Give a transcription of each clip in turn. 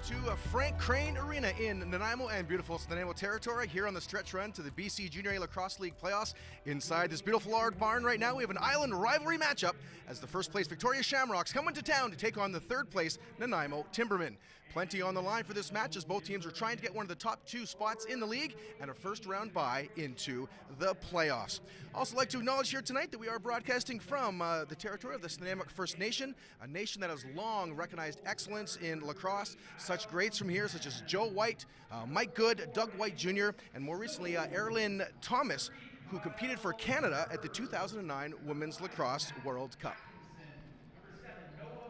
to Frank Crane Arena in Nanaimo and beautiful Nanaimo territory here on the stretch run to the BC Junior Lacrosse League playoffs. Inside this beautiful large barn right now, we have an island rivalry matchup as the first place Victoria Shamrocks come into town to take on the third place Nanaimo Timbermen. Plenty on the line for this match as both teams are trying to get one of the top two spots in the league and a first round bye into the playoffs. Also like to acknowledge here tonight that we are broadcasting from the territory of the Nanaimo First Nation, a nation that has long recognized excellence in lacrosse. Such greats from here such as Joe White, Mike Good, Doug White Jr., and more recently Erlyn Thomas, who competed for Canada at the 2009 Women's Lacrosse World Cup.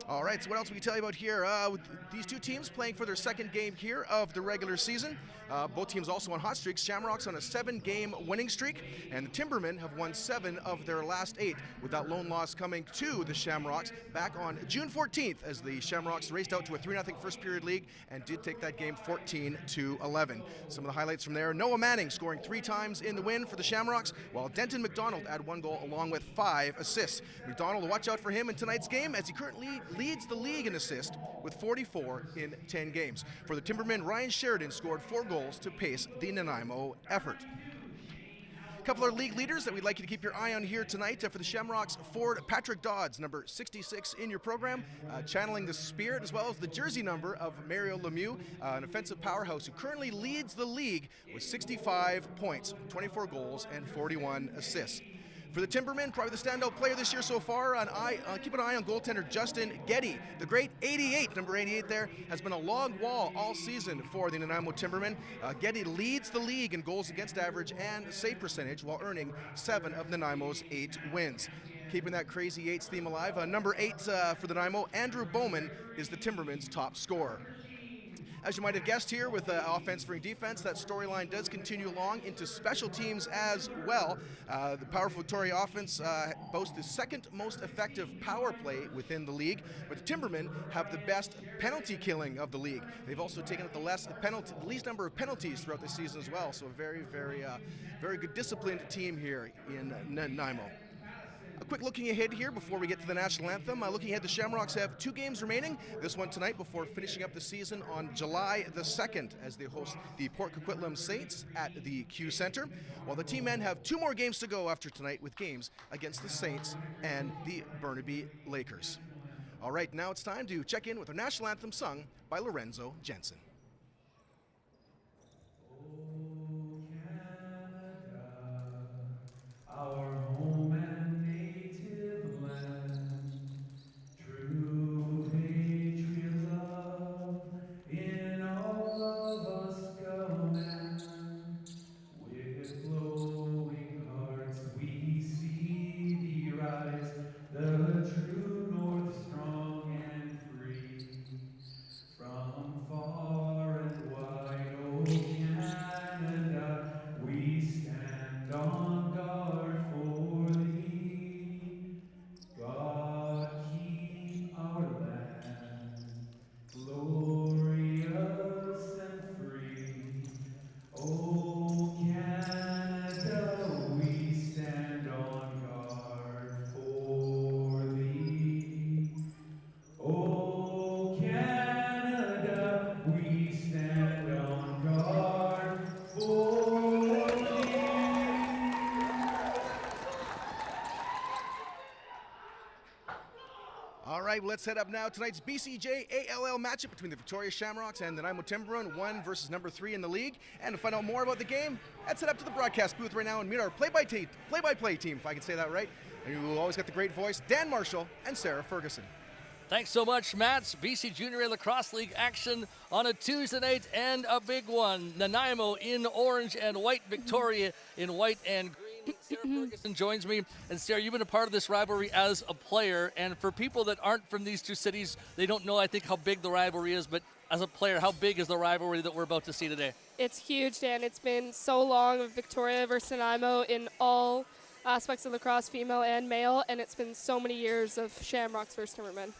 All right, so what else we can tell you about here? With these two teams playing for their second game here of the regular season. Both teams also on hot streaks. Shamrocks on a 7-game winning streak, and the Timbermen have won 7 of their last 8, with that lone loss coming to the Shamrocks back on June 14th as the Shamrocks raced out to a 3-0 first period lead and did take that game 14-11. Some of the highlights from there: Noah Manning scoring 3 times in the win for the Shamrocks, while Denton McDonald had 1 goal along with 5 assists. McDonald, watch out for him in tonight's game as he currently leads the league in assist with 44 in 10 games. For the Timbermen, Ryan Sheridan scored 4 goals to pace the Nanaimo effort. A couple of league leaders that we'd like you to keep your eye on here tonight. For the Shamrocks forward, Patrick Dodds, number 66 in your program, channeling the spirit as well as the jersey number of Mario Lemieux, an offensive powerhouse who currently leads the league with 65 points, 24 goals, and 41 assists. For the Timbermen, probably the standout player this year so far, keep an eye on goaltender Justin Getty. The great 88, number 88 there, has been a log wall all season for the Nanaimo Timbermen. Getty leads the league in goals against average and save percentage while earning 7 of Nanaimo's 8 wins. Keeping that crazy 8s theme alive, number 8 for the Nanaimo, Andrew Bowman, is the Timbermen's top scorer. As you might have guessed here with offense versus defense, that storyline does continue along into special teams as well. The powerful Victoria offense boasts the second most effective power play within the league, but the Timbermen have the best penalty killing of the league. They've also taken up the least number of penalties throughout the season as well, so a very good disciplined team here in Nanaimo. A quick looking ahead here before we get to the national anthem. Looking ahead, the Shamrocks have 2 games remaining. This one tonight before finishing up the season on July the 2nd as they host the Port Coquitlam Saints at the Q Center, while the team men have 2 more games to go after tonight with games against the Saints and the Burnaby Lakers. All right, now it's time to check in with our national anthem sung by Lorenzo Jensen. Our home and native land, true patriot love in all of us command. With glowing hearts we see thee rise, the true north strong and free. From far and wide, O Canada, we stand on guard for thee. God keep our land glorious and free. O Canada, we stand on guard for thee. O Canada, we stand on guard for thee. All right, let's head up now. Tonight's BCJALL matchup between the Victoria Shamrocks and the Nanaimo Timbermen, 1 versus number 3 in the league. And to find out more about the game, let's head up to the broadcast booth right now and meet our play-by-play team, if I can say that right. And you will always get the great voice, Dan Marshall and Sarah Ferguson. Thanks so much, Matt. BC Junior Lacrosse League action on a Tuesday night and a big one. Nanaimo in orange and white, Victoria in white and green. Sarah Ferguson joins me. And Sarah, you've been a part of this rivalry as a player. And for people that aren't from these two cities, they don't know, I think, how big the rivalry is. But as a player, how big is the rivalry that we're about to see today? It's huge, Dan. It's been so long of Victoria versus Nanaimo in all aspects of lacrosse, female and male. And it's been so many years of Shamrocks versus Timbermen.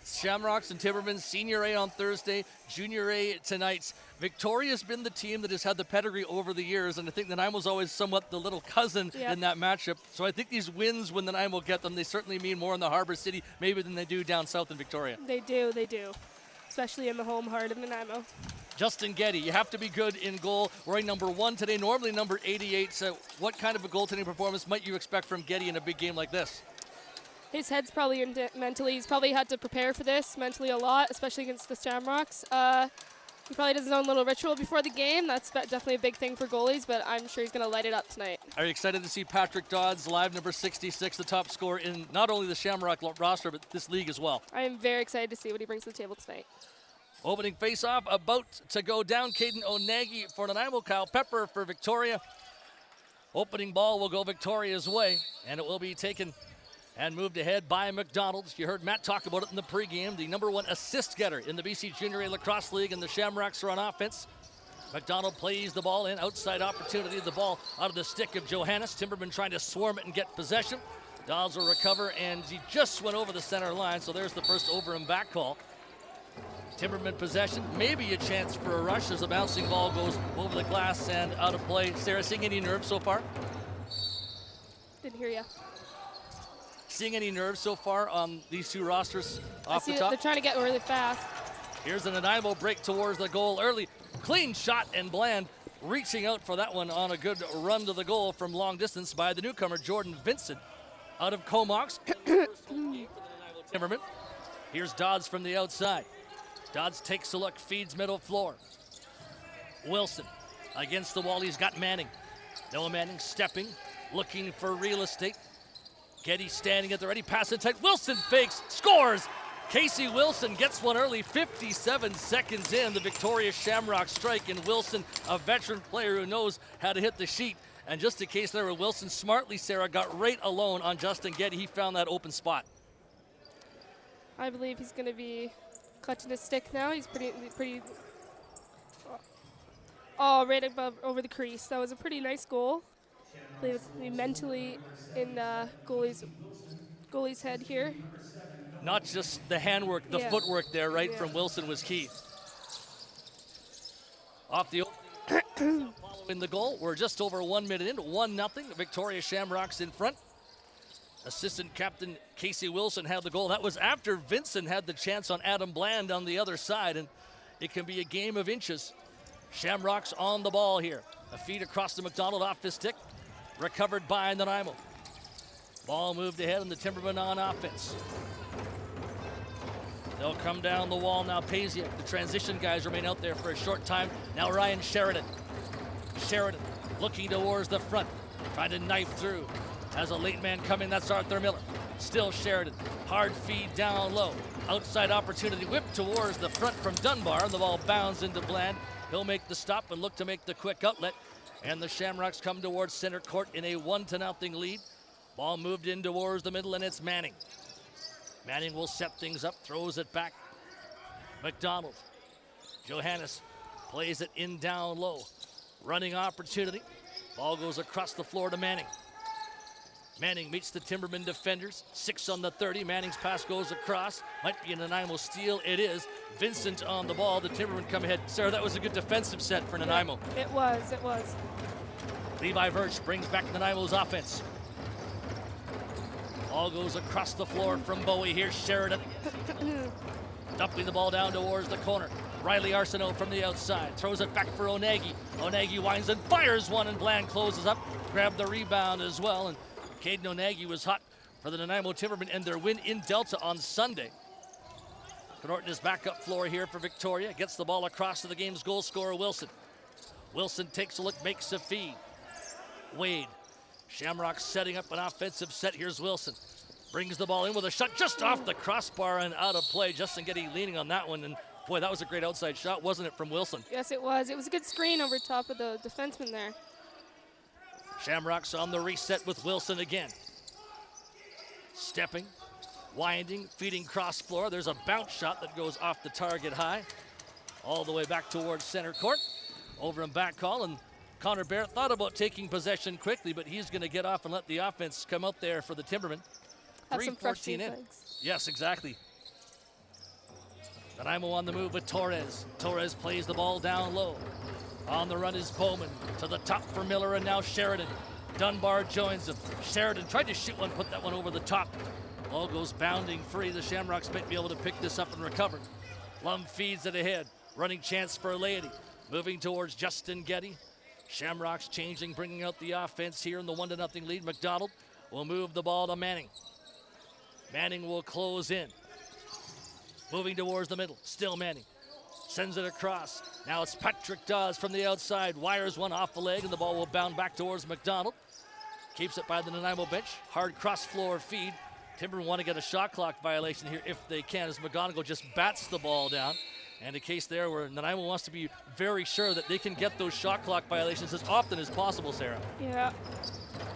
Shamrocks and Timbermen, Senior A on Thursday, Junior A tonight. Victoria's been the team that has had the pedigree over the years, and I think Nanaimo's always somewhat the little cousin in that matchup. So I think these wins, when Nanaimo get them, they certainly mean more in the Harbor City maybe than they do down south in Victoria. They do, they do. especially in the home heart of Nanaimo. Justin Getty, you have to be good in goal. Wearing number 1 today, normally number 88. So what kind of a goaltending performance might you expect from Getty in a big game like this? His head's probably in mentally. He's probably had to prepare for this mentally a lot, especially against the Shamrocks. He probably does his own little ritual before the game. That's definitely a big thing for goalies, but I'm sure he's going to light it up tonight. Are you excited to see Patrick Dodds, live number 66, the top scorer in not only the Shamrock roster, but this league as well? I am very excited to see what he brings to the table tonight. Opening face-off about to go down. Caden Onagi for Nanaimo, Kyle Pepper for Victoria. Opening ball will go Victoria's way, and it will be taken and moved ahead by McDonald. You heard Matt talk about it in the pregame, the number 1 assist getter in the BC Junior A Lacrosse League, and the Shamrocks are on offense. McDonald plays the ball in, outside opportunity, the ball out of the stick of Johannes. Timberman trying to swarm it and get possession. Dodds will recover, and he just went over the center line, so there's the first over and back call. Timberman possession, maybe a chance for a rush as the bouncing ball goes over the glass and out of play. Sarah, seeing any nerves so far? Didn't hear you. Seeing any nerves so far on these two rosters off the top? They're trying to get really fast. Here's a Nanaimo break towards the goal early. Clean shot, and Bland reaching out for that one on a good run to the goal from long distance by the newcomer, Jordan Vincent, out of Comox. Timberman. Here's Dodds from the outside. Dodds takes a look, feeds middle floor. Wilson against the wall. He's got Manning. Noah Manning stepping, looking for real estate. Getty standing at the ready, pass it tight. Wilson fakes, scores! Casey Wilson gets one early, 57 seconds in. The Victoria Shamrock strike, and Wilson, a veteran player who knows how to hit the sheet. And just in case there were, Wilson smartly, Sarah, got right alone on Justin Getty. He found that open spot. I believe he's going to be clutching his stick now. He's pretty. Oh, right above, over the crease. That was a pretty nice goal. I believe it's mentally in goalie's head here. Not just the handwork, the footwork there, right, from Wilson was key. Off the opening, following the goal, we're just over 1 minute in, 1-0. Victoria Shamrocks in front. Assistant captain Casey Wilson had the goal. That was after Vincent had the chance on Adam Bland on the other side, and it can be a game of inches. Shamrocks on the ball here. A feed across to McDonald off his stick. Recovered by Nanaimo. Ball moved ahead, and the Timbermen on offense. They'll come down the wall now. Paziak, the transition guys remain out there for a short time. Now Ryan Sheridan. Sheridan looking towards the front, trying to knife through. Has a late man coming, that's Arthur Miller. Still Sheridan, hard feed down low. Outside opportunity, whipped towards the front from Dunbar, and the ball bounds into Bland. He'll make the stop and look to make the quick outlet. And the Shamrocks come towards center court in a 1-0 lead. Ball moved in towards the middle, and it's Manning. Manning will set things up, throws it back. McDonald. Johannes plays it in down low. Running opportunity. Ball goes across the floor to Manning. Manning meets the Timberman defenders. 6 on the 30. Manning's pass goes across. Might be a Nanaimo steal. It is. Vincent on the ball. The Timbermen come ahead. Sarah, that was a good defensive set for Nanaimo. It was. Levi Verch brings back Nanaimo's offense. Ball goes across the floor from Bowie. Here's Sheridan. Dumping the ball down towards the corner. Riley Arsenault from the outside. Throws it back for Onagi. Onagi winds and fires one, and Bland closes up. Grabbed the rebound as well. And Caden Onagi was hot for the Nanaimo Timbermen and their win in Delta on Sunday. Norton is back up floor here for Victoria. Gets the ball across to the game's goal scorer, Wilson. Wilson takes a look, makes a feed. Wade. Shamrock setting up an offensive set. Here's Wilson. Brings the ball in with a shot just off the crossbar and out of play. Justin Getty leaning on that one. And boy, that was a great outside shot, wasn't it, from Wilson? Yes, it was. It was a good screen over top of the defenseman there. Shamrocks on the reset with Wilson again. Stepping, winding, feeding cross floor. There's a bounce shot that goes off the target high. All the way back towards center court. Over and back call, and Connor Barrett thought about taking possession quickly, but he's going to get off and let the offense come out there for the Timbermen. Have some fresh 3:14 in. legs. Yes, exactly. Nanaimo on the move with Torres. Torres plays the ball down low. On the run is Bowman. To the top for Miller, and now Sheridan. Dunbar joins him. Sheridan tried to shoot one, put that one over the top. Ball goes bounding free. The Shamrocks might be able to pick this up and recover. Lum feeds it ahead. Running chance for Lady. Moving towards Justin Getty. Shamrocks changing, bringing out the offense here in the 1-0 lead. McDonald will move the ball to Manning. Manning will close in. Moving towards the middle. Still Manning. Sends it across. Now it's Patrick Dawes from the outside. Wires one off the leg, and the ball will bound back towards McDonald. Keeps it by the Nanaimo bench. Hard cross-floor feed. Timbermen want to get a shot clock violation here if they can, as McGonigal just bats the ball down. And a case there where Nanaimo wants to be very sure that they can get those shot clock violations as often as possible, Sarah. Yeah.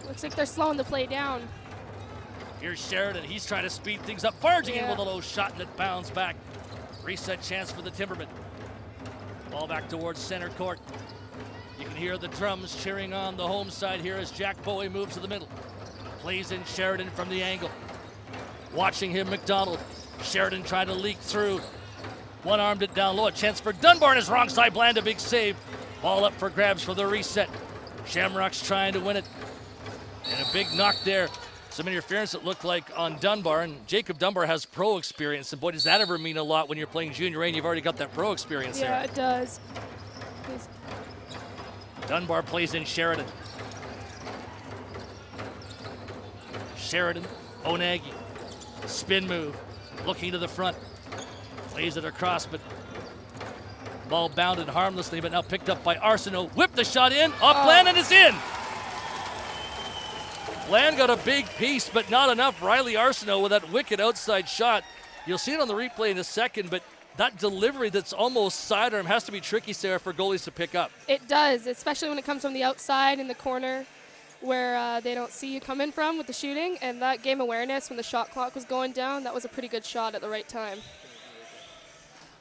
Looks like they're slowing the play down. Here's Sheridan. He's trying to speed things up. Barging in with a low shot, and it bounds back. Reset chance for the Timbermen. Ball back towards center court. You can hear the drums cheering on the home side here as Jack Bowie moves to the middle. Plays in Sheridan from the angle. Watching him, McDonald. Sheridan trying to leak through. One-armed it down low. A chance for Dunbar on his wrong side. Bland, a big save. Ball up for grabs for the reset. Shamrocks trying to win it. And a big knock there. Some interference it looked like on Dunbar. And Jacob Dunbar has pro experience. And boy, does that ever mean a lot when you're playing junior A and you've already got that pro experience there. Yeah, it does. Dunbar plays in Sheridan. Sheridan, Onagi. Spin move. Looking to the front. Plays it across, but ball bounded harmlessly, but now picked up by Arsenault. Whipped the shot in, off Bland, and it's in. Bland got a big piece, but not enough. Riley Arsenault with that wicked outside shot. You'll see it on the replay in a second, but that delivery that's almost sidearm has to be tricky, Sarah, for goalies to pick up. It does, especially when it comes from the outside in the corner where they don't see you coming from with the shooting. And that game awareness when the shot clock was going down, that was a pretty good shot at the right time.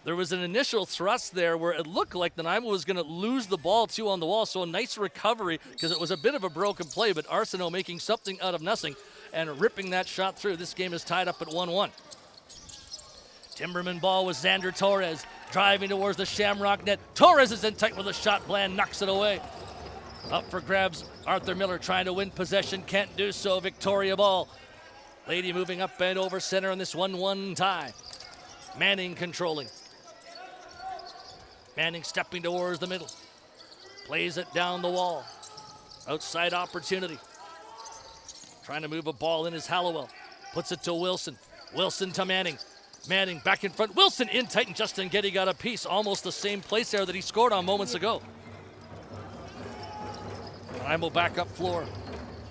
There was an initial thrust there where it looked like Nanaimo was going to lose the ball too on the wall. So a nice recovery because it was a bit of a broken play, but Arsenault making something out of nothing and ripping that shot through. This game is tied up at 1-1. Timberman ball with Xander Torres driving towards the Shamrock net. Torres is in tight with a shot. Bland knocks it away. Up for grabs. Arthur Miller trying to win possession. Can't do so. Victoria ball. Lady moving up and over center in this 1-1 tie. Manning controlling. Manning stepping towards the middle. Plays it down the wall. Outside opportunity. Trying to move a ball in is Hallowell. Puts it to Wilson. Wilson to Manning. Manning back in front. Wilson in tight, and Justin Getty got a piece. Almost the same place there that he scored on moments ago. Nanaimo back up floor.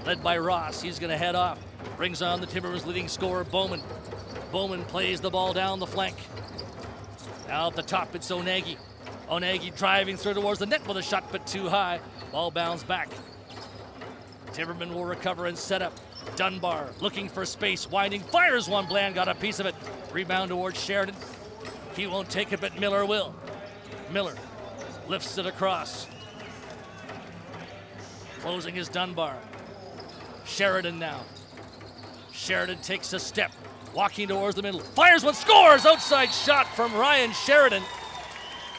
Led by Ross. He's going to head off. Brings on the Timbermen's leading scorer, Bowman. Bowman plays the ball down the flank. Now at the top, it's Onagi. Onagi driving through towards the net with a shot, but too high. Ball bounds back. Timberman will recover and set up. Dunbar looking for space, winding, fires one. Bland got a piece of it. Rebound towards Sheridan. He won't take it, but Miller will. Miller lifts it across. Closing is Dunbar. Sheridan now. Sheridan takes a step, walking towards the middle. Fires one, scores! Outside shot from Ryan Sheridan.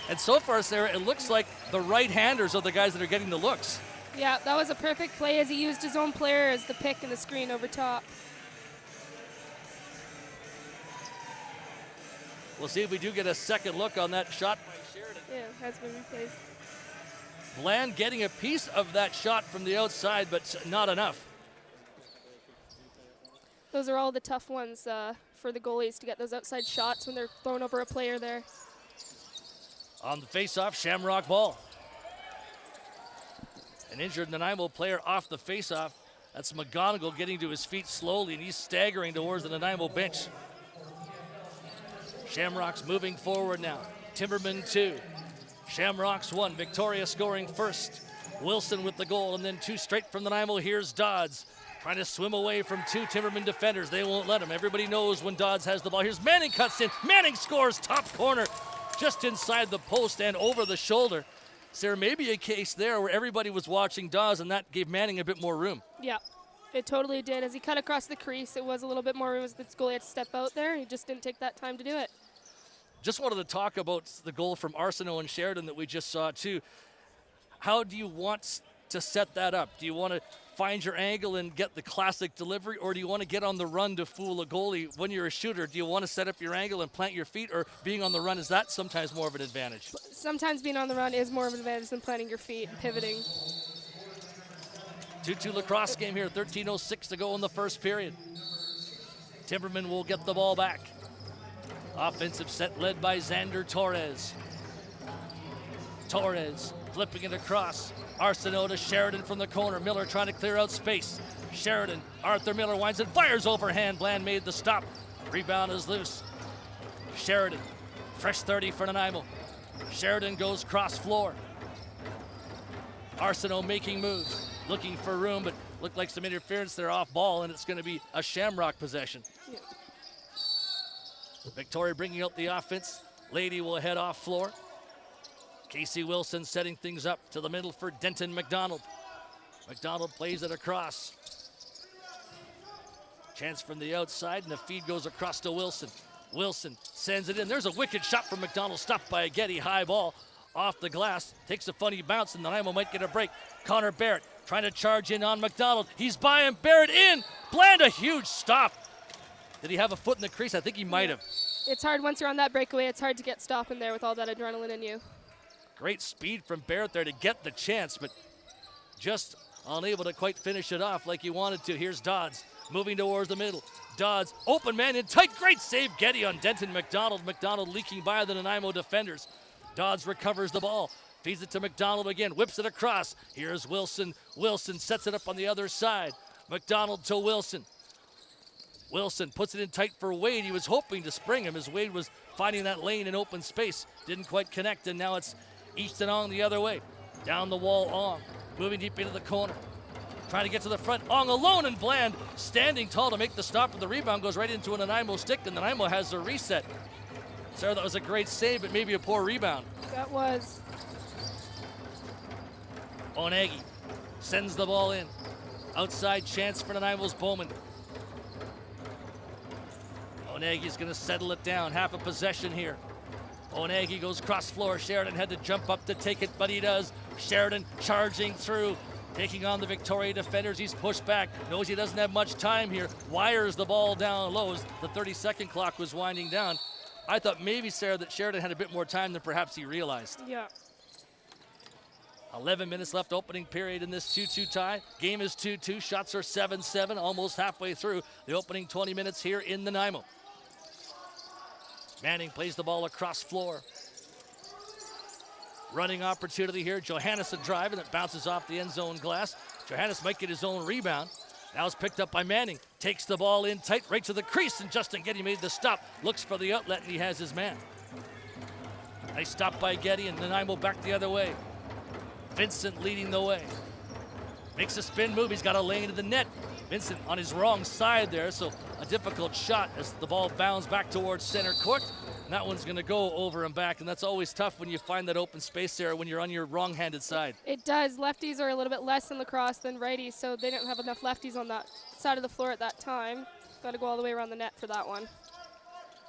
And so far, Sarah, it looks like the right-handers are the guys that are getting the looks. Yeah, that was a perfect play as he used his own player as the pick and the screen over top. We'll see if we do get a second look on that shot by Sheridan. Yeah, has been replaced. Bland getting a piece of that shot from the outside, but not enough. Those are all the tough ones for the goalies to get those outside shots when they're throwing over a player there. On the face-off, Shamrock ball. An injured Nanaimo player off the face-off. That's McGonigal getting to his feet slowly, and he's staggering towards the Nanaimo bench. Shamrocks moving forward now. Timbermen 2. Shamrocks 1. Victoria scoring first. Wilson with the goal, and then 2 straight from Nanaimo. Here's Dodds trying to swim away from 2 Timbermen defenders. They won't let him. Everybody knows when Dodds has the ball. Here's Manning, cuts in. Manning scores, top corner. Just inside the post and over the shoulder. Sarah, maybe a case there where everybody was watching Dawes and that gave Manning a bit more room. Yeah, it totally did. As he cut across the crease, it was a little bit more room as the goalie had to step out there. He just didn't take that time to do it. Just wanted to talk about the goal from Arsenault and Sheridan that we just saw too. How do you want to set that up? Do you want to find your angle and get the classic delivery, or do you want to get on the run to fool a goalie when you're a shooter? Do you want to set up your angle and plant your feet, or being on the run, is that sometimes more of an advantage? Sometimes being on the run is more of an advantage than planting your feet and pivoting. 2-2 lacrosse game here, 13:06 to go in the first period. Timbermen will get the ball back. Offensive set led by Xander Torres. Torres flipping it across. Arsenault to Sheridan from the corner. Miller trying to clear out space. Sheridan, Arthur Miller winds and fires overhand. Bland made the stop. Rebound is loose. Sheridan, fresh 30 for Nanaimo. Sheridan goes cross floor. Arsenault making moves, looking for room, but looked like some interference there off ball, and it's going to be a Shamrock possession. Yeah. Victoria bringing out the offense. Lady will head off floor. Casey Wilson setting things up to the middle for Denton McDonald. McDonald plays it across. Chance from the outside, and the feed goes across to Wilson. Wilson sends it in. There's a wicked shot from McDonald, stopped by a Getty. High ball off the glass. Takes a funny bounce, and Nanaimo might get a break. Connor Barrett trying to charge in on McDonald. He's by him. Barrett in. Bland, a huge stop. Did he have a foot in the crease? I think he might have. It's hard once you're on that breakaway. It's hard to get stopping there with all that adrenaline in you. Great speed from Barrett there to get the chance, but just unable to quite finish it off like he wanted to. Here's Dodds moving towards the middle. Dodds, open man in tight. Great save, Getty on Denton McDonald. McDonald leaking by the Nanaimo defenders. Dodds recovers the ball. Feeds it to McDonald again. Whips it across. Here's Wilson. Wilson sets it up on the other side. McDonald to Wilson. Wilson puts it in tight for Wade. He was hoping to spring him as Wade was finding that lane in open space. Didn't quite connect, and now it's Easton Ong the other way. Down the wall, Ong. Moving deep into the corner. Trying to get to the front. Ong alone, and Bland standing tall to make the stop, and the rebound goes right into a Nanaimo stick, and Nanaimo has a reset. Sarah, that was a great save, but maybe a poor rebound. That was. Onegi sends the ball in. Outside chance for Nanaimo's Bowman. Onegi's going to settle it down. Half a possession here. Onegi goes cross floor. Sheridan had to jump up to take it, but he does. Sheridan charging through, taking on the Victoria defenders. He's pushed back. Knows he doesn't have much time here. Wires the ball down low as the 30-second clock was winding down. I thought maybe, Sarah, that Sheridan had a bit more time than perhaps he realized. Yeah. 11 minutes left, opening period in this 2-2 tie. Game is 2-2. Shots are 7-7, almost halfway through the opening 20 minutes here in Nanaimo. Manning plays the ball across floor. Running opportunity here. Johannesson driving, that bounces off the end zone glass. Johannes might get his own rebound. Now it's picked up by Manning. Takes the ball in tight, right to the crease, and Justin Getty made the stop. Looks for the outlet, and he has his man. Nice stop by Getty, and Nanaimo back the other way. Vincent leading the way. Makes a spin move. He's got a lane to the net. Vincent on his wrong side there, so a difficult shot as the ball bounds back towards center court. And that one's going to go over and back, and that's always tough when you find that open space there when you're on your wrong-handed side. It does. Lefties are a little bit less in lacrosse than righties, so they don't have enough lefties on that side of the floor at that time. Got to go all the way around the net for that one.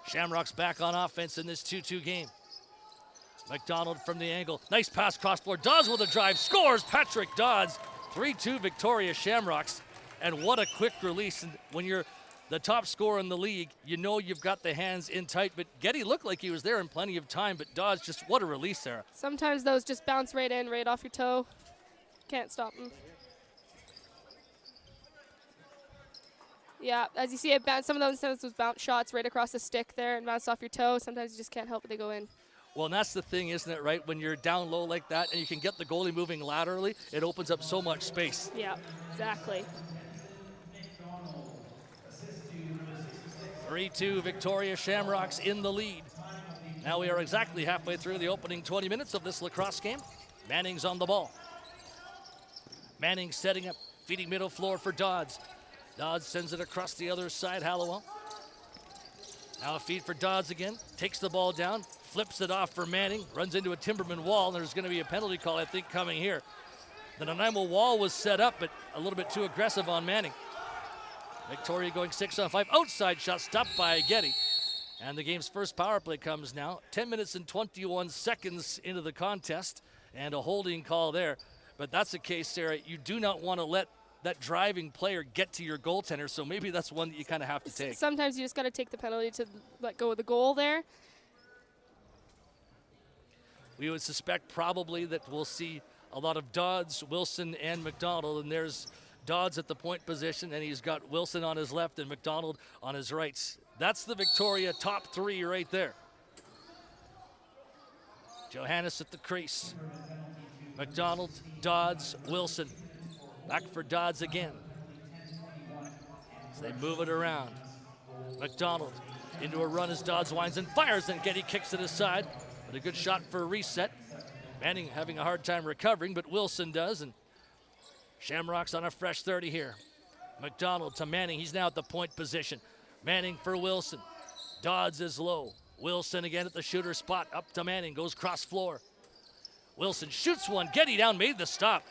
Shamrocks back on offense in this 2-2 game. McDonald from the angle. Nice pass cross floor. Dodds with a drive. Scores Patrick Dodds. 3-2 Victoria Shamrocks. And what a quick release. And when you're the top scorer in the league, you know you've got the hands in tight. But Getty looked like he was there in plenty of time. But Dodds, just what a release there. Sometimes those just bounce right in, right off your toe. Can't stop them. Yeah, as you see it bounce, some of those bounce shots right across the stick there and bounce off your toe. Sometimes you just can't help it, they go in. Well, and that's the thing, isn't it, right? When you're down low like that and you can get the goalie moving laterally, it opens up so much space. Yeah, exactly. 3-2 Victoria Shamrocks in the lead. Now we are exactly halfway through the opening 20 minutes of this lacrosse game. Manning's on the ball. Manning setting up, feeding middle floor for Dodds. Dodds sends it across the other side, Hallowell. Now a feed for Dodds again, takes the ball down, flips it off for Manning, runs into a Timberman wall, and there's going to be a penalty call, I think, coming here. The Nanaimo wall was set up, but a little bit too aggressive on Manning. Victoria going 6-on-5, outside shot stopped by Getty. And the game's first power play comes now. 10 minutes and 21 seconds into the contest, and a holding call there. But that's the case, Sarah. You do not want to let that driving player get to your goaltender, so maybe that's one that you kind of have to take. Sometimes you just got to take the penalty to let go of the goal there. We would suspect probably that we'll see a lot of Dodds, Wilson, and McDonald, and there's Dodds at the point position, and he's got Wilson on his left and McDonald on his right. That's the Victoria top three right there. Johannes at the crease. McDonald, Dodds, Wilson. Back for Dodds again. As they move it around. McDonald into a run as Dodds winds and fires, and Getty kicks it aside. But a good shot for a reset. Manning having a hard time recovering, but Wilson does, and Shamrocks on a fresh 30 here. McDonald to Manning, he's now at the point position. Manning for Wilson. Dodds is low. Wilson again at the shooter spot, up to Manning, goes cross floor. Wilson shoots one, Getty down, made the stop.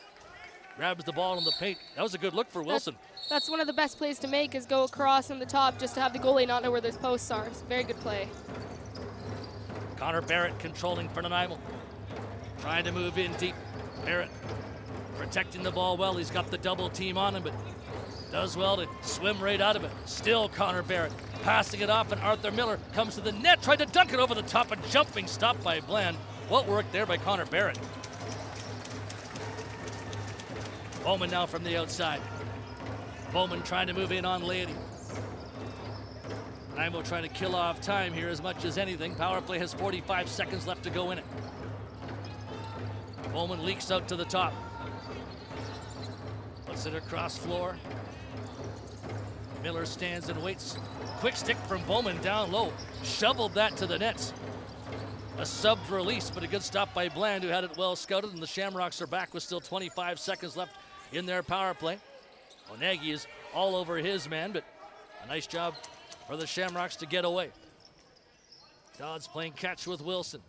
Grabs the ball in the paint. That was a good look for Wilson. That's one of the best plays to make, is go across on the top just to have the goalie not know where those posts are. It's a very good play. Connor Barrett controlling for Nanaimo. Trying to move in deep. Barrett protecting the ball well. He's got the double team on him, but does well to swim right out of it. Still Connor Barrett passing it off, and Arthur Miller comes to the net, tried to dunk it over the top, a jumping stop by Bland. What work there by Connor Barrett. Bowman now from the outside. Bowman trying to move in on Leahy. Nanaimo trying to kill off time here as much as anything. Power play has 45 seconds left to go in it. Bowman leaks out to the top. Puts it across floor. Miller stands and waits. Quick stick from Bowman down low. Shoveled that to the net. A subbed release, but a good stop by Bland, who had it well scouted, and the Shamrocks are back with still 25 seconds left in their power play. Onegi is all over his man, but a nice job for the Shamrocks to get away. Dodds playing catch with Wilson.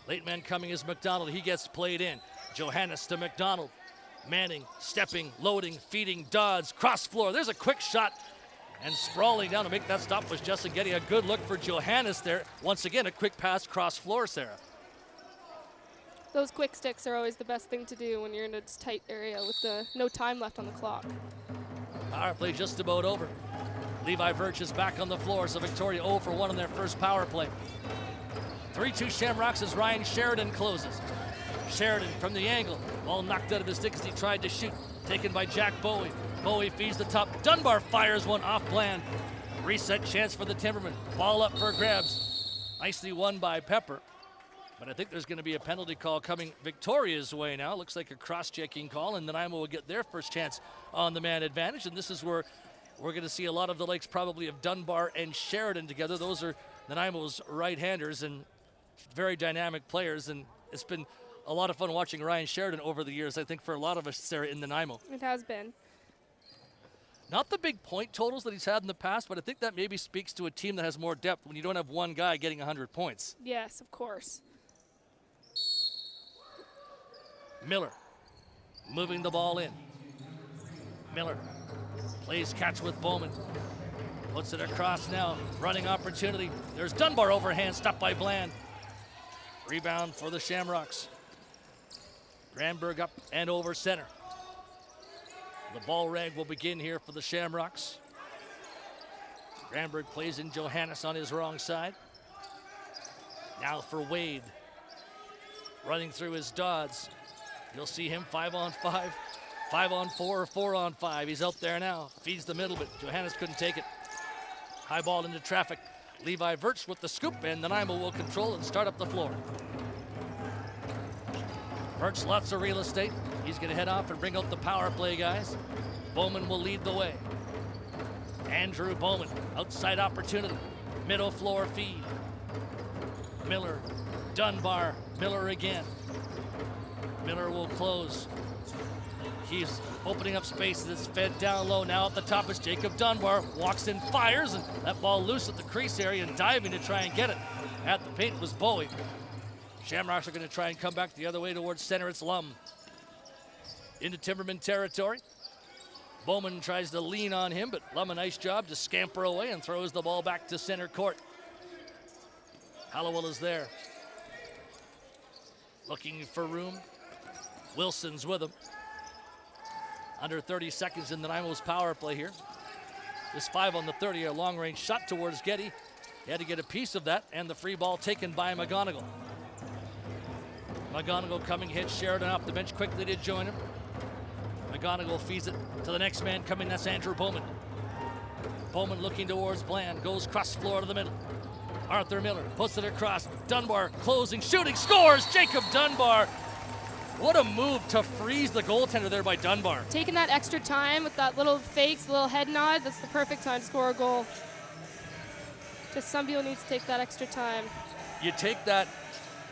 Late man coming is McDonald. He gets played in. Johannes to McDonald. Manning stepping, loading, feeding Dodds. Cross floor. There's a quick shot. And sprawling down to make that stop was Justin Getty. A good look for Johannes there. Once again, a quick pass cross floor, Sarah. Those quick sticks are always the best thing to do when you're in a tight area with no time left on the clock. Power play just about over. Levi Virch is back on the floor, so Victoria 0 for 1 in their first power play. 3-2 Shamrocks as Ryan Sheridan closes. Sheridan from the angle. Ball knocked out of his stick as he tried to shoot. Taken by Jack Bowie. Bowie feeds the top. Dunbar fires one off Bland. Reset chance for the Timbermen. Ball up for grabs. Nicely won by Pepper. But I think there's going to be a penalty call coming Victoria's way now. Looks like a cross-checking call, and Nanaimo will get their first chance on the man advantage. And this is where we're going to see a lot of the likes probably of Dunbar and Sheridan together. Those are Nanaimo's right-handers and very dynamic players. And it's been a lot of fun watching Ryan Sheridan over the years, I think, for a lot of us, Sarah, in Nanaimo. It has been. Not the big point totals that he's had in the past, but I think that maybe speaks to a team that has more depth when you don't have one guy getting 100 points. Yes, of course. Miller moving the ball in. Miller plays catch with Bowman. Puts it across now. Running opportunity. There's Dunbar overhand, stopped by Bland. Rebound for the Shamrocks. Granberg up and over center. The ball rag will begin here for the Shamrocks. Granberg plays in Johannes on his wrong side. Now for Wade. Running through his Dodds. You'll see him 5-on-5, 5-on-4, or 4-on-5. He's out there now. Feeds the middle, but Johannes couldn't take it. High ball into traffic. Levi Virch with the scoop, and Nanaimo will control and start up the floor. Virch, lots of real estate. He's going to head off and bring out the power play guys. Bowman will lead the way. Andrew Bowman, outside opportunity. Middle floor feed. Miller, Dunbar, Miller again. Miller will close. He's opening up space as it's fed down low. Now at the top is Jacob Dunbar. Walks in, fires, and that ball loose at the crease area and diving to try and get it. At the paint was Bowie. Shamrocks are going to try and come back the other way towards center. It's Lum. Into Timberman territory. Bowman tries to lean on him, but Lum a nice job to scamper away and throws the ball back to center court. Hallowell is there. Looking for room. Wilson's with him. Under 30 seconds in the Nanaimo's power play here. This 5 on the 30, a long-range shot towards Getty. He had to get a piece of that, and the free ball taken by McGonigal. McGonigal coming, hits Sheridan off the bench quickly to join him. McGonigal feeds it to the next man coming, that's Andrew Bowman. Bowman looking towards Bland, goes cross floor to the middle. Arthur Miller puts it across. Dunbar closing, shooting, scores! Jacob Dunbar. What a move to freeze the goaltender there by Dunbar. Taking that extra time with that little fakes, little head nod, that's the perfect time to score a goal. Just some people need to take that extra time. You take that,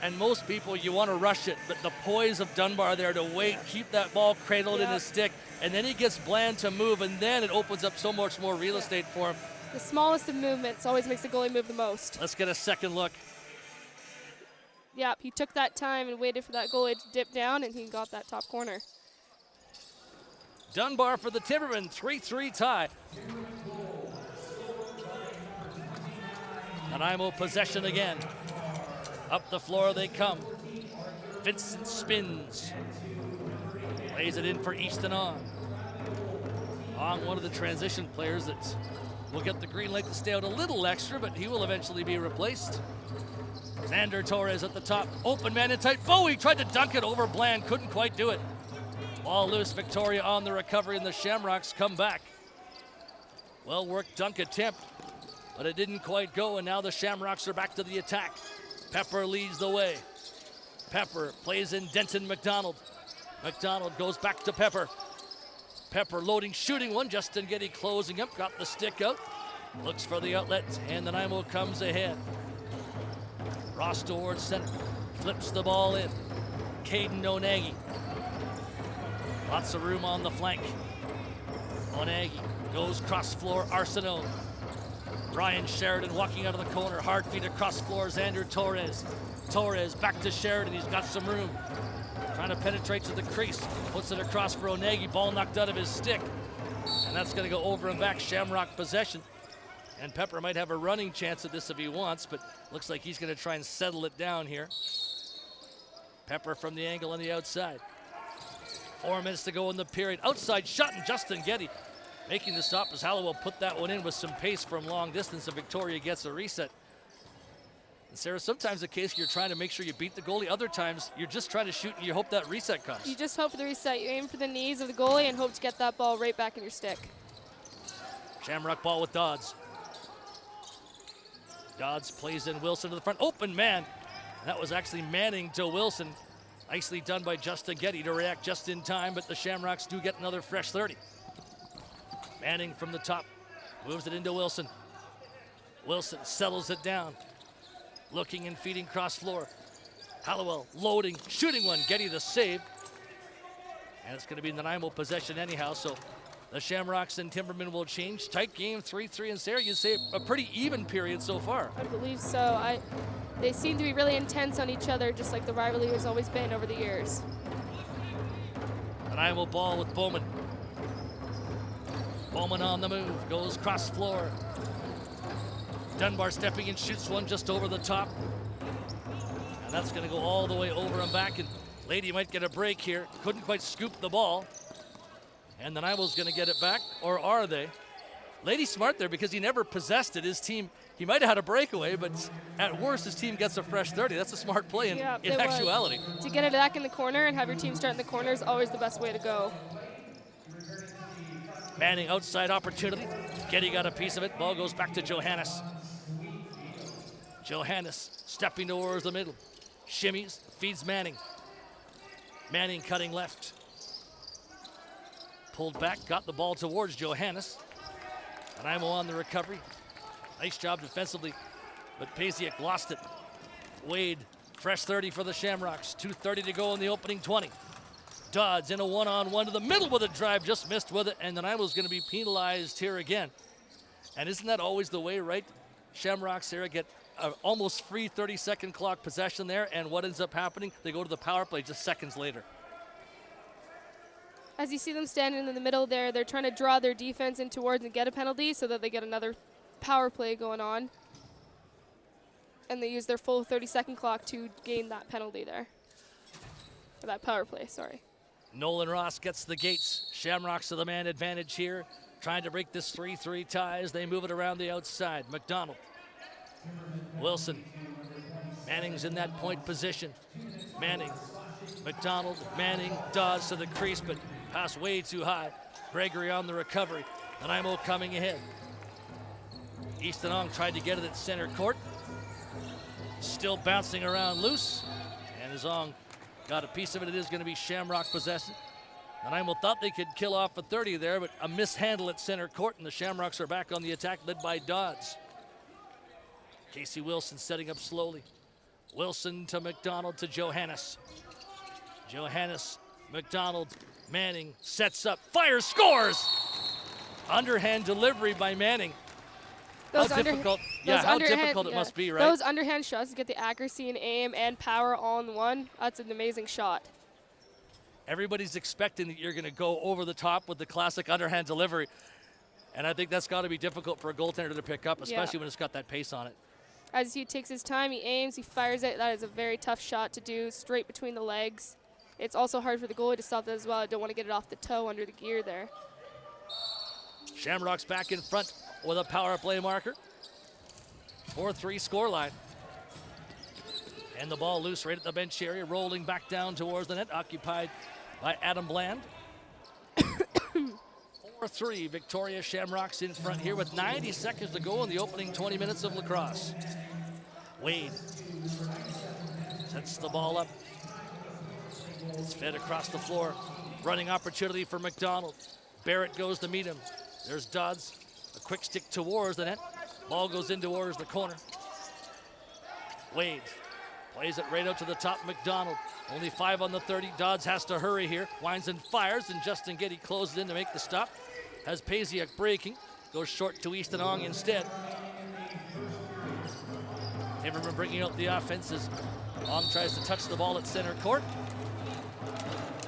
and most people, you want to rush it, but the poise of Dunbar there to wait, keep that ball cradled in his stick, and then he gets Bland to move, and then it opens up so much more real estate for him. The smallest of movements always makes the goalie move the most. Let's get a second look. Yep, he took that time and waited for that goalie to dip down, and he got that top corner. Dunbar for the Timbermen, 3-3 tie. Nanaimo possession again. Up the floor they come. Vincent spins. Plays it in for Easton on. On one of the transition players that will get the green light to stay out a little extra, but he will eventually be replaced. Xander Torres at the top. Open man in tight. Bowie tried to dunk it over Bland. Couldn't quite do it. Ball loose. Victoria on the recovery, and the Shamrocks come back. Well worked dunk attempt, but it didn't quite go, and now the Shamrocks are back to the attack. Pepper leads the way. Pepper plays in Denton McDonald. McDonald goes back to Pepper. Pepper loading, shooting one. Justin Getty closing up, got the stick out. Looks for the outlet, and Nanaimo comes ahead. Ross towards center, flips the ball in. Caden Onagi. Lots of room on the flank. Onagi goes cross floor, Arsenault. Brian Sheridan walking out of the corner, hard feet across floor, Xander Torres. Torres back to Sheridan, he's got some room. Trying to penetrate to the crease, puts it across for Onagi, ball knocked out of his stick. And that's gonna go over and back, Shamrock possession. And Pepper might have a running chance at this if he wants, but looks like he's gonna try and settle it down here. Pepper from the angle on the outside. 4 minutes to go in the period. Outside shot, and Justin Getty making the stop as Hallowell put that one in with some pace from long distance, and Victoria gets a reset. And Sarah, sometimes the case you're trying to make sure you beat the goalie. Other times you're just trying to shoot and you hope that reset comes. You just hope for the reset. You aim for the knees of the goalie and hope to get that ball right back in your stick. Shamrock ball with Dodds. Dodds plays in Wilson to the front. Open man. That was actually Manning to Wilson. Nicely done by Justin Getty to react just in time, but the Shamrocks do get another fresh 30. Manning from the top, moves it into Wilson. Wilson settles it down. Looking and feeding cross floor. Hallowell loading, shooting one, Getty the save. And it's gonna be Nanaimo possession anyhow, so the Shamrocks and Timbermen will change. Tight game, 3-3, and Sarah, you'd say a pretty even period so far. I believe so. They seem to be really intense on each other, just like the rivalry has always been over the years. Nanaimo ball with Bowman. Bowman on the move, goes cross floor. Dunbar stepping in, shoots one just over the top. And that's gonna go all the way over and back, and Lady might get a break here. Couldn't quite scoop the ball. And Nanaimo's gonna get it back, or are they? Lady smart there because he never possessed it. His team, he might have had a breakaway, but at worst his team gets a fresh 30. That's a smart play in actuality. To get it back in the corner and have your team start in the corner is always the best way to go. Manning outside opportunity. Getty got a piece of it. Ball goes back to Johannes. Johannes stepping towards the middle. Shimmies, feeds Manning. Manning cutting left. Pulled back, got the ball towards Johannes. Nanaimo on the recovery. Nice job defensively, but Pasiak lost it. Wade, fresh 30 for the Shamrocks. 2:30 to go in the opening 20. Dodds in a one-on-one to the middle with a drive, just missed with it, and Nanaimo's gonna be penalized here again. And isn't that always the way, right? Shamrocks here get almost free 30-second clock possession there, and what ends up happening? They go to the power play just seconds later. As you see them standing in the middle there, they're trying to draw their defense in towards and get a penalty so that they get another power play going on. And they use their full 30-second clock to gain that penalty there. Or that power play, sorry. Nolan Ross gets the gates. Shamrocks to the man advantage here, trying to break this 3-3 tie as they move it around the outside. McDonald, Wilson, Manning's in that point position. Manning, McDonald, Manning, Dawes to the crease, but pass way too high. Gregory on the recovery. Nanaimo coming ahead. Eastonong tried to get it at center court. Still bouncing around loose. And Zong got a piece of it. It is going to be Shamrock possession. Nanaimo thought they could kill off a 30 there, but a mishandle at center court, and the Shamrocks are back on the attack, led by Dodds. Casey Wilson setting up slowly. Wilson to McDonald to Johannes. Johannes, McDonald, Manning sets up, fires, scores! Underhand delivery by Manning. How difficult it must be, right? Those underhand shots get the accuracy and aim and power all in one. That's an amazing shot. Everybody's expecting that you're going to go over the top with the classic underhand delivery. And I think that's got to be difficult for a goaltender to pick up, especially when it's got that pace on it. As he takes his time, he aims, he fires it. That is a very tough shot to do, straight between the legs. It's also hard for the goalie to stop that as well. I don't want to get it off the toe under the gear there. Shamrocks back in front with a power play marker. 4-3 scoreline. And the ball loose right at the bench area, rolling back down towards the net, occupied by Adam Bland. 4-3, Victoria Shamrocks in front here with 90 seconds to go in the opening 20 minutes of lacrosse. Wade sets the ball up. It's fed across the floor. Running opportunity for McDonald. Barrett goes to meet him. There's Dodds. A quick stick towards the net. Ball goes in towards the corner. Wade plays it right out to the top. McDonald. Only 5 on the 30. Dodds has to hurry here. Winds and fires, and Justin Getty closes in to make the stop. Has Paziak breaking. Goes short to Eastonong instead. Timbermen bringing out the offenses. Long tries to touch the ball at center court.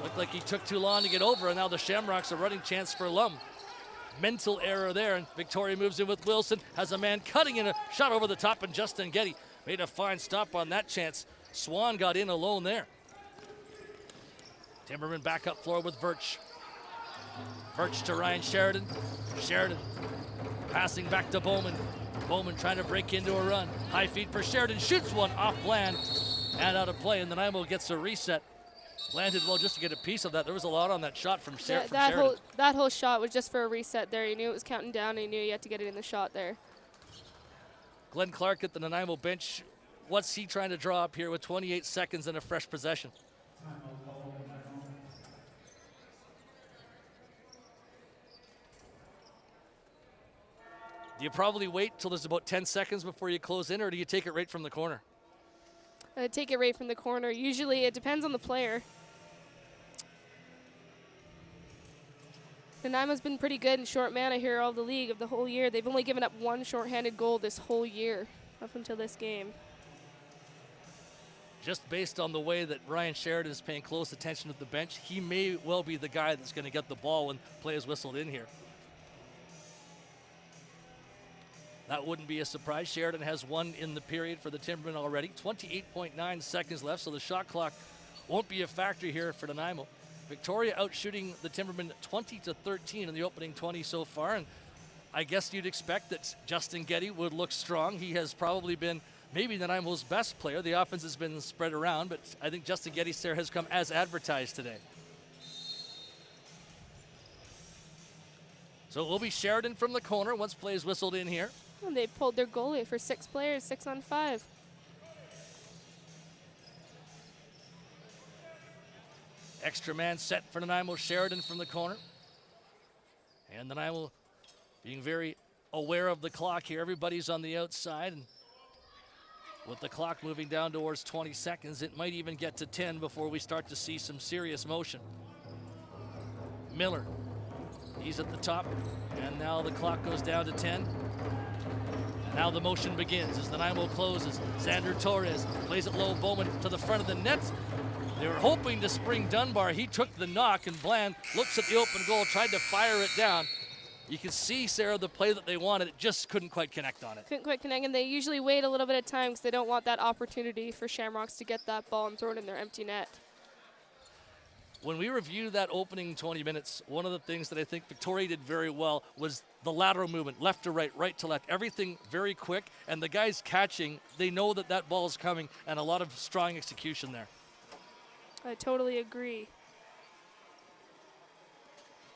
Looked like he took too long to get over, and now the Shamrocks are running chance for Lum. Mental error there, and Victoria moves in with Wilson. Has a man cutting in a shot over the top, and Justin Getty made a fine stop on that chance. Swan got in alone there. Timberman back up floor with Birch. Birch to Ryan Sheridan. Sheridan passing back to Bowman. Bowman trying to break into a run. High feed for Sheridan. Shoots one off Bland and out of play, and Nanaimo gets a reset. Bland did well just to get a piece of that. There was a lot on that shot from Sheridan. That whole shot was just for a reset there. He knew it was counting down, and he knew he had to get it in the shot there. Glenn Clark at the Nanaimo bench. What's he trying to draw up here with 28 seconds and a fresh possession? Do you probably wait till there's about 10 seconds before you close in, or do you take it right from the corner? Take it right from the corner. Usually it depends on the player. Nanaimo's been pretty good in short mana here all the league of the whole year. They've only given up 1 shorthanded goal this whole year up until this game. Just based on the way that Ryan Sheridan is paying close attention to the bench, he may well be the guy that's going to get the ball when play is whistled in here. That wouldn't be a surprise. Sheridan has 1 in the period for the Timbermen already. 28.9 seconds left, so the shot clock won't be a factor here for Nanaimo. Victoria out shooting the Timbermen 20-13 in the opening 20 so far, and I guess you'd expect that Justin Getty would look strong. He has probably been maybe Nanaimo's best player. The offense has been spread around, but I think Justin Getty's share has come as advertised today. So it will be Sheridan from the corner once play is whistled in here. And they pulled their goalie for 6 players, 6 on 5. Extra man set for Nanaimo. Sheridan from the corner. And Nanaimo being very aware of the clock here. Everybody's on the outside. And with the clock moving down towards 20 seconds, it might even get to 10 before we start to see some serious motion. Miller, he's at the top. And now the clock goes down to 10. Now the motion begins as Nanaimo closes. Xander Torres plays it low. Bowman to the front of the net. They were hoping to spring Dunbar. He took the knock, and Bland looks at the open goal, tried to fire it down. You can see, Sarah, the play that they wanted, it just couldn't quite connect on it. Couldn't quite connect, and they usually wait a little bit of time because they don't want that opportunity for Shamrocks to get that ball and throw it in their empty net. When we review that opening 20 minutes, one of the things that I think Victoria did very well was the lateral movement, left to right to left, everything very quick, and the guys catching, they know that that ball is coming, and a lot of strong execution there. I totally agree.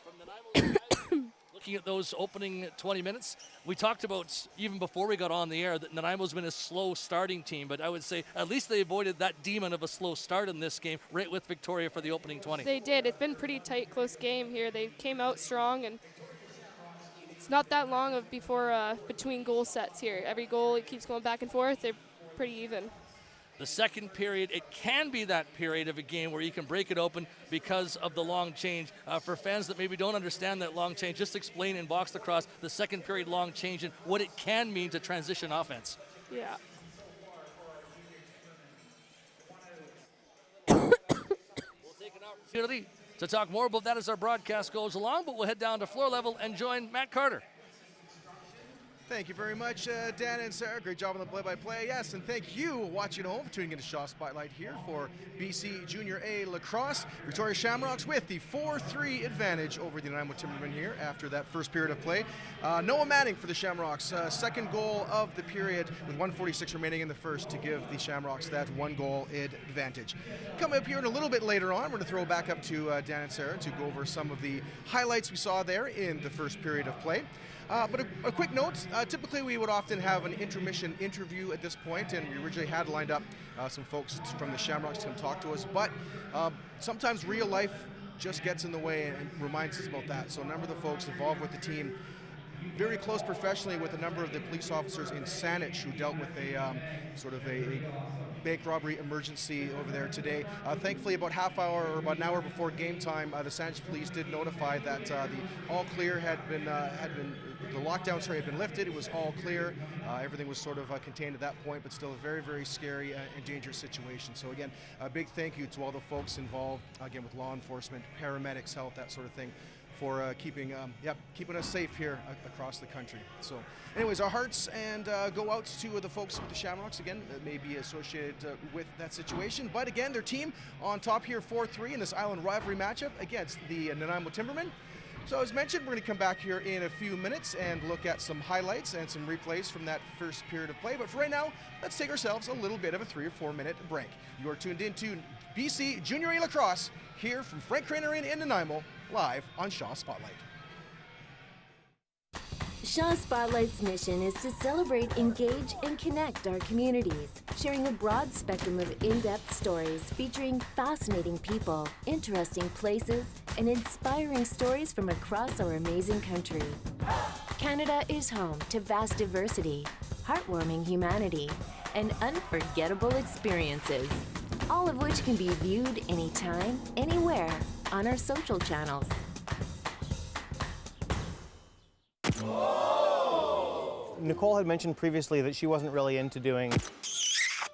From Nanaimo's side, looking at those opening 20 minutes, we talked about, even before we got on the air, that Nanaimo's been a slow starting team, but I would say at least they avoided that demon of a slow start in this game, right with Victoria for the opening 20. They did. It's been pretty tight, close game here. They came out strong, and it's not that long of between goal sets here. Every goal, it keeps going back and forth. They're pretty even. The second period, it can be that period of a game where you can break it open because of the long change. For fans that maybe don't understand that long change, just explain in box lacrosse the second period long change and what it can mean to transition offense. Yeah. We'll take an opportunity to talk more about that as our broadcast goes along, but we'll head down to floor level and join Matt Carter. Thank you very much, Dan and Sarah. Great job on the play-by-play. Yes, and thank you watching at home for tuning into Shaw Spotlight here for BC Junior A Lacrosse. Victoria Shamrocks with the 4-3 advantage over the Nanaimo Timbermen here after that first period of play. Noah Manning for the Shamrocks, second goal of the period with 1:46 remaining in the first to give the Shamrocks that one-goal advantage. Coming up here in a little bit later on, we're going to throw back up to Dan and Sarah to go over some of the highlights we saw there in the first period of play. But a quick note, typically we would often have an intermission interview at this point, and we originally had lined up some folks from the Shamrocks to come talk to us, but sometimes real life just gets in the way and reminds us about that. So a number of the folks involved with the team, very close professionally with a number of the police officers in Saanich who dealt with a sort of a bank robbery emergency over there today. Thankfully, about half hour or about an hour before game time, the Saanich police did notify that the all clear had been the lockdown had been lifted. It was all clear. Everything was sort of contained at that point, but still a very, very scary and dangerous situation. So again, a big thank you to all the folks involved, again with law enforcement, paramedics, health, that sort of thing, for keeping us safe here across the country. So anyways, our hearts and go out to the folks with the Shamrocks, again, that may be associated with that situation. But again, their team on top here 4-3 in this island rivalry matchup against the Nanaimo Timbermen. So as mentioned, we're going to come back here in a few minutes and look at some highlights and some replays from that first period of play. But for right now, let's take ourselves a little bit of a 3 or 4 minute break. You are tuned in to BC Junior A Lacrosse here from Frank Crane Arena in Nanaimo, live on Shaw Spotlight. Shaw Spotlight's mission is to celebrate, engage, and connect our communities, sharing a broad spectrum of in-depth stories featuring fascinating people, interesting places, and inspiring stories from across our amazing country. Canada is home to vast diversity, heartwarming humanity, and unforgettable experiences, all of which can be viewed anytime, anywhere on our social channels. Nicole had mentioned previously that she wasn't really into doing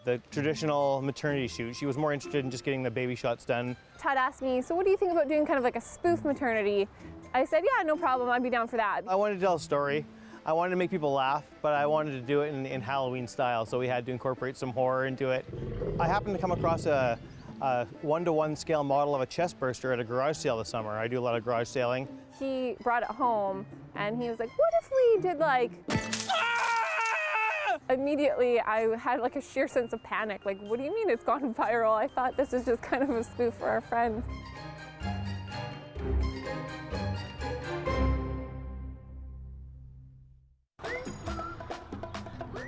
the traditional maternity shoot. She was more interested in just getting the baby shots done. Todd asked me, so what do you think about doing kind of like a spoof maternity? I said, yeah, no problem, I'd be down for that. I wanted to tell a story. I wanted to make people laugh, but I wanted to do it in Halloween style, so we had to incorporate some horror into it. I happened to come across a 1-to-1 scale model of a chest burster at a garage sale this summer. I do a lot of garage sailing. He brought it home and he was like, what if we did like... Immediately I had like a sheer sense of panic. Like, what do you mean it's gone viral? I thought this was just kind of a spoof for our friends.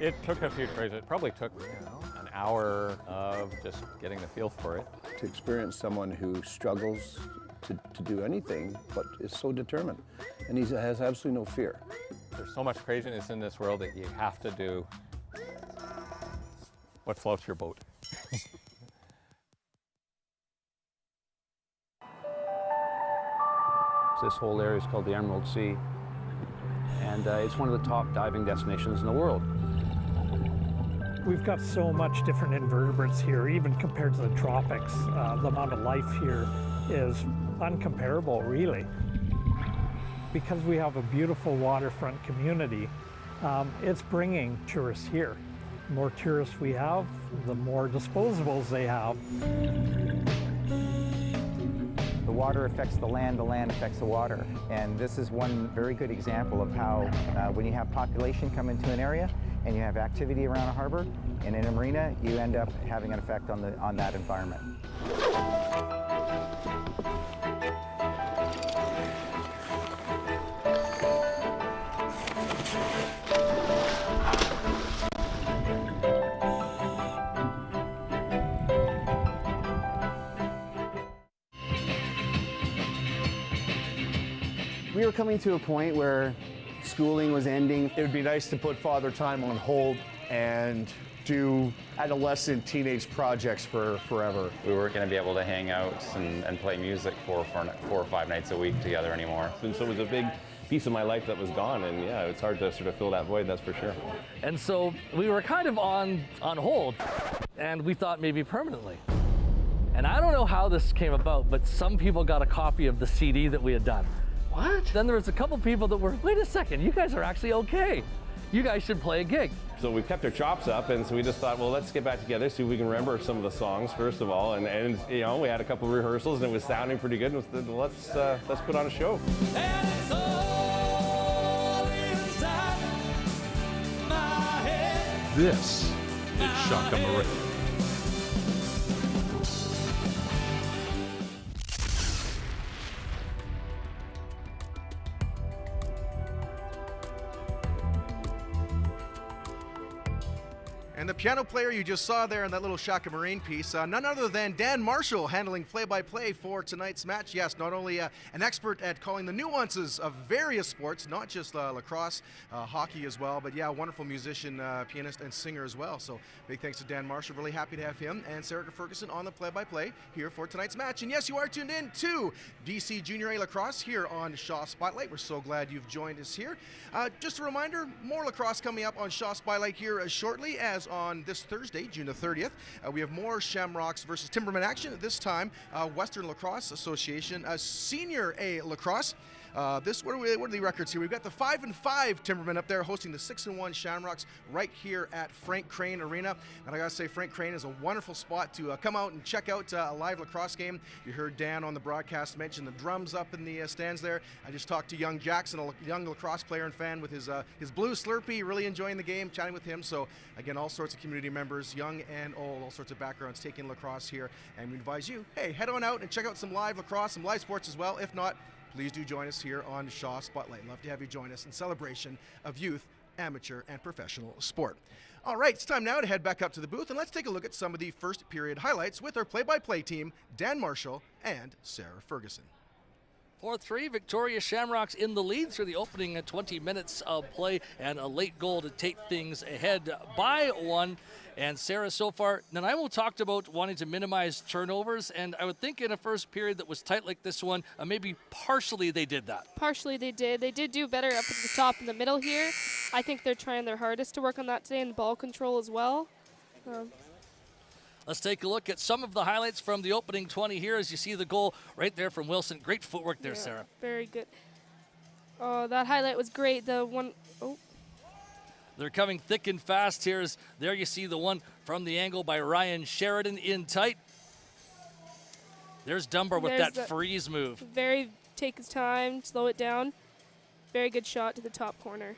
It took a few tries. It probably took, an hour of just getting the feel for it. To experience someone who struggles to do anything, but is so determined, and he has absolutely no fear. There's so much craziness in this world that you have to do what floats your boat. This whole area is called the Emerald Sea, and it's one of the top diving destinations in the world. We've got so much different invertebrates here, even compared to the tropics. The amount of life here is uncomparable, really. Because we have a beautiful waterfront community, it's bringing tourists here. The more tourists we have, the more disposables they have. The water affects the land affects the water. And this is one very good example of how when you have population come into an area and you have activity around a harbor and in a marina, you end up having an effect on that environment. We were coming to a point where schooling was ending. It would be nice to put Father Time on hold and do adolescent teenage projects for forever. We weren't going to be able to hang out and play music for 4 or 5 nights a week together anymore. And so it was a big piece of my life that was gone, and yeah, it's hard to sort of fill that void, that's for sure. And so we were kind of on hold, and we thought maybe permanently. And I don't know how this came about, but some people got a copy of the CD that we had done. What? Then there was a couple people that were, wait a second, you guys are actually okay. You guys should play a gig. So we kept our chops up, and so we just thought, well, let's get back together, see if we can remember some of the songs, first of all. And you know, we had a couple of rehearsals, and it was sounding pretty good, and we said, well, let's put on a show. And it's all inside my head. This is Shaka Marie. And the piano player you just saw there in that little Shaka Marine piece, none other than Dan Marshall handling play-by-play for tonight's match. Yes, not only an expert at calling the nuances of various sports, not just lacrosse, hockey as well, but yeah, wonderful musician, pianist, and singer as well. So big thanks to Dan Marshall. Really happy to have him and Sarah Ferguson on the play-by-play here for tonight's match. And yes, you are tuned in to BC Junior A Lacrosse here on Shaw Spotlight. We're so glad you've joined us here. Just a reminder, more lacrosse coming up on Shaw Spotlight here shortly, as on this Thursday, June the 30th. We have more Shamrocks versus Timbermen action. This time, Western Lacrosse Association Senior A Lacrosse. What are the records here? We've got the 5-5 Timbermen up there hosting the 6-1 Shamrocks right here at Frank Crane Arena. And I gotta say, Frank Crane is a wonderful spot to come out and check out a live lacrosse game. You heard Dan on the broadcast mention the drums up in the stands there. I just talked to young Jackson, a young lacrosse player and fan, with his blue Slurpee, really enjoying the game, chatting with him. So again, all sorts of community members, young and old, all sorts of backgrounds taking lacrosse here. And we advise you, hey, head on out and check out some live lacrosse, some live sports as well. If not, please do join us here on Shaw Spotlight. Love to have you join us in celebration of youth, amateur, and professional sport. All right, it's time now to head back up to the booth, and let's take a look at some of the first period highlights with our play-by-play team, Dan Marshall and Sarah Ferguson. 4-3, Victoria Shamrocks in the lead through the opening 20 minutes of play, and a late goal to take things ahead by 1. And Sarah, so far, Nanaimo talked about wanting to minimize turnovers, and I would think in a first period that was tight like this one, maybe partially they did that. Partially they did. They did do better up at the top in the middle here. I think they're trying their hardest to work on that today, and the ball control as well. Let's take a look at some of the highlights from the opening 20 here as you see the goal right there from Wilson. Great footwork there, Sarah. Very good. Oh, that highlight was great. The one, oh. They're coming thick and fast here. There you see the one from the angle by Ryan Sheridan in tight. There's Dunbar with that freeze move. Take his time, slow it down. Very good shot to the top corner.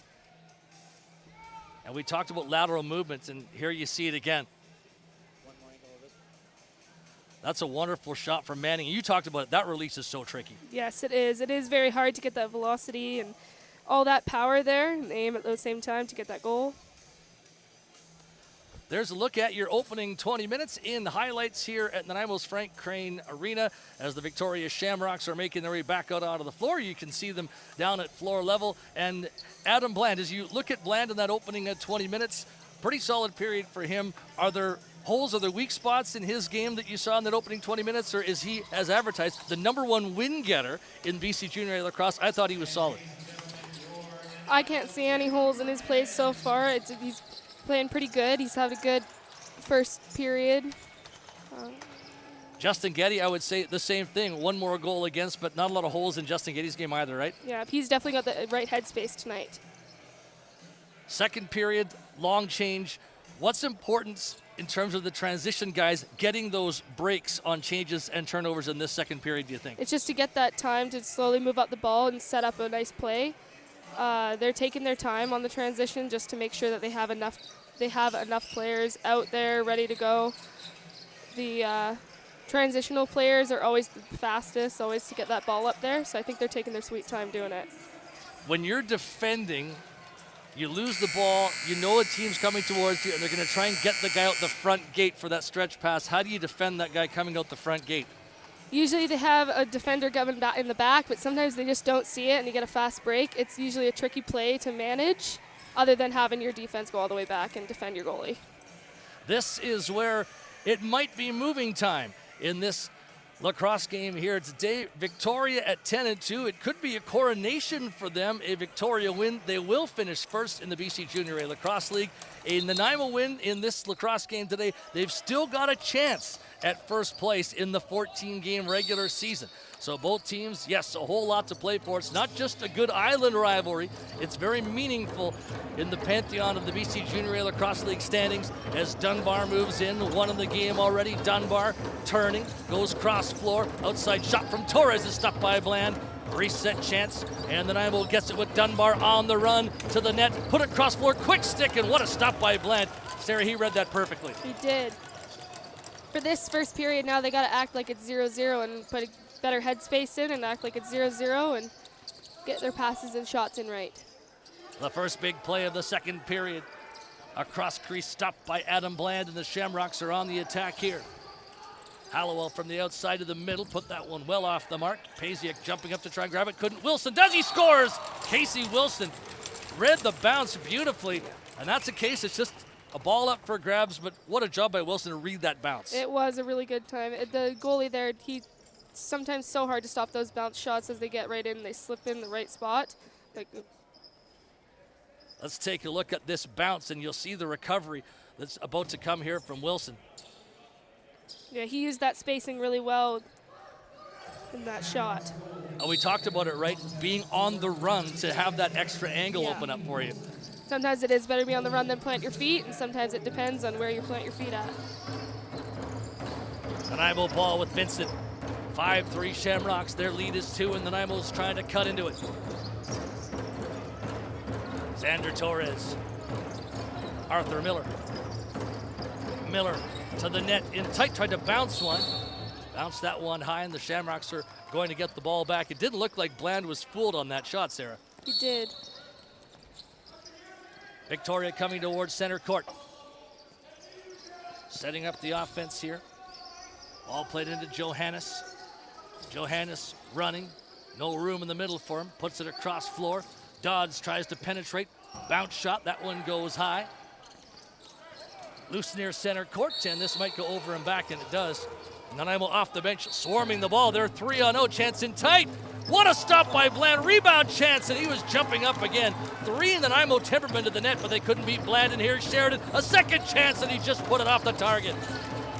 And we talked about lateral movements, and here you see it again. That's a wonderful shot from Manning. You talked about it. That release is so tricky. Yes, it is. It is very hard to get that velocity and all that power there and aim at the same time to get that goal. There's a look at your opening 20 minutes in highlights here at Nanaimo's Frank Crane Arena as the Victoria Shamrocks are making their way back out onto the floor. You can see them down at floor level. And Adam Bland, as you look at Bland in that opening 20 minutes, pretty solid period for him. Are there holes, are there weak spots in his game that you saw in that opening 20 minutes, or is he, as advertised, the #1 win getter in BC Junior A Lacrosse? I thought he was solid. I can't see any holes in his play so far. He's playing pretty good. He's had a good first period. Justin Getty, I would say the same thing. One more goal against, but not a lot of holes in Justin Getty's game either, right? Yeah, he's definitely got the right headspace tonight. Second period, long change. What's important in terms of the transition guys getting those breaks on changes and turnovers in this second period, do you think? It's just to get that time to slowly move up the ball and set up a nice play. They're taking their time on the transition just to make sure that they have enough players out there ready to go. The transitional players are always the fastest, always to get that ball up there, so I think they're taking their sweet time doing it. When you're defending, you lose the ball, you know a team's coming towards you, and they're going to try and get the guy out the front gate for that stretch pass. How do you defend that guy coming out the front gate? Usually they have a defender coming back in the back, but sometimes they just don't see it and you get a fast break. It's usually a tricky play to manage, other than having your defense go all the way back and defend your goalie. This is where it might be moving time in this lacrosse game here today. Victoria at 10-2. It could be a coronation for them. A Victoria win, they will finish first in the BC Junior A Lacrosse League. A Nanaimo win in this lacrosse game today. They've still got a chance at first place in the 14-game regular season. So both teams, yes, a whole lot to play for. It's not just a good island rivalry. It's very meaningful in the pantheon of the BC Junior A Lacrosse League standings as Dunbar moves in, one in the game already. Dunbar turning, goes cross floor, outside shot from Torres is stopped by Bland. Reset chance, and Nanaimo gets it with Dunbar on the run to the net. Put it cross floor, quick stick, and what a stop by Bland. Sarah, he read that perfectly. He did. For this first period now, they got to act like it's 0-0 and put a better headspace in and act like it's 0-0 and get their passes and shots in right. The first big play of the second period. A cross crease stopped by Adam Bland, and the Shamrocks are on the attack here. Hallowell from the outside to the middle, put that one well off the mark. Pasiak jumping up to try and grab it, couldn't. Wilson does, he scores! Casey Wilson read the bounce beautifully, and that's a case, it's just a ball up for grabs, but what a job by Wilson to read that bounce. It was a really good time. The goalie there, he sometimes so hard to stop those bounce shots as they get right in, they slip in the right spot. Let's take a look at this bounce, and you'll see the recovery that's about to come here from Wilson. Yeah, he used that spacing really well in that shot. We talked about it, right? Being on the run to have that extra angle open up for you. Sometimes it is better to be on the run than plant your feet, and sometimes it depends on where you plant your feet at. Nanaimo ball with Vincent. 5-3 Shamrocks, their lead is 2, and Nanaimo's trying to cut into it. Xander Torres. Arthur Miller. Miller to the net in tight, tried to bounce one. Bounced that one high, and the Shamrocks are going to get the ball back. It didn't look like Bland was fooled on that shot, Sarah. He did. Victoria coming towards center court. Setting up the offense here. Ball played into Johannes. Johannes running. No room in the middle for him. Puts it across floor. Dodds tries to penetrate. Bounce shot. That one goes high. Loose near center court, and this might go over and back, and it does. Nanaimo off the bench, swarming the ball. They're 3-0. Chance in tight. What a stop by Bland. Rebound chance, and he was jumping up again. 3 Nanaimo Timbermen to the net, but they couldn't beat Bland. And here's Sheridan. A second chance, and he just put it off the target.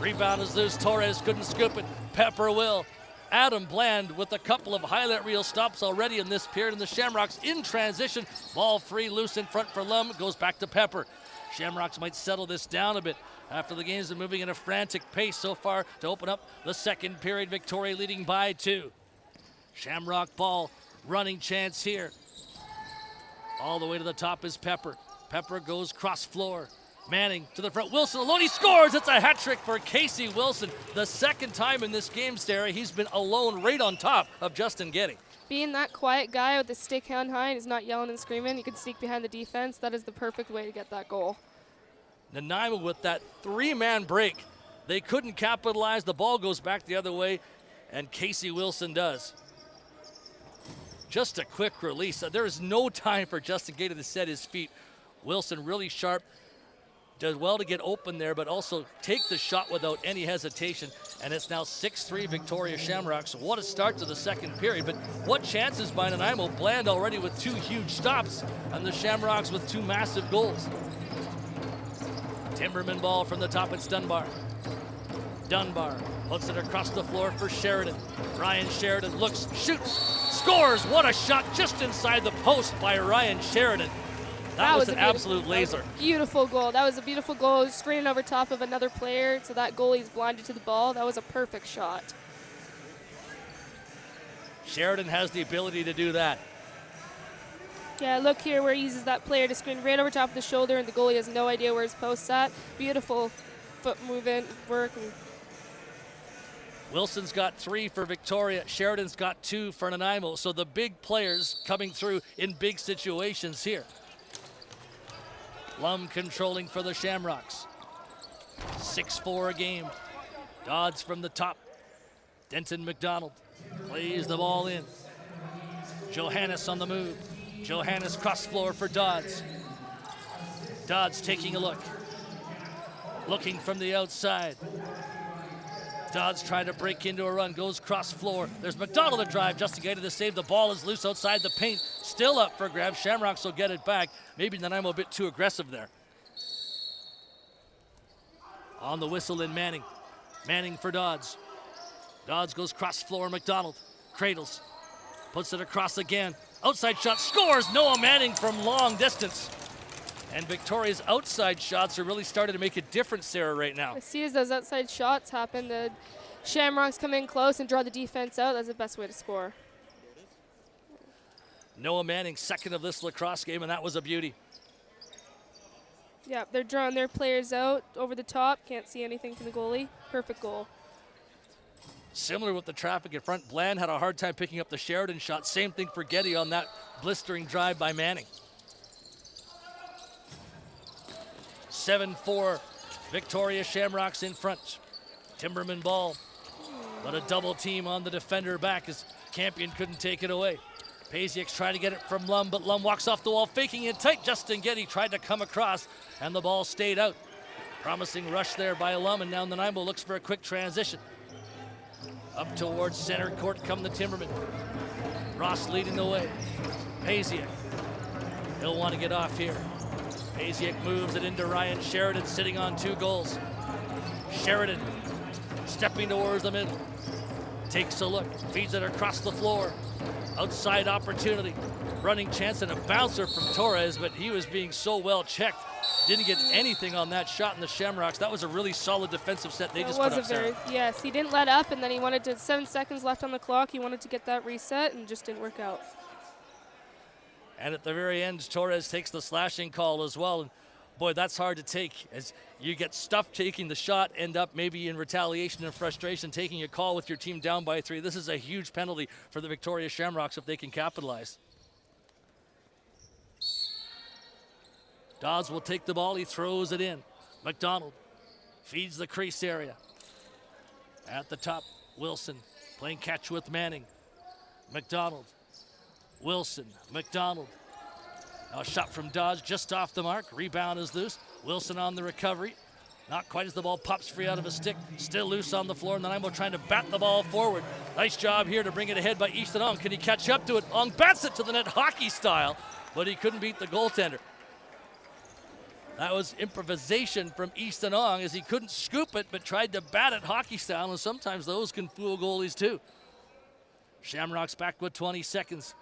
Rebound is loose. Torres couldn't scoop it. Pepper will. Adam Bland with a couple of highlight reel stops already in this period, and the Shamrocks in transition. Ball free, loose in front for Lum. Goes back to Pepper. Shamrocks might settle this down a bit after the game's been moving at a frantic pace so far to open up the second period. Victoria leading by 2. Shamrock ball, running chance here. All the way to the top is Pepper. Pepper goes cross floor. Manning to the front. Wilson alone, he scores! It's a hat trick for Casey Wilson. The second time in this game, Sarah, he's been alone right on top of Justin Getty. Being that quiet guy with the stick hand high and he's not yelling and screaming, you can sneak behind the defense. That is the perfect way to get that goal. Nanaimo with that 3-man break. They couldn't capitalize. The ball goes back the other way, and Casey Wilson does. Just a quick release. There is no time for Justin Gator to set his feet. Wilson really sharp. Does well to get open there, but also take the shot without any hesitation. And it's now 6-3 Victoria Shamrocks. What a start to the second period, but what chances by Nanaimo. Bland already with 2 huge stops, and the Shamrocks with 2 massive goals. Timberman ball from the top, it's Dunbar. Dunbar puts it across the floor for Sheridan. Ryan Sheridan looks, shoots, scores. What a shot just inside the post by Ryan Sheridan. That was a an beautiful- absolute laser. Beautiful goal. That was a beautiful goal, screening over top of another player, so that goalie's blinded to the ball. That was a perfect shot. Sheridan has the ability to do that. Yeah, look here where he uses that player to screen right over top of the shoulder, and the goalie has no idea where his post's at. Beautiful foot movement, work. And Wilson's got 3 for Victoria. Sheridan's got 2 for Nanaimo. So the big players coming through in big situations here. Lum controlling for the Shamrocks. 6-4 a game. Dodds from the top. Denton McDonald plays the ball in. Johannes on the move. Johannes cross floor for Dodds. Dodds taking a look. Looking from the outside. Dodds trying to break into a run, goes cross floor. There's McDonald to drive, Justin Gaeta to save. The ball is loose outside the paint. Still up for grabs. Shamrocks will get it back. Maybe Nanaimo a bit too aggressive there. On the whistle in Manning. Manning for Dodds. Dodds goes cross floor, McDonald. Cradles. Puts it across again. Outside shot, scores! Noah Manning from long distance. And Victoria's outside shots are really starting to make a difference, Sarah, right now. I see as those outside shots happen, the Shamrocks come in close and draw the defense out. That's the best way to score. Noah Manning, second of this lacrosse game, and that was a beauty. Yeah, they're drawing their players out over the top. Can't see anything from the goalie. Perfect goal. Similar with the traffic in front. Bland had a hard time picking up the Sheridan shot. Same thing for Getty on that blistering drive by Manning. 7-4, Victoria Shamrocks in front. Timberman ball, but a double team on the defender back as Campion couldn't take it away. Pasiek's trying to get it from Lum, but Lum walks off the wall, faking it tight. Justin Getty tried to come across, and the ball stayed out. Promising rush there by Lum, and now Nanaimo looks for a quick transition. Up towards center court come the Timbermen. Ross leading the way. Pasiek, he'll want to get off here. Pasiek moves it into Ryan Sheridan, sitting on 2 goals. Sheridan stepping towards the middle. Takes a look, feeds it across the floor. Outside opportunity. Running chance and a bouncer from Torres, but he was being so well checked. Didn't get anything on that shot in the Shamrocks. That was a really solid defensive set they just put up, Sarah. Yes, he didn't let up, and then he wanted to, 7 seconds left on the clock. He wanted to get that reset, and just didn't work out. And at the very end, Torres takes the slashing call as well. And boy, that's hard to take as you get stuffed taking the shot, end up maybe in retaliation and frustration, taking a call with your team down by 3. This is a huge penalty for the Victoria Shamrocks if they can capitalize. Dodds will take the ball, he throws it in. McDonald feeds the crease area. At the top, Wilson playing catch with Manning. McDonald. Wilson, McDonald. Now a shot from Dodge just off the mark. Rebound is loose. Wilson on the recovery. Not quite as the ball pops free out of his stick. Still loose on the floor. Nanaimo trying to bat the ball forward. Nice job here to bring it ahead by Easton Ong. Can he catch up to it? Ong bats it to the net hockey style, but he couldn't beat the goaltender. That was improvisation from Easton Ong as he couldn't scoop it, but tried to bat it hockey style, and sometimes those can fool goalies too. Shamrocks back with 20 seconds.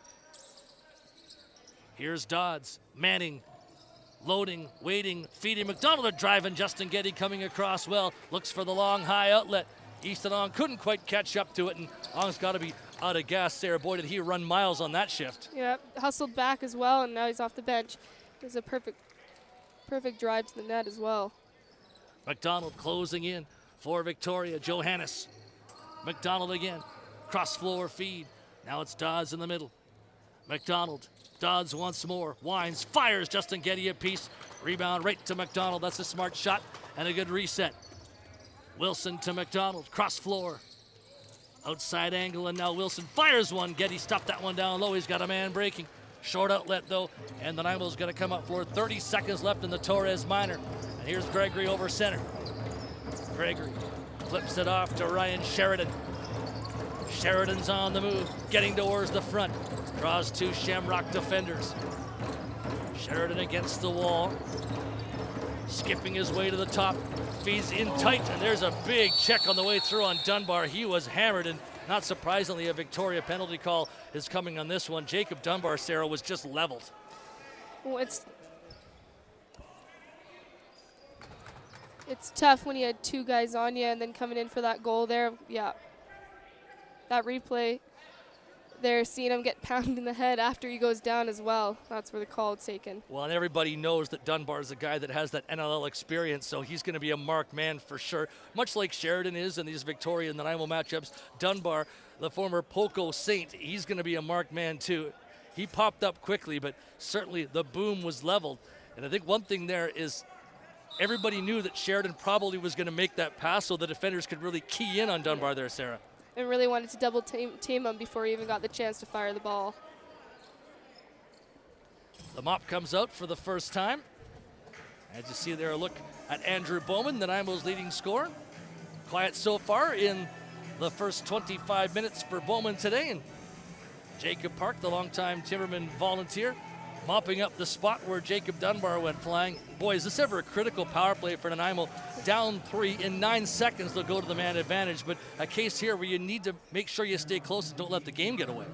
Here's Dodds, Manning, loading, waiting, feeding. McDonald driving. Justin Getty coming across well. Looks for the long, high outlet. Easton Ong couldn't quite catch up to it, and Ong's got to be out of gas there. Boy, did he run miles on that shift. Yeah, hustled back as well, and now he's off the bench. It was a perfect drive to the net as well. McDonald closing in for Victoria. Johannes. McDonald again. Cross floor feed. Now it's Dodds in the middle. McDonald. Dodds once more. Winds. Fires Justin Getty a piece. Rebound right to McDonald. That's a smart shot and a good reset. Wilson to McDonald. Cross floor. Outside angle, and now Wilson fires one. Getty stopped that one down low. He's got a man breaking. Short outlet though, and Nanaimo's going to come up for 30 seconds left in the Torres minor. And here's Gregory over center. Gregory flips it off to Ryan Sheridan. Sheridan's on the move, getting towards the front. Draws 2 Shamrock defenders. Sheridan against the wall. Skipping his way to the top. Feeds in tight, and there's a big check on the way through on Dunbar. He was hammered, and not surprisingly, a Victoria penalty call is coming on this one. Jacob Dunbar, Sarah, was just leveled. Well, it's It's tough when you had 2 guys on you and then coming in for that goal there. Yeah. That replay there, seeing him get pounded in the head after he goes down as well. That's where the call is taken. Well, and everybody knows that Dunbar is a guy that has that NLL experience, so he's going to be a marked man for sure. Much like Sheridan is in these Victoria and Nanaimo matchups, Dunbar, the former Poco Saint, he's going to be a marked man too. He popped up quickly, but certainly the boom was leveled. And I think one thing there is everybody knew that Sheridan probably was going to make that pass so the defenders could really key in on Dunbar there, Sarah. And really wanted to double team him before he even got the chance to fire the ball. The mop comes out for the first time. As you see there, a look at Andrew Bowman, Nanaimo's leading scorer. Quiet so far in the first 25 minutes for Bowman today. And Jacob Park, the longtime Timbermen volunteer, mopping up the spot where Jacob Dunbar went flying. Boy, is this ever a critical power play for Nanaimo. Down 3 in 9 seconds, they'll go to the man advantage. But a case here where you need to make sure you stay close and don't let the game get away.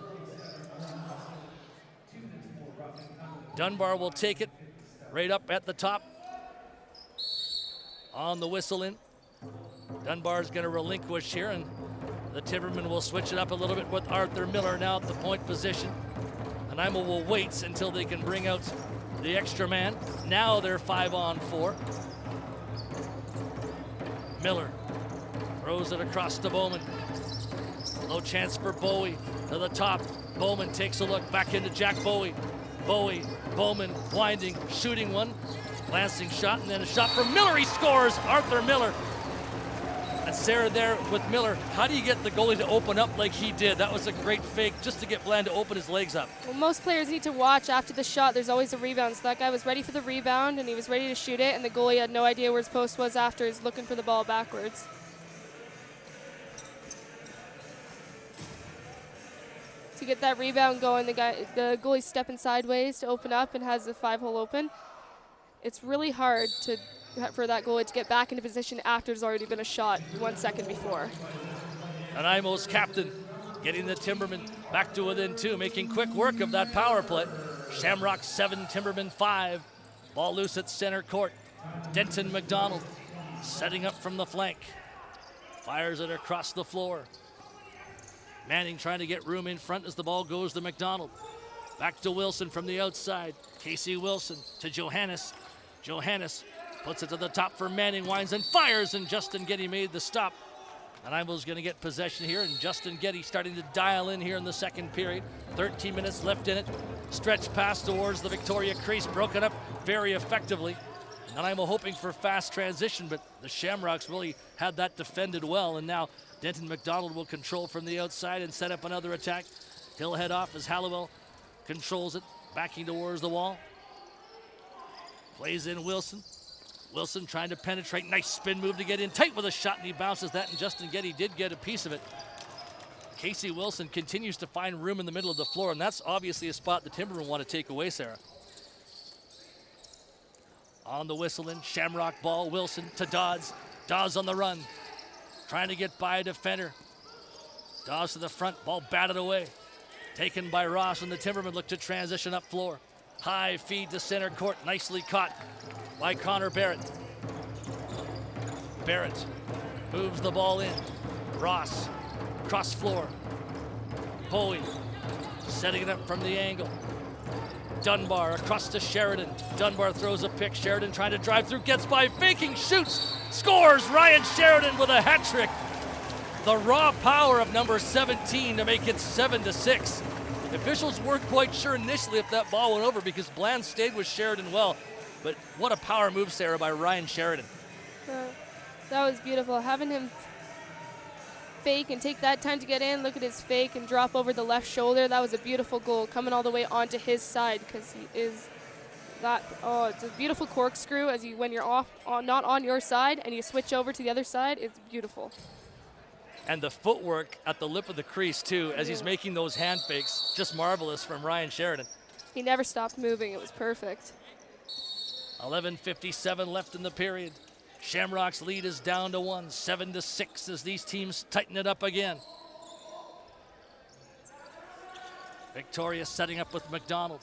Dunbar will take it right up at the top. On the whistle in. Dunbar's going to relinquish here, and the Timbermen will switch it up a little bit with Arthur Miller now at the point position. Nanaimo will wait until they can bring out the extra man. Now they're 5-on-4. Miller throws it across to Bowman. No chance for Bowie to the top. Bowman takes a look back into Jack Bowie. Bowie, Bowman winding, shooting one. Glancing shot, and then a shot from Miller. He scores! Arthur Miller. And Sarah there with Miller. How do you get the goalie to open up like he did? That was a great fake just to get Bland to open his legs up. Well, most players need to watch after the shot. There's always a rebound. So that guy was ready for the rebound, and he was ready to shoot it, and the goalie had no idea where his post was after. He's looking for the ball backwards. To get that rebound going, the goalie's stepping sideways to open up and has the 5-hole open. It's really hard for that goalie to get back into position after there's already been a shot 1 second before. Nanaimo's captain getting the Timbermen back to within 2, making quick work of that power play. Shamrocks 7, Timbermen 5. Ball loose at center court. Denton McDonald setting up from the flank. Fires it across the floor. Manning trying to get room in front as the ball goes to McDonald. Back to Wilson from the outside. Casey Wilson to Johannes. Johannes puts it to the top for Manning, winds and fires, and Justin Getty made the stop. Nanaimo's going to get possession here, and Justin Getty starting to dial in here in the second period. 13 minutes left in it. Stretch pass towards the Victoria crease, broken up very effectively. Nanaimo hoping for fast transition, but the Shamrocks really had that defended well, and now Denton McDonald will control from the outside and set up another attack. He'll head off as Halliwell controls it, backing towards the wall. Plays in Wilson. Wilson trying to penetrate. Nice spin move to get in tight with a shot, and he bounces that, and Justin Getty did get a piece of it. Casey Wilson continues to find room in the middle of the floor, and that's obviously a spot the Timbermen want to take away, Sarah. On the whistle in, Shamrock ball, Wilson to Dawes. Dawes on the run, trying to get by a defender. Dawes to the front, ball batted away. Taken by Ross, and the Timbermen look to transition up floor. High feed to center court, nicely caught by Connor Barrett. Barrett moves the ball in. Ross, cross floor. Bowie setting it up from the angle. Dunbar across to Sheridan. Dunbar throws a pick. Sheridan trying to drive through, gets by, faking, shoots, scores! Ryan Sheridan with a hat trick. The raw power of number 17 to make it 7-6. Officials weren't quite sure initially if that ball went over because Bland stayed with Sheridan well. But what a power move, Sarah, by Ryan Sheridan. That was beautiful. Having him fake and take that time to get in, look at his fake and drop over the left shoulder. That was a beautiful goal coming all the way onto his side because he is that. Oh, it's a beautiful corkscrew as you, when you're not on your side and you switch over to the other side, it's beautiful. And the footwork at the lip of the crease, too, as he's making those hand fakes. Just marvelous from Ryan Sheridan. He never stopped moving. It was perfect. 11:57 left in the period. Shamrock's lead is down to 1, 7-6 as these teams tighten it up again. Victoria setting up with McDonald.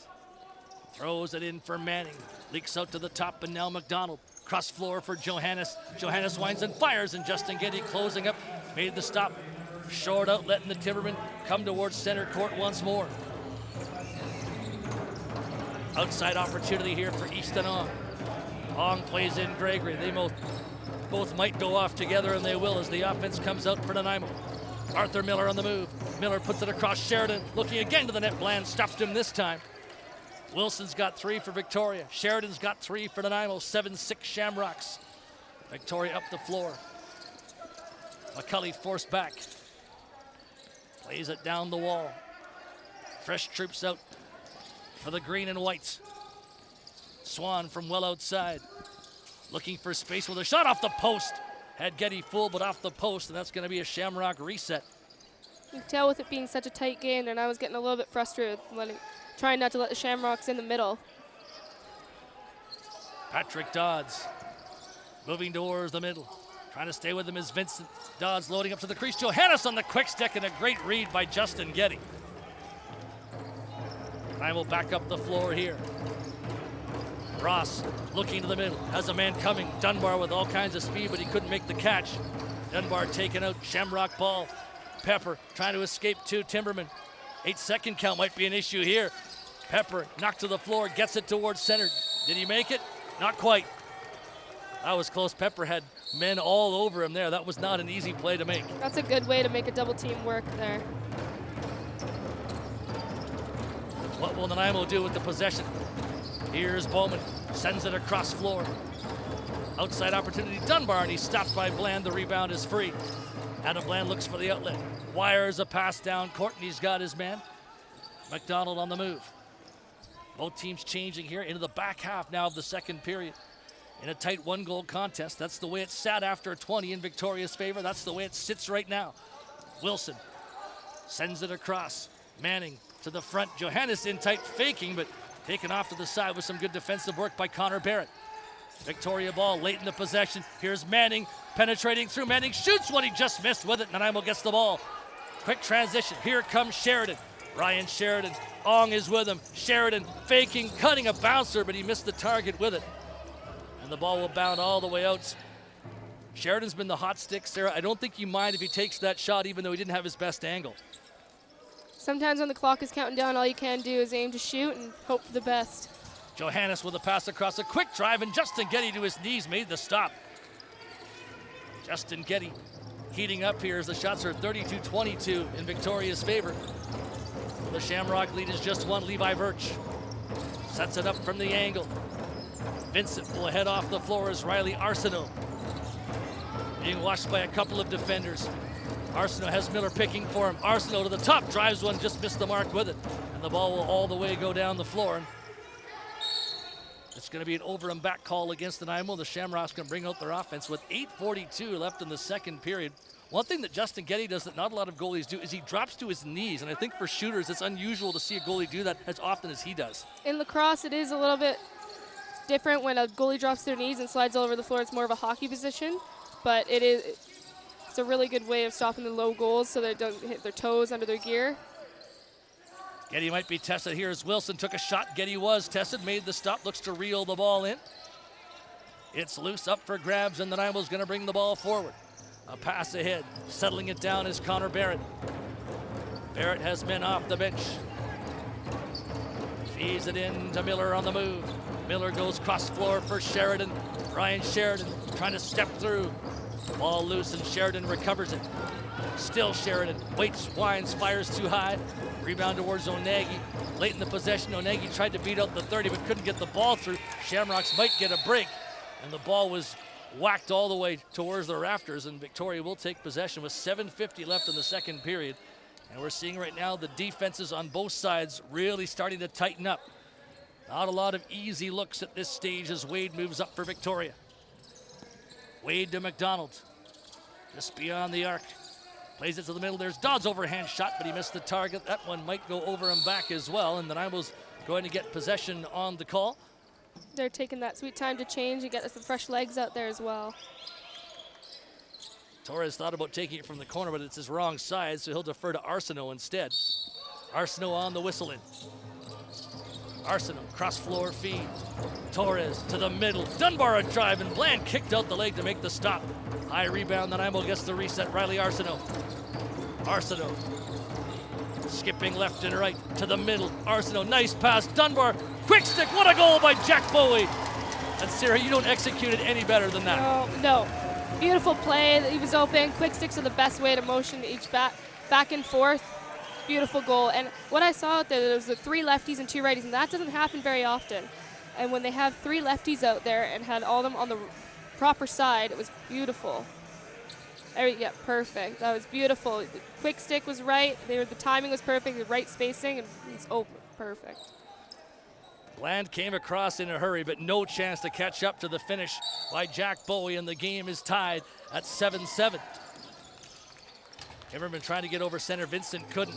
Throws it in for Manning. Leaks out to the top, and now McDonald. Cross floor for Johannes. Johannes winds and fires, and Justin Getty closing up. Made the stop. Short out, letting the Timbermen come towards center court once more. Outside opportunity here for Easton Ong. Ong plays in Gregory. They both might go off together, and they will as the offense comes out for Nanaimo. Arthur Miller on the move. Miller puts it across Sheridan. Looking again to the net. Bland stopped him this time. Wilson's got 3 for Victoria. Sheridan's got 3 for Nanaimo. 7-6 Shamrocks. Victoria up the floor. McCulley forced back. Plays it down the wall. Fresh troops out for the green and whites. Swan from well outside. Looking for space with a shot off the post. Had Getty full, but off the post, and that's going to be a Shamrock reset. You can tell with it being such a tight game, and I was getting a little bit frustrated, trying not to let the Shamrocks in the middle. Patrick Dodds moving towards the middle. Trying to stay with him is Vincent. Dodds loading up to the crease. Johannes on the quick stick, and a great read by Justin Getty. I will back up the floor here. Ross looking to the middle, has a man coming. Dunbar with all kinds of speed, but he couldn't make the catch. Dunbar taken out, Shamrock ball. Pepper trying to escape to Timberman. 8-second count might be an issue here. Pepper knocked to the floor, gets it towards center. Did he make it? Not quite. That was close. Pepper had men all over him there. That was not an easy play to make. That's a good way to make a double team work there. What will Nanaimo do with the possession? Here's Bowman, sends it across floor. Outside opportunity, Dunbar, and he's stopped by Bland. The rebound is free. Adam Bland looks for the outlet. Wires a pass down court, and he's got his man. McDonald on the move. Both teams changing here into the back half now of the second period. In a tight 1-goal contest. That's the way it sat after 20 in Victoria's favor. That's the way it sits right now. Wilson sends it across. Manning to the front. Johannes in tight, faking, but taken off to the side with some good defensive work by Connor Barrett. Victoria ball late in the possession. Here's Manning penetrating through. Manning shoots one. He just missed with it. Nanaimo gets the ball. Quick transition. Here comes Sheridan. Ryan Sheridan. Ong is with him. Sheridan faking, cutting a bouncer, but he missed the target with it. And the ball will bound all the way out. Sheridan's been the hot stick, Sarah. I don't think you mind if he takes that shot, even though he didn't have his best angle. Sometimes when the clock is counting down, all you can do is aim to shoot and hope for the best. Johannes with a pass across, a quick drive, and Justin Getty to his knees made the stop. Justin Getty heating up here as the shots are 32-22 in Victoria's favor. The Shamrock lead is just 1. Levi Birch sets it up from the angle. Vincent will head off the floor as Riley Arsenault being watched by a couple of defenders. Arsenault has Miller picking for him. Arsenault to the top, drives one, just missed the mark with it. And the ball will all the way go down the floor. It's going to be an over and back call against Nanaimo. The Shamrocks can bring out their offense with 8:42 left in the second period. One thing that Justin Getty does that not a lot of goalies do is he drops to his knees. And I think for shooters, it's unusual to see a goalie do that as often as he does. In lacrosse, it is a little bit different when a goalie drops to their knees and slides all over the floor. It's more of a hockey position, but it's a really good way of stopping the low goals so that it doesn't hit their toes under their gear. Getty might be tested here as Wilson took a shot. Getty was tested, made the stop, looks to reel the ball in. It's loose up for grabs, and Nanaimo's going to bring the ball forward. A pass ahead, settling it down is Connor Barrett. Barrett has men off the bench. Feeds it in to Miller on the move. Miller goes cross floor for Sheridan. Ryan Sheridan trying to step through. Ball loose and Sheridan recovers it. Still Sheridan, waits, winds, fires too high. Rebound towards Onegi. Late in the possession, Onegi tried to beat out the 30 but couldn't get the ball through. Shamrocks might get a break, and the ball was whacked all the way towards the rafters, and Victoria will take possession with 7:50 left in the second period. And we're seeing right now the defenses on both sides really starting to tighten up. Not a lot of easy looks at this stage as Wade moves up for Victoria. Wade to McDonald, just beyond the arc. Plays it to the middle. There's Dodd's overhand shot, but he missed the target. That one might go over and back as well, and Nanaimo's going to get possession on the call. They're taking that sweet time to change and get some fresh legs out there as well. Torres thought about taking it from the corner, but it's his wrong side, so he'll defer to Arsenault instead. Arsenault on the whistle in. Arsenault, cross floor feed. Torres to the middle. Dunbar a drive, and Bland kicked out the leg to make the stop. High rebound, Nanaimo gets the reset. Riley Arsenault. Arsenault skipping left and right to the middle. Arsenault, nice pass. Dunbar, quick stick. What a goal by Jack Bowie. And Sarah, you don't execute it any better than that. No. Beautiful play. He was open. Quick sticks are the best way to motion each back and forth. Beautiful goal. And what I saw out there was the 3 lefties and 2 righties, and that doesn't happen very often. And when they have 3 lefties out there and had all of them on the proper side, it was beautiful. Yeah, perfect. That was beautiful. The quick stick was right. The timing was perfect. The right spacing, and it's open. Perfect. Bland came across in a hurry, but no chance to catch up to the finish by Jack Bowie, and the game is tied at 7-7. Timbermen trying to get over center. Vincent couldn't.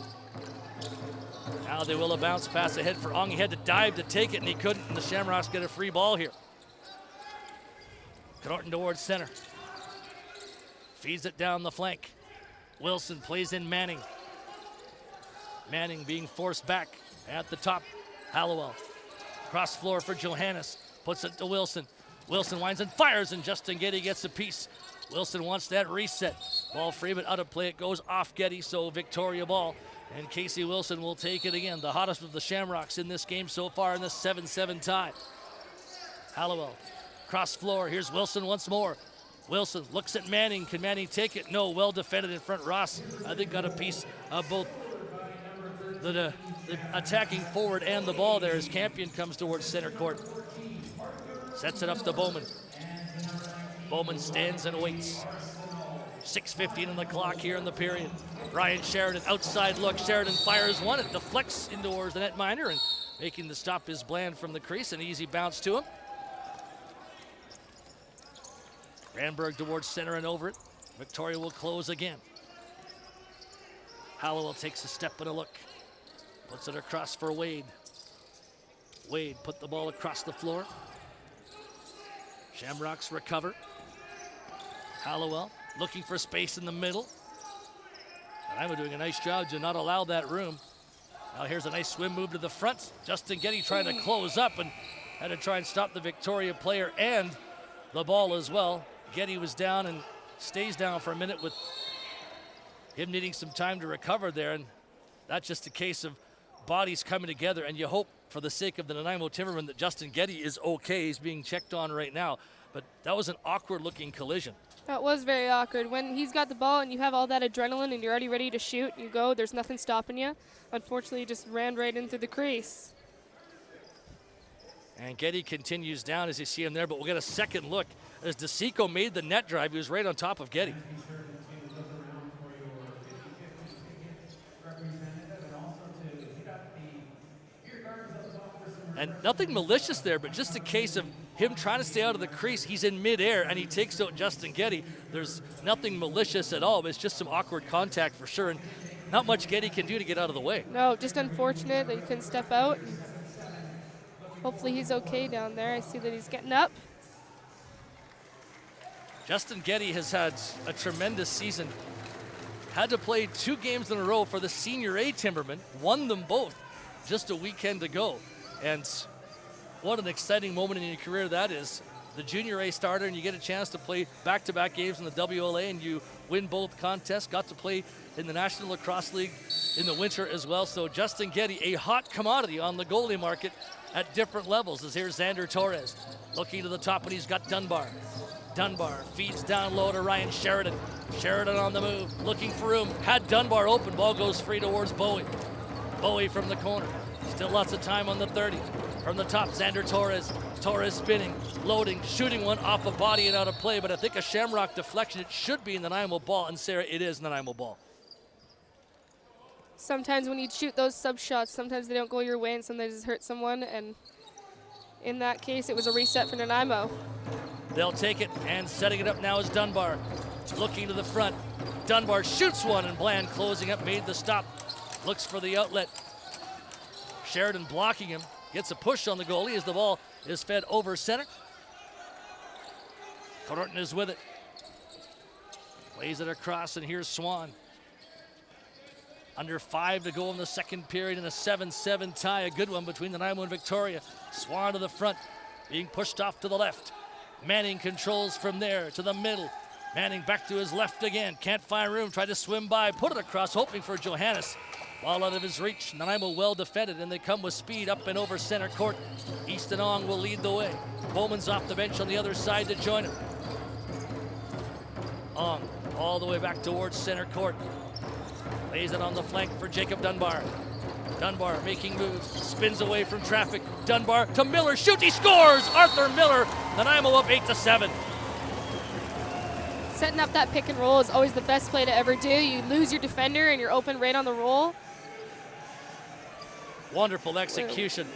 Now they will a bounce pass ahead for Ong. He had to dive to take it, and he couldn't, and the Shamrocks get a free ball here. Norton towards center. Feeds it down the flank. Wilson plays in Manning. Manning being forced back at the top. Hallowell. Cross floor for Johannes. Puts it to Wilson. Wilson winds and fires, and Justin Getty gets a piece. Wilson wants that reset. Ball free, but out of play. It goes off Getty, so Victoria ball. And Casey Wilson will take it again. The hottest of the Shamrocks in this game so far in this 7-7 tie. Hallowell. Cross floor. Here's Wilson once more. Wilson looks at Manning. Can Manning take it? No. Well defended in front. Ross, I think, got a piece of both the attacking forward and the ball there as Campion comes towards center court. Sets it up to Bowman. Bowman stands and waits. 6:15 on the clock here in the period. Ryan Sheridan, outside look. Sheridan fires one. It deflects indoors the netminder, and making the stop is Bland from the crease. An easy bounce to him. Randberg towards center and over it. Victoria will close again. Hallowell takes a step and a look. Puts it across for Wade. Wade put the ball across the floor. Shamrocks recover. Hallowell looking for space in the middle. And I'm doing a nice job to not allow that room. Now here's a nice swim move to the front. Justin Getty trying to close up and had to try and stop the Victoria player and the ball as well. Getty was down and stays down for a minute with him needing some time to recover there, and that's just a case of bodies coming together, and you hope for the sake of the Nanaimo Timbermen that Justin Getty is okay. He's being checked on right now, but that was an awkward looking collision. That was very awkward. When he's got the ball and you have all that adrenaline and you're already ready to shoot, you go, there's nothing stopping you. Unfortunately, he just ran right into the crease. And Getty continues down as you see him there, but we'll get a second look as DeSico made the net drive. He was right on top of Getty. And nothing malicious there, but just a case of him trying to stay out of the crease. He's in midair and he takes out Justin Getty. There's nothing malicious at all, but it's just some awkward contact for sure, and not much Getty can do to get out of the way. No, just unfortunate that he couldn't step out. Hopefully he's okay down there. I see that he's getting up. Justin Getty has had a tremendous season. Had to play 2 games in a row for the Senior A Timbermen. Won them both just a weekend ago. And what an exciting moment in your career that is. The Junior A starter, and you get a chance to play back-to-back games in the WLA, and you win both contests. Got to play in the National Lacrosse League in the winter as well. So Justin Getty, a hot commodity on the goalie market at different levels. As here's Xander Torres looking to the top, and he's got Dunbar. Dunbar feeds down low to Ryan Sheridan. Sheridan on the move, looking for room. Had Dunbar open, ball goes free towards Bowie. Bowie from the corner. Still lots of time on the 30. From the top, Xander Torres. Torres spinning, loading, shooting one off a body and out of play, but I think a Shamrock deflection. It should be Nanaimo ball, and Sarah, it is Nanaimo ball. Sometimes when you shoot those sub shots, sometimes they don't go your way and sometimes it hurt someone, and in that case, it was a reset for Nanaimo. They'll take it, and setting it up now is Dunbar. Looking to the front. Dunbar shoots one, and Bland closing up, made the stop. Looks for the outlet. Sheridan blocking him. Gets a push on the goalie as the ball is fed over center. Norton is with it. Plays it across, and here's Swan. Under 5 to go in the second period in a 7-7 tie. A good one between Nanaimo and Victoria. Swan to the front, being pushed off to the left. Manning controls from there to the middle. Manning back to his left again. Can't find room, tried to swim by, put it across, hoping for Johannes. Ball out of his reach. Nanaimo well defended, and they come with speed up and over center court. Easton Ong will lead the way. Bowman's off the bench on the other side to join him. Ong all the way back towards center court. Lays it on the flank for Jacob Dunbar. Dunbar making moves, spins away from traffic. Dunbar to Miller, shoot, he scores! Arthur Miller, Nanaimo up 8-7. Setting up that pick and roll is always the best play to ever do. You lose your defender and you're open right on the roll. Wonderful execution.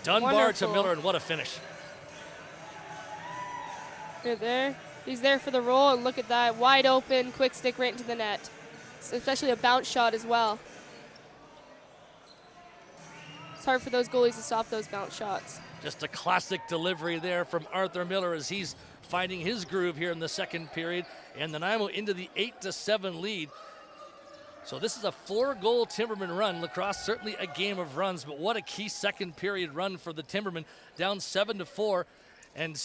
Dunbar Wonderful. to Miller, and what a finish. Right there. He's there for the roll, and look at that. Wide open, quick stick right into the net. Especially a bounce shot as well. It's hard for those goalies to stop those bounce shots. Just a classic delivery there from Arthur Miller as he's finding his groove here in the second period. And Nanaimo into the 8-7 lead. So this is a 4-goal Timbermen run. Lacrosse certainly a game of runs, but what a key second period run for the Timbermen, down 7-4. And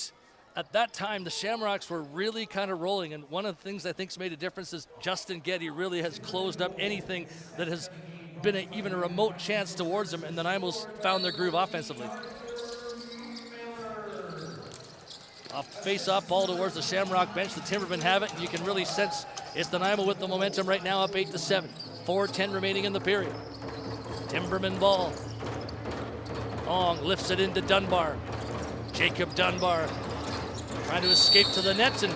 at that time, the Shamrocks were really kind of rolling, and one of the things I think's made a difference is Justin Getty really has closed up anything that has been even a remote chance towards them, and the Nanaimo's found their groove offensively. Off face-off ball towards the Shamrock bench. The Timbermen have it, and you can really sense it's the Nanaimo with the momentum right now, up 8-7. 4:10 remaining in the period. Timberman ball. Ong lifts it into Dunbar. Jacob Dunbar trying to escape to the net, and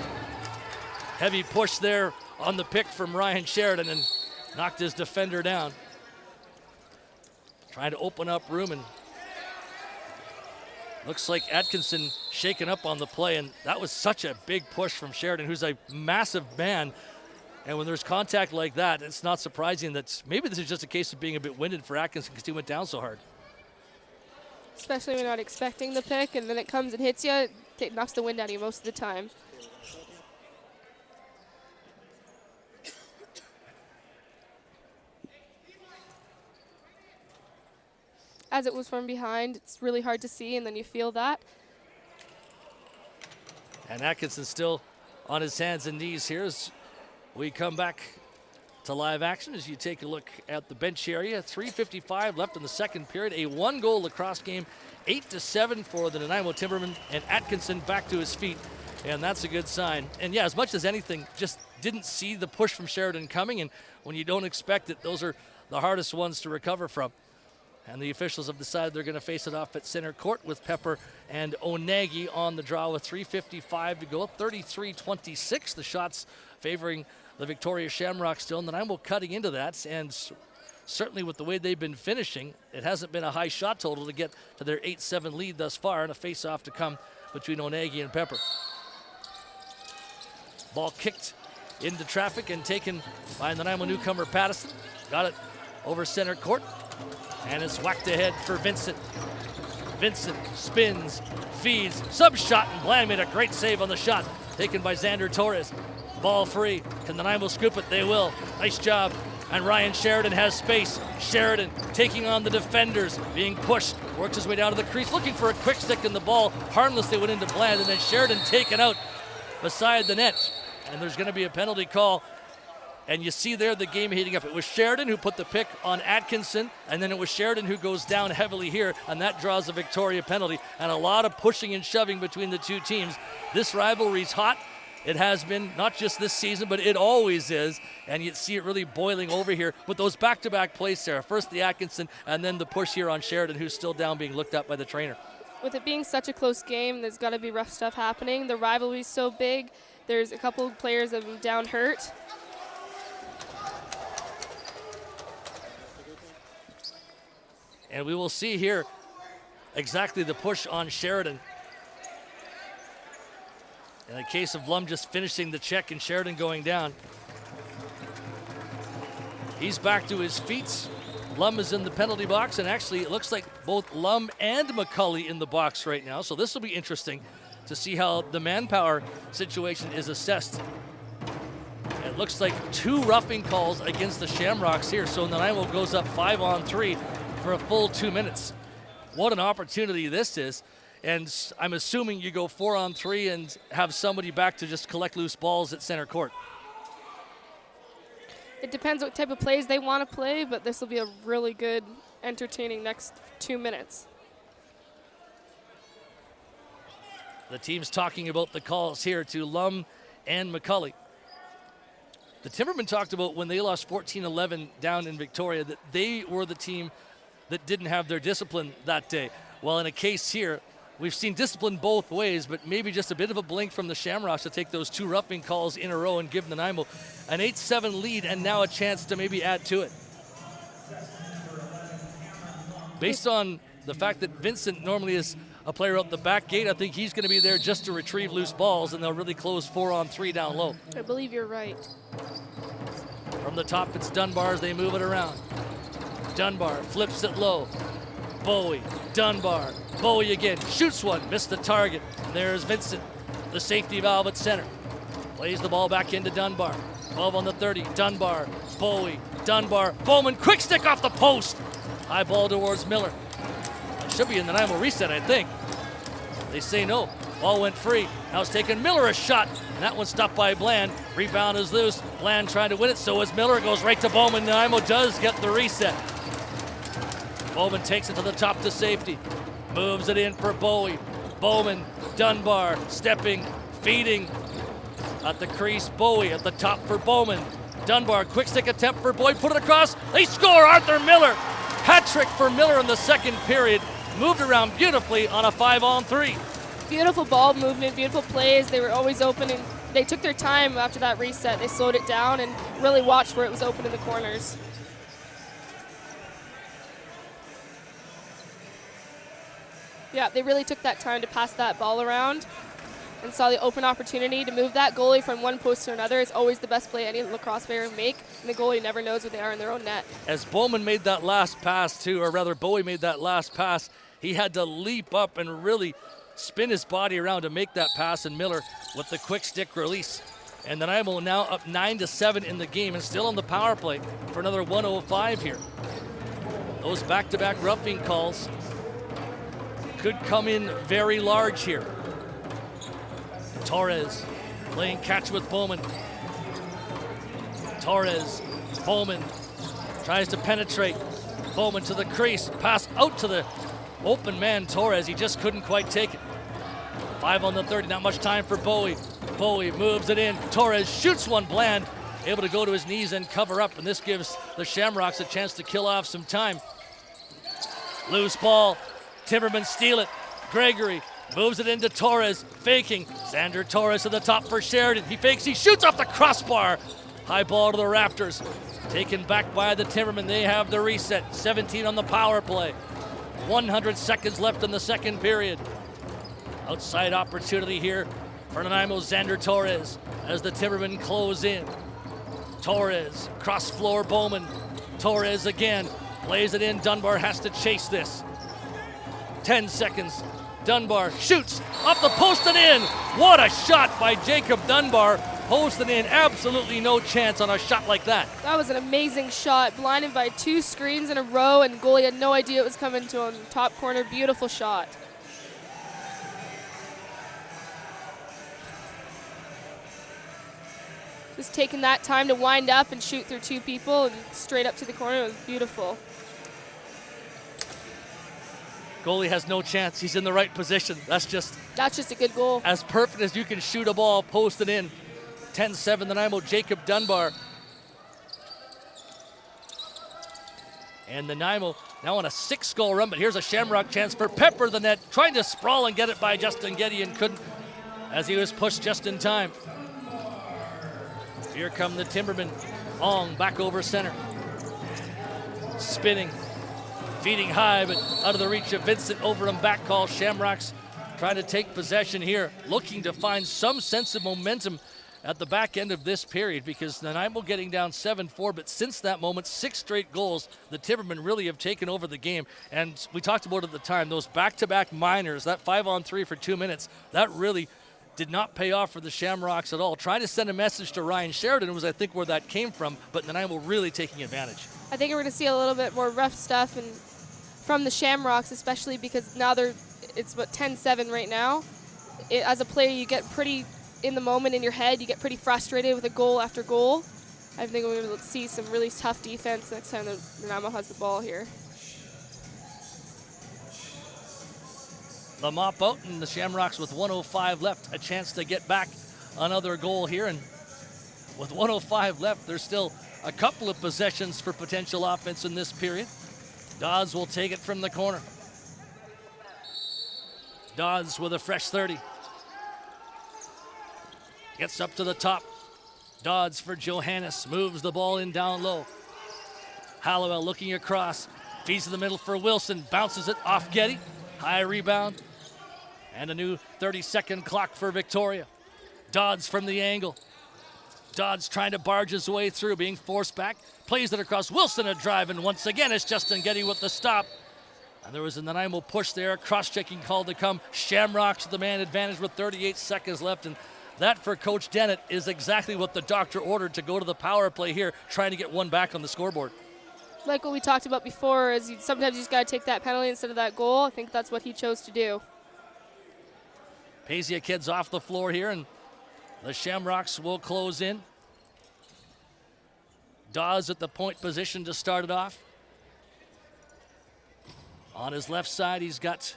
heavy push there on the pick from Ryan Sheridan and knocked his defender down. Trying to open up room, and looks like Atkinson shaken up on the play, and that was such a big push from Sheridan, who's a massive man. And when there's contact like that, it's not surprising that maybe this is just a case of being a bit winded for Atkinson because he went down so hard. Especially when you're not expecting the pick, and then it comes and hits you. It knocks the wind out of you most of the time. As it was from behind, it's really hard to see, and then you feel that. And Atkinson still on his hands and knees here as we come back to live action as you take a look at the bench area. 3:55 left in the second period. A 1-goal Lacrosse game, 8-7 for the Nanaimo Timbermen, and Atkinson back to his feet, and that's a good sign. And yeah, as much as anything, just didn't see the push from Sheridan coming, and when you don't expect it, those are the hardest ones to recover from. And the officials have decided they're going to face it off at center court with Pepper and Onagi on the draw with 3:55 to go. 33-26, the shots favoring the Victoria Shamrocks still. And then I'm cutting into that, and certainly with the way they've been finishing, it hasn't been a high shot total to get to their 8-7 lead thus far, and a face-off to come between Onagi and Pepper. Ball kicked into traffic and taken by Nanaimo newcomer Pattison. Got it over center court. And it's whacked ahead for Vincent. Vincent spins, feeds, sub shot, and Bland made a great save on the shot. Taken by Xander Torres. Ball free. Can the Nanaimo scoop it? They will. Nice job. And Ryan Sheridan has space. Sheridan taking on the defenders, being pushed. Works his way down to the crease, looking for a quick stick in the ball. Harmlessly went into Bland, and then Sheridan taken out beside the net. And there's going to be a penalty call. And you see there the game heating up. It was Sheridan who put the pick on Atkinson, and then it was Sheridan who goes down heavily here, and that draws a Victoria penalty. And a lot of pushing and shoving between the two teams. This rivalry's hot. It has been, not just this season, but it always is. And you see it really boiling over here with those back-to-back plays there. First the Atkinson, and then the push here on Sheridan, who's still down being looked at by the trainer. With it being such a close game, there's got to be rough stuff happening. The rivalry's so big. There's a couple of players that have been down hurt. And we will see here exactly the push on Sheridan. In the case of Lum just finishing the check and Sheridan going down. He's back to his feet. Lum is in the penalty box, and actually it looks like both Lum and McCulley in the box right now. So this will be interesting to see how the manpower situation is assessed. It Looks like 2 roughing calls against the Shamrocks here. So Nanaimo goes up 5-on-3 for a full 2 minutes. What an opportunity this is. And I'm assuming you go 4-on-3 and have somebody back to just collect loose balls at center court. It depends what type of plays they want to play, but this will be a really good, entertaining next 2 minutes. The team's talking about the calls here to Lum and McCulley. The Timbermen talked about when they lost 14-11 down in Victoria that they were the team that didn't have their discipline that day. Well, in a case here, we've seen discipline both ways, but maybe just a bit of a blink from the Shamrocks to take those 2 roughing calls in a row and give Nanaimo an 8-7 lead and now a chance to maybe add to it. Based on the fact that Vincent normally is a player out the back gate, I think he's going to be there just to retrieve loose balls, and they'll really close 4-on-3 down low. I believe you're right. From the top, it's Dunbar as they move it around. Dunbar flips it low. Bowie, Dunbar, Bowie again, shoots one, missed the target. And there's Vincent, the safety valve at center. Plays the ball back into Dunbar. 12 on the 30, Dunbar, Bowie, Dunbar, Bowman, quick stick off the post. High ball towards Miller. It should be in the Nanaimo reset, I think. They say no. Ball went free. Now it's taking Miller a shot. And that one stopped by Bland. Rebound is loose. Bland trying to win it. So is Miller. It goes right to Bowman. Nanaimo does get the reset. Bowman takes it to the top to safety. Moves it in for Bowie. Bowman, Dunbar, stepping, feeding. At the crease, Bowie at the top for Bowman. Dunbar, quick stick attempt for Bowie. Put it across. They score. Arthur Miller. Hat trick for Miller in the second period. Moved around beautifully on a 5-on-3. Beautiful ball movement, beautiful plays. They were always open, and they took their time after that reset. They slowed it down and really watched where it was open in the corners. Yeah, they really took that time to pass that ball around and saw the open opportunity to move that goalie from one post to another. Is always the best play any lacrosse player can make, and the goalie never knows where they are in their own net. As Bowman made that last pass too, or rather Bowie made that last pass, he had to leap up and really spin his body around to make that pass, and Miller with the quick stick release. And Nanaimo now up 9-7 in the game and still on the power play for another 1:05 here. Those back-to-back roughing calls could come in very large here. Torres playing catch with Bowman. Torres, Bowman tries to penetrate. Bowman to the crease, pass out to the open man Torres. He just couldn't quite take it. 5 on the 30, not much time for Bowie. Bowie moves it in. Torres shoots one. Bland able to go to his knees and cover up, and this gives the Shamrocks a chance to kill off some time. Loose ball. Timbermen steal it. Gregory moves it into Torres, faking. Xander Torres to the top for Sheridan. He fakes, he shoots off the crossbar. High ball to the Raptors. Taken back by the Timbermen. They have the reset. 17 on the power play. 100 seconds left in the second period. Outside opportunity here for Nanaimo. Xander Torres as the Timbermen close in. Torres, cross floor Bowman. Torres again, plays it in. Dunbar has to chase this. 10 seconds. Dunbar shoots off the post and in. What a shot by Jacob Dunbar. Post and in. Absolutely no chance on a shot like that. That was an amazing shot. Blinded by 2 screens in a row, and goalie had no idea it was coming to him. Top corner, beautiful shot. Just taking that time to wind up and shoot through 2 people and straight up to the corner. It was beautiful. Goalie has no chance. He's in the right position. That's just a good goal. As perfect as you can shoot a ball, posted in. 10-7 Nanaimo, Jacob Dunbar. And Nanaimo now on a 6-goal run, but here's a Shamrock chance for Pepper the net, trying to sprawl and get it by Justin Getty and couldn't, as he was pushed just in time. Here come the Timbermen. Ong back over center. Spinning. Feeding high, but out of the reach of Vincent. Over and back call. Shamrocks trying to take possession here, looking to find some sense of momentum at the back end of this period, because Nanaimo getting down 7-4, but since that moment, 6 straight goals. The Timbermen really have taken over the game, and we talked about it at the time, those back-to-back minors, that 5-on-3 for 2 minutes, that really did not pay off for the Shamrocks at all. Trying to send a message to Ryan Sheridan was, I think, where that came from, but Nanaimo really taking advantage. I think we're going to see a little bit more rough stuff and from the Shamrocks, especially because now it's about 10-7 right now. As a player, you get pretty in the moment in your head. You get pretty frustrated with a goal after goal. I think we're going to see some really tough defense next time that Nanaimo has the ball here. The mop out, and the Shamrocks with 1:05 left, a chance to get back another goal here. And with 1:05 left, there's still a couple of possessions for potential offense in this period. Dodds will take it from the corner. Dodds with a fresh 30. Gets up to the top. Dodds for Johannes, moves the ball in down low. Hallowell looking across, feeds to the middle for Wilson, bounces it off Getty. High rebound. And a new 30-second clock for Victoria. Dodds from the angle. Dodds trying to barge his way through, being forced back. Plays it across. Wilson a drive, and once again it's Justin Getty with the stop. And there was a Nanaimo push there, cross-checking call to come. Shamrocks with the man advantage with 38 seconds left, and that for Coach Dennett is exactly what the doctor ordered, to go to the power play here, trying to get one back on the scoreboard. Like what we talked about before, is sometimes you just got to take that penalty instead of that goal. I think that's what he chose to do. Paisley kids off the floor here, and the Shamrocks will close in. Dawes at the point position to start it off. On his left side, he's got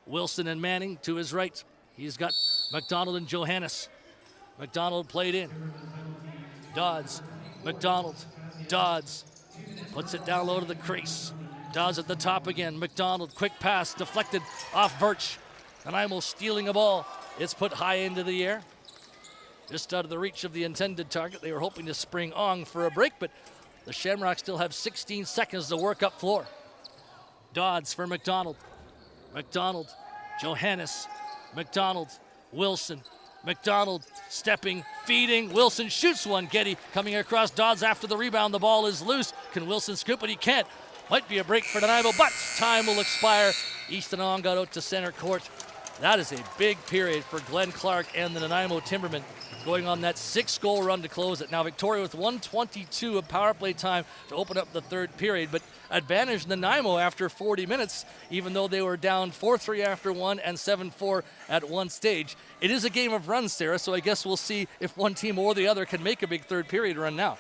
Wilson and Manning. To his right, he's got McDonald and Johannes. McDonald played in. Dodds, McDonald, Dodds. Puts it down low to the crease. Dodds at the top again. McDonald, quick pass, deflected off Birch. Nanaimo stealing a ball. It's put high into the air. Just out of the reach of the intended target. They were hoping to spring Ong for a break, but the Shamrocks still have 16 seconds to work up floor. Dodds for McDonald. McDonald, Johannes, McDonald, Wilson. McDonald stepping, feeding. Wilson shoots one. Getty coming across. Dodds after the rebound. The ball is loose. Can Wilson scoop it? He can't. Might be a break for Nanaimo, but time will expire. Easton Ong got out to center court. That is a big period for Glenn Clark and the Nanaimo Timbermen, going on that 6-goal run to close it. Now Victoria with 1:22 of power play time to open up the third period, but advantage Nanaimo after 40 minutes, even though they were down 4-3 after one and 7-4 at one stage. It is a game of runs, Sarah, so I guess we'll see if one team or the other can make a big third period run now.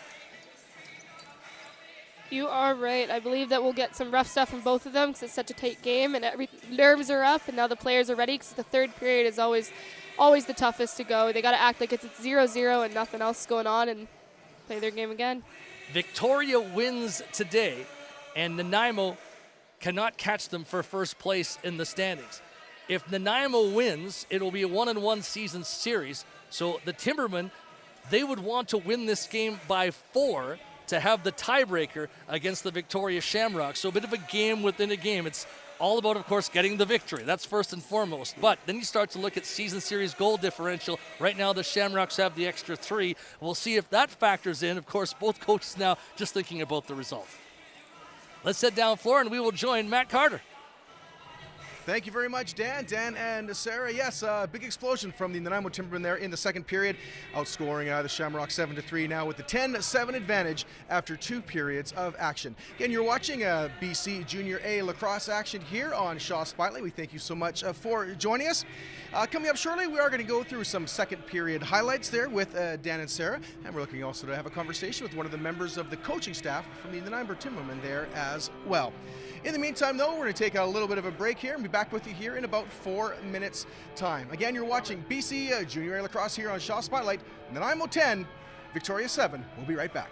You are right. I believe that we'll get some rough stuff from both of them because it's such a tight game and nerves are up, and now the players are ready because the third period is always the toughest to go. They got to act like it's 0-0 and nothing else is going on and play their game again. Victoria wins today, and Nanaimo cannot catch them for first place in the standings. If Nanaimo wins, it'll be a 1-1 season series. So the Timbermen, they would want to win this game by 4 to have the tiebreaker against the Victoria Shamrocks. So a bit of a game within a game. It's all about, of course, getting the victory. That's first and foremost. But then you start to look at season series goal differential. Right now, the Shamrocks have the extra 3. We'll see if that factors in. Of course, both coaches now just thinking about the result. Let's head down floor, and we will join Matt Carter. Thank you very much, Dan and Sarah. Yes, big explosion from the Nanaimo Timbermen there in the second period, outscoring the Shamrocks 7-3 now with the 10-7 advantage after 2 periods of action. Again, you're watching BC Junior A lacrosse action here on Shaw Spotlight. We thank you so much for joining us. Coming up shortly, we are going to go through some second period highlights there with Dan and Sarah, and we're looking also to have a conversation with one of the members of the coaching staff from the Nanaimo Timbermen there as well. In the meantime, though, we're going to take a little bit of a break here and be back with you here in about 4 minutes' time. Again, you're watching BC Junior A Lacrosse here on Shaw Spotlight. Nanaimo 10, Victoria 7. We'll be right back.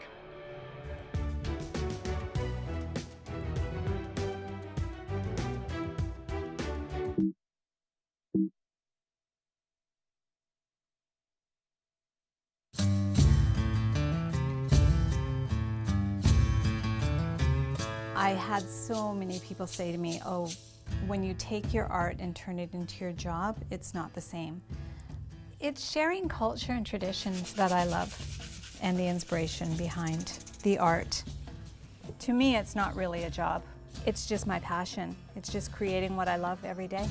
I had so many people say to me, oh, when you take your art and turn it into your job, it's not the same. It's sharing culture and traditions that I love and the inspiration behind the art. To me, it's not really a job. It's just my passion. It's just creating what I love every day.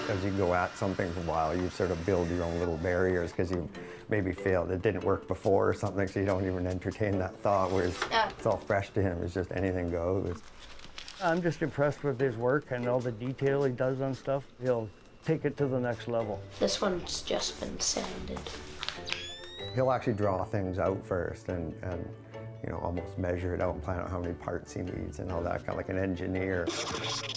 As you go at something for a while, you sort of build your own little barriers because you maybe failed. It didn't work before or something, so you don't even entertain that thought, whereas it's all fresh to him. It's just anything goes. I'm just impressed with his work and all the detail he does on stuff. He'll take it to the next level. This one's just been sanded. He'll actually draw things out first and you know, almost measure it out and plan out how many parts he needs and all that, kind of like an engineer.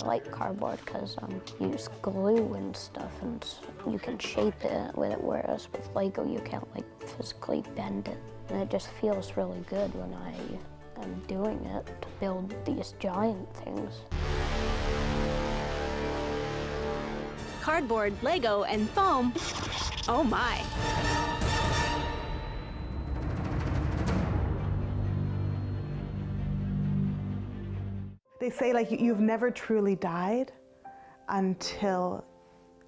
I like cardboard because you use glue and stuff and you can shape it with it, whereas with Lego you can't like physically bend it. And it just feels really good when I am doing it to build these giant things. Cardboard, Lego, and foam. Oh my. They say like you've never truly died until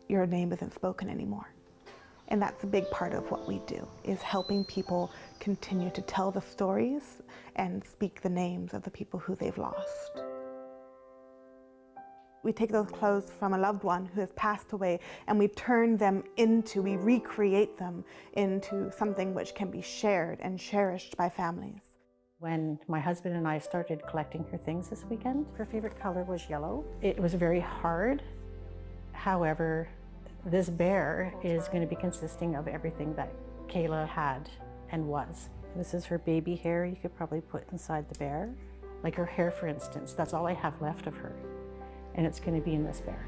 your name isn't spoken anymore. And that's a big part of what we do, is helping people continue to tell the stories and speak the names of the people who they've lost. We take those clothes from a loved one who has passed away and we recreate them into something which can be shared and cherished by families. When my husband and I started collecting her things this weekend, her favorite color was yellow. It was very hard. However, this bear is going to be consisting of everything that Kayla had and was. This is her baby hair you could probably put inside the bear. Like her hair, for instance, that's all I have left of her. And it's going to be in this bear.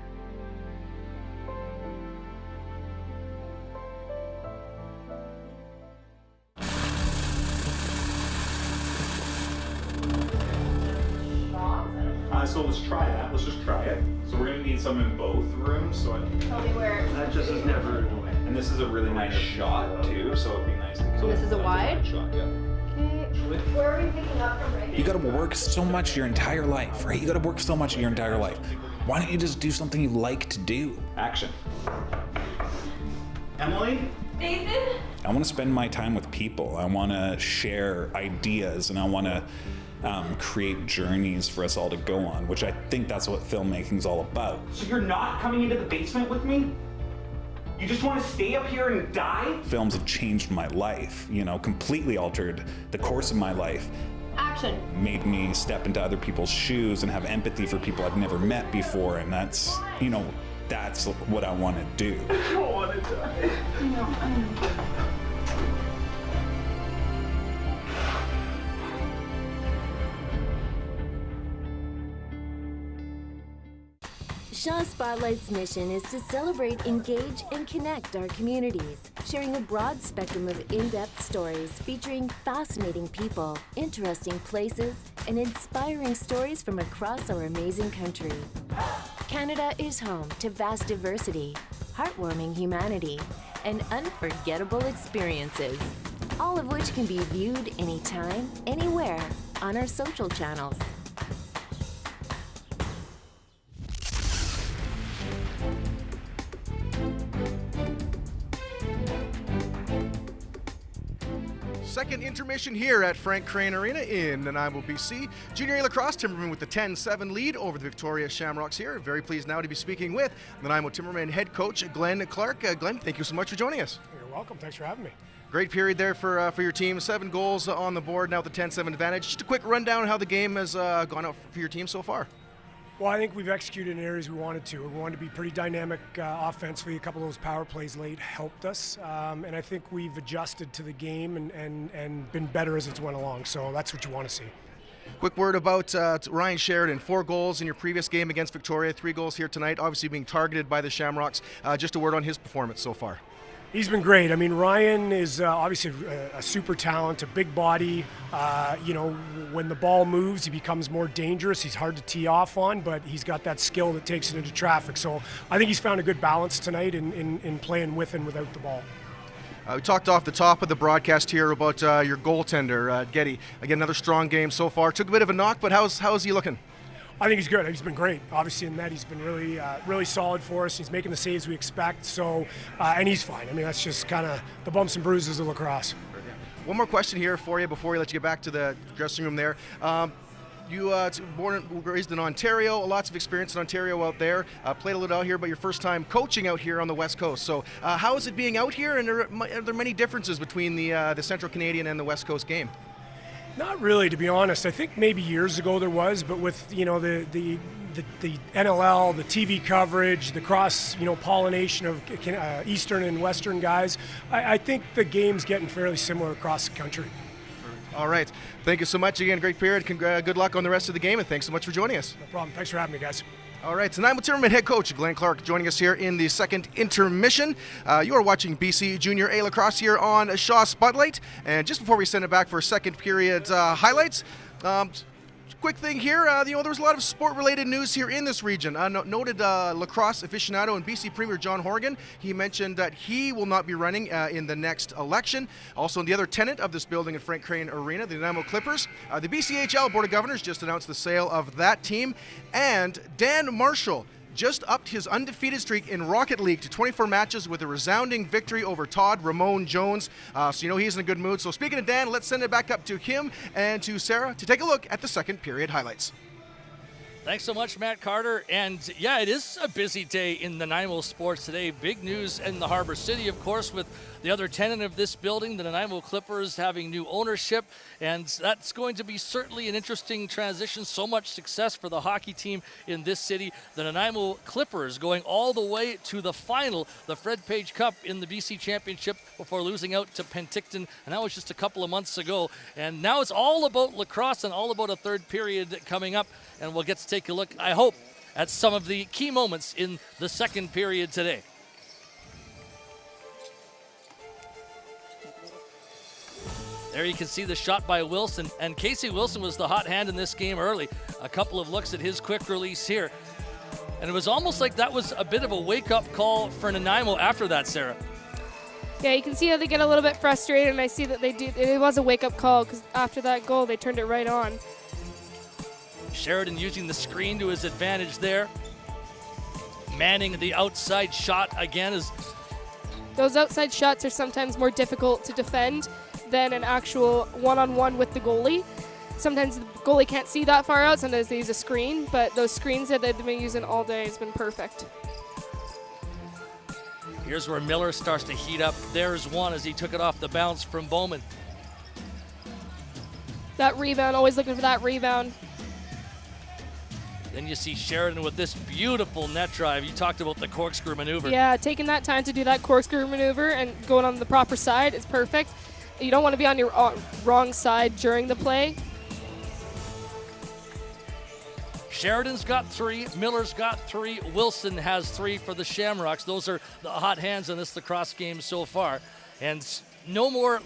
So let's try that. Let's just try it. So we're gonna need some in both rooms. So Tell me where. that just is never in the way. And this is a really nice shot too. So it'd be nice to. So this is a wide shot. Yeah. Okay. Where are we picking up from right You gotta work so much your entire life, right? You gotta work so much your entire life. Why don't you just do something you like to do? Action. Emily? Nathan? I wanna spend my time with people. I wanna share ideas and I wanna create journeys for us all to go on, which I think that's what filmmaking's all about. So you're not coming into the basement with me? You just want to stay up here and die? Films have changed my life, you know, completely altered the course of my life. Action. Made me step into other people's shoes and have empathy for people I've never met before, and that's, you know, that's what I want to do. I don't want to die. I know. Shaw Spotlight's mission is to celebrate, engage, and connect our communities, sharing a broad spectrum of in-depth stories featuring fascinating people, interesting places, and inspiring stories from across our amazing country. Canada is home to vast diversity, heartwarming humanity, and unforgettable experiences, all of which can be viewed anytime, anywhere on our social channels. Second intermission here at Frank Crane Arena in Nanaimo, BC. Junior A lacrosse Timbermen with the 10-7 lead over the Victoria Shamrocks here. Very pleased now to be speaking with Nanaimo Timbermen head coach Glenn Clark. Glenn, thank you so much for joining us. You're welcome. Thanks for having me. Great period there for your team. 7 goals on the board now with the 10-7 advantage. Just a quick rundown how the game has gone out for your team so far. Well, I think we've executed in areas we wanted to. We wanted to be pretty dynamic offensively. A couple of those power plays late helped us. And I think we've adjusted to the game and been better as it's went along. So that's what you want to see. Quick word about Ryan Sheridan. 4 goals in your previous game against Victoria, 3 goals here tonight, obviously being targeted by the Shamrocks. Just a word on his performance so far. He's been great. I mean, Ryan is obviously a super talent, a big body. You know, when the ball moves, he becomes more dangerous. He's hard to tee off on, but he's got that skill that takes it into traffic. So I think he's found a good balance tonight in playing with and without the ball. We talked off the top of the broadcast here about your goaltender, Getty. Again, another strong game so far. Took a bit of a knock, but how's he looking? I think he's good. He's been great. Obviously in that, he's been really solid for us. He's making the saves we expect. So, and he's fine. I mean, that's just kind of the bumps and bruises of lacrosse. One more question here for you before we let you get back to the dressing room there. you born and raised in Ontario, lots of experience in Ontario out there. Played a little out here, but your first time coaching out here on the West Coast. So how is it being out here, and are there many differences between the Central Canadian and the West Coast game? Not really, to be honest. I think maybe years ago there was, but with the NLL, the TV coverage, the cross pollination of Eastern and Western guys, I think the game's getting fairly similar across the country. All right. Thank you so much again. Great period. Good luck on the rest of the game, and thanks so much for joining us. No problem. Thanks for having me, guys. All right, Nanaimo Timbermen head coach Glenn Clark joining us here in the second intermission. You are watching BC Junior A Lacrosse here on Shaw Spotlight. And just before we send it back for second period highlights, quick thing here, there was a lot of sport-related news here in this region. Noted lacrosse aficionado and BC Premier John Horgan, he mentioned that he will not be running in the next election. Also, the other tenant of this building in Frank Crane Arena, the Nanaimo Clippers. The BCJALL Board of Governors just announced the sale of that team. And Dan Marshall just upped his undefeated streak in Rocket League to 24 matches with a resounding victory over Todd Ramon Jones. So he's in a good mood. So speaking of Dan, let's send it back up to him and to Sarah to take a look at the second period highlights. Thanks so much, Matt Carter. And yeah, it is a busy day in the Nanaimo sports today. Big news in the Harbor City, of course, with the other tenant of this building, the Nanaimo Clippers, having new ownership. And that's going to be certainly an interesting transition. So much success for the hockey team in this city. The Nanaimo Clippers going all the way to the final, the Fred Page Cup in the BC Championship, before losing out to Penticton. And that was just a couple of months ago. And now it's all about lacrosse and all about a third period coming up. And we'll get to take a look, I hope, at some of the key moments in the second period today. There you can see the shot by Wilson, and Casey Wilson was the hot hand in this game early. A couple of looks at his quick release here. And it was almost like that was a bit of a wake-up call for Nanaimo after that, Sarah. Yeah, you can see how they get a little bit frustrated, and I see that they do. It was a wake-up call because after that goal, they turned it right on. Sheridan using the screen to his advantage there. Manning the outside shot again. Those outside shots are sometimes more difficult to defend than an actual one-on-one with the goalie. Sometimes the goalie can't see that far out, sometimes they use a screen, but those screens that they've been using all day has been perfect. Here's where Miller starts to heat up. There's one as he took it off the bounce from Bowman. That rebound, always looking for that rebound. Then you see Sheridan with this beautiful net drive. You talked about the corkscrew maneuver. Yeah, taking that time to do that corkscrew maneuver and going on the proper side is perfect. You don't want to be on your wrong side during the play. Sheridan's got 3, Miller's got 3, Wilson has 3 for the Shamrocks. Those are the hot hands in this lacrosse game so far. And no more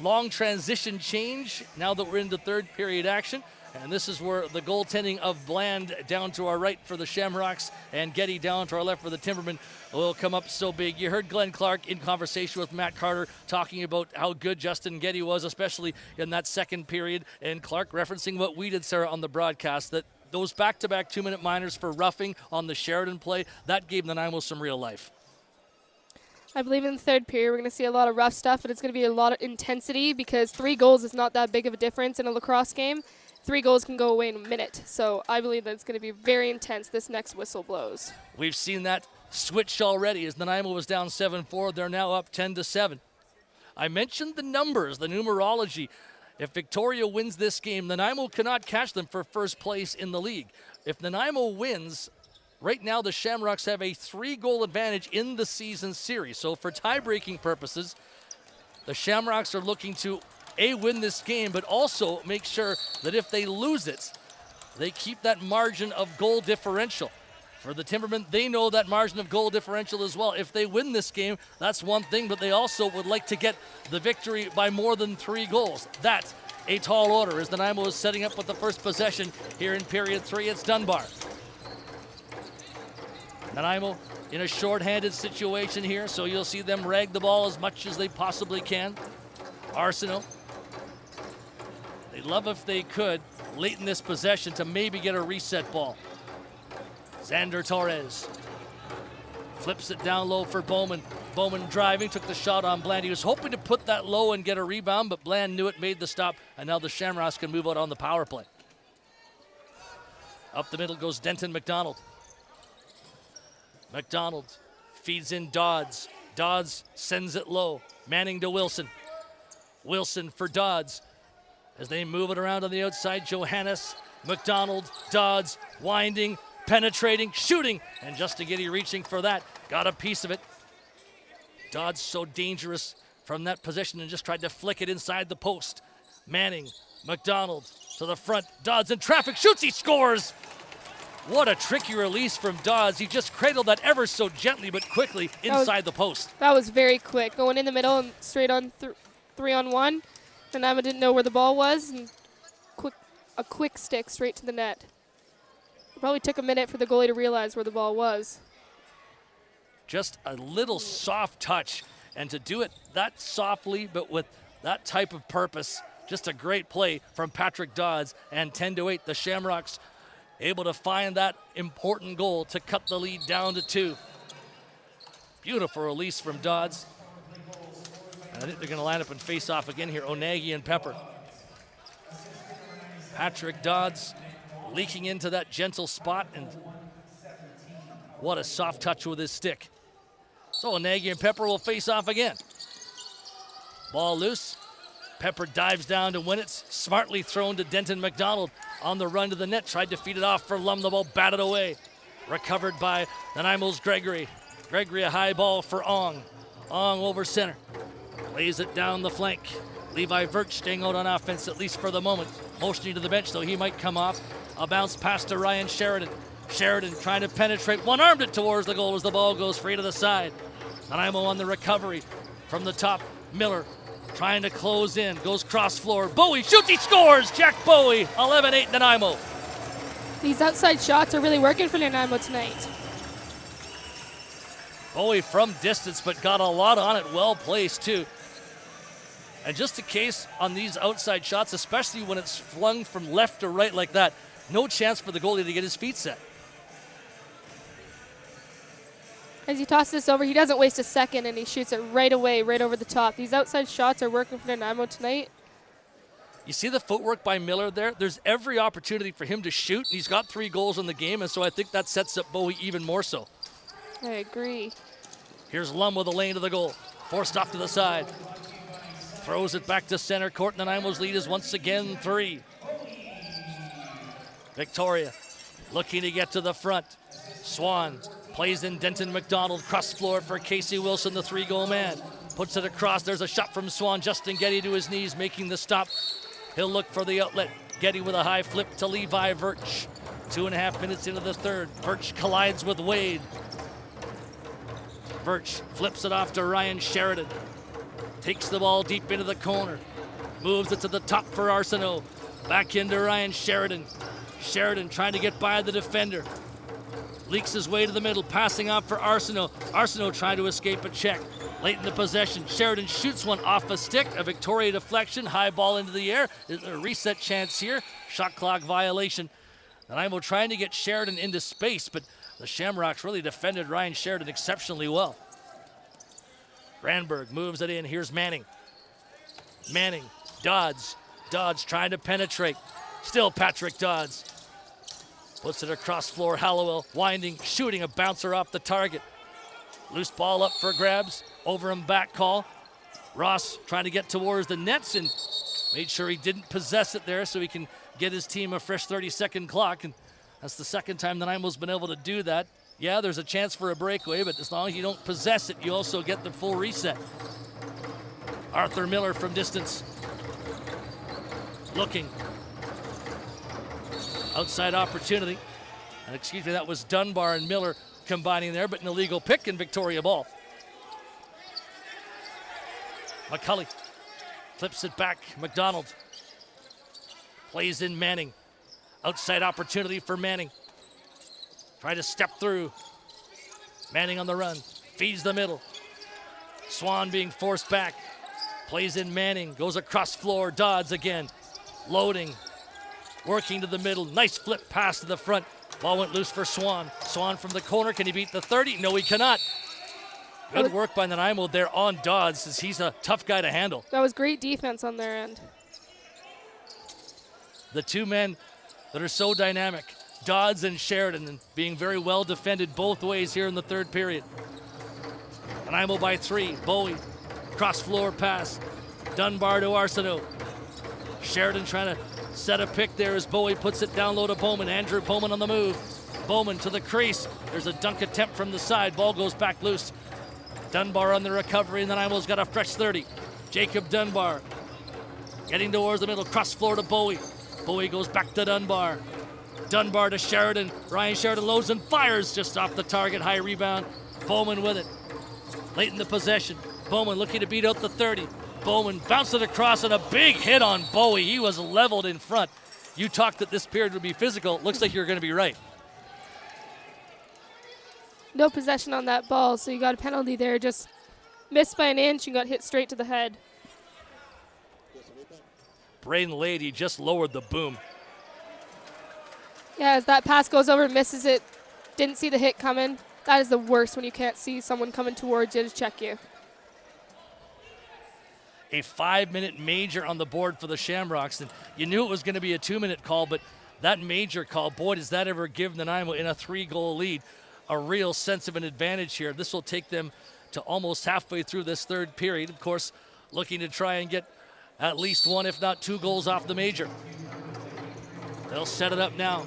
long transition change now that we're into third period action. And this is where the goaltending of Bland down to our right for the Shamrocks and Getty down to our left for the Timbermen will come up so big. You heard Glenn Clark in conversation with Matt Carter talking about how good Justin Getty was, especially in that second period. And Clark referencing what we did, Sarah, on the broadcast, that those back-to-back 2-minute minors for roughing on the Sheridan play, that gave Nanaimo some real life. I believe in the third period we're going to see a lot of rough stuff, but it's going to be a lot of intensity because 3 goals is not that big of a difference in a lacrosse game. 3 goals can go away in a minute. So I believe that it's going to be very intense this next whistle blows. We've seen that switch already as Nanaimo was down 7-4. They're now up 10-7. I mentioned the numbers, the numerology. If Victoria wins this game, Nanaimo cannot catch them for first place in the league. If Nanaimo wins, right now the Shamrocks have a 3-goal advantage in the season series. So for tie-breaking purposes, the Shamrocks are looking to win this game, but also make sure that if they lose it, they keep that margin of goal differential. For the Timbermen, they know that margin of goal differential as well. If they win this game, that's one thing, but they also would like to get the victory by more than 3 goals. That's a tall order as Nanaimo is setting up with the first possession here in period 3. It's Dunbar. Nanaimo in a short-handed situation here, so you'll see them rag the ball as much as they possibly can. Arsenault. They'd love if they could, late in this possession, to maybe get a reset ball. Xander Torres flips it down low for Bowman. Bowman driving, took the shot on Bland. He was hoping to put that low and get a rebound, but Bland knew it, made the stop, and now the Shamrocks can move out on the power play. Up the middle goes Denton McDonald. McDonald feeds in Dodds. Dodds sends it low. Manning to Wilson. Wilson for Dodds. As they move it around on the outside, Johannes, McDonald, Dodds, winding, penetrating, shooting, and Justin Giddy reaching for that. Got a piece of it. Dodds so dangerous from that position and just tried to flick it inside the post. Manning, McDonald to the front. Dodds in traffic, shoots, he scores! What a tricky release from Dodds. He just cradled that ever so gently but quickly inside the post. That was very quick. Going in the middle and straight on 3-on-1. Nanaimo didn't know where the ball was, and a quick stick straight to the net. It probably took a minute for the goalie to realize where the ball was. Just a little soft touch, and to do it that softly but with that type of purpose, just a great play from Patrick Dodds. And 10-8, the Shamrocks able to find that important goal to cut the lead down to 2. Beautiful release from Dodds. And I think they're going to line up and face off again here, Onagi and Pepper. Patrick Dodds leaking into that gentle spot, and what a soft touch with his stick. So Onagi and Pepper will face off again. Ball loose. Pepper dives down to win it. Smartly thrown to Denton McDonald on the run to the net. Tried to feed it off for Lum. The ball batted away. Recovered by Nanaimo's Gregory. Gregory a high ball for Ong. Ong over center. Lays it down the flank. Levi Virch staying out on offense, at least for the moment. Motioning to the bench, though he might come off. A bounce pass to Ryan Sheridan. Sheridan trying to penetrate. One-armed it towards the goal as the ball goes free to the side. Nanaimo on the recovery from the top. Miller trying to close in. Goes cross floor. Bowie shoots, he scores! Jack Bowie, 11-8 Nanaimo. These outside shots are really working for Nanaimo tonight. Bowie from distance, but got a lot on it. Well placed, too. And just a case on these outside shots, especially when it's flung from left to right like that, no chance for the goalie to get his feet set. As he tosses this over, he doesn't waste a second, and he shoots it right away, right over the top. These outside shots are working for Nanaimo tonight. You see the footwork by Miller there? There's every opportunity for him to shoot. He's got 3 goals in the game, and so I think that sets up Bowie even more so. I agree. Here's Lum with a lane to the goal. Forced off to the side. Throws it back to center court. Nanaimo's lead is once again 3. Victoria looking to get to the front. Swan plays in Denton McDonald. Cross floor for Casey Wilson, the 3-goal man. Puts it across. There's a shot from Swan. Justin Getty to his knees, making the stop. He'll look for the outlet. Getty with a high flip to Levi Virch. 2.5 minutes into the third. Virch collides with Wade. Virch flips it off to Ryan Sheridan. Takes the ball deep into the corner. Moves it to the top for Arsenault. Back into Ryan Sheridan. Sheridan trying to get by the defender. Leaks his way to the middle, passing off for Arsenault. Arsenault trying to escape a check. Late in the possession, Sheridan shoots one off a stick. A Victoria deflection, high ball into the air. There's a reset chance here. Shot clock violation. Nanaimo trying to get Sheridan into space, but the Shamrocks really defended Ryan Sheridan exceptionally well. Granberg moves it in. Here's Manning. Manning, Dodds. Dodds trying to penetrate. Still Patrick Dodds. Puts it across floor. Hallowell winding, shooting a bouncer off the target. Loose ball up for grabs. Over and back call. Ross trying to get towards the nets and made sure he didn't possess it there so he can get his team a fresh 30-second clock. And that's the second time Nanaimo's been able to do that. Yeah, there's a chance for a breakaway, but as long as you don't possess it, you also get the full reset. Arthur Miller from distance. Looking. Outside opportunity. And excuse me, that was Dunbar and Miller combining there, but an illegal pick and Victoria ball. McCulley flips it back. McDonald plays in Manning. Outside opportunity for Manning. Try to step through. Manning on the run. Feeds the middle. Swan being forced back. Plays in Manning. Goes across floor. Dodds again. Loading. Working to the middle. Nice flip pass to the front. Ball went loose for Swan. Swan from the corner. Can he beat the 30? No, he cannot. Good work by Nanaimo there on Dodds, as he's a tough guy to handle. That was great defense on their end. The 2 men that are so dynamic. Dodds and Sheridan, and being very well defended both ways here in the third period. Nanaimo by 3. Bowie, cross floor pass. Dunbar to Arsenault. Sheridan trying to set a pick there as Bowie puts it down low to Bowman. Andrew Bowman on the move. Bowman to the crease. There's a dunk attempt from the side. Ball goes back loose. Dunbar on the recovery, and Nanaimo's got a fresh 30. Jacob Dunbar getting towards the middle. Cross floor to Bowie. Bowie goes back to Dunbar. Dunbar to Sheridan. Ryan Sheridan loads and fires just off the target. High rebound. Bowman with it. Late in the possession. Bowman looking to beat out the 30. Bowman bounced it across and a big hit on Bowie. He was leveled in front. You talked that this period would be physical. Looks like you're going to be right. No possession on that ball, so you got a penalty there. Just missed by an inch and got hit straight to the head. Braden Lady just lowered the boom. Yeah, as that pass goes over, misses it. Didn't see the hit coming. That is the worst when you can't see someone coming towards you to check you. A 5-minute major on the board for the Shamrocks. And you knew it was going to be a 2-minute call, but that major call, boy, does that ever give Nanaimo in a 3-goal lead a real sense of an advantage here. This will take them to almost halfway through this third period. Of course, looking to try and get at least 1, if not 2 goals off the major. They'll set it up now.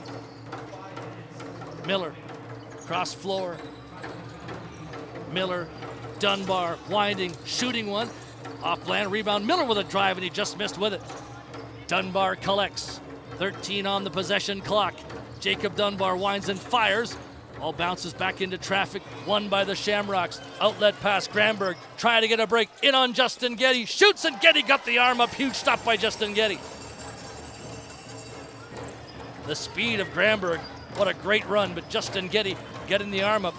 Miller, cross floor. Miller, Dunbar, winding, shooting one. Off-land rebound. Miller with a drive, and he just missed with it. Dunbar collects. 13 on the possession clock. Jacob Dunbar winds and fires. All bounces back into traffic. Won by the Shamrocks. Outlet pass. Granberg trying to get a break. In on Justin Getty. Shoots, and Getty got the arm up. Huge stop by Justin Getty. The speed of Granberg. What a great run, but Justin Getty getting the arm up.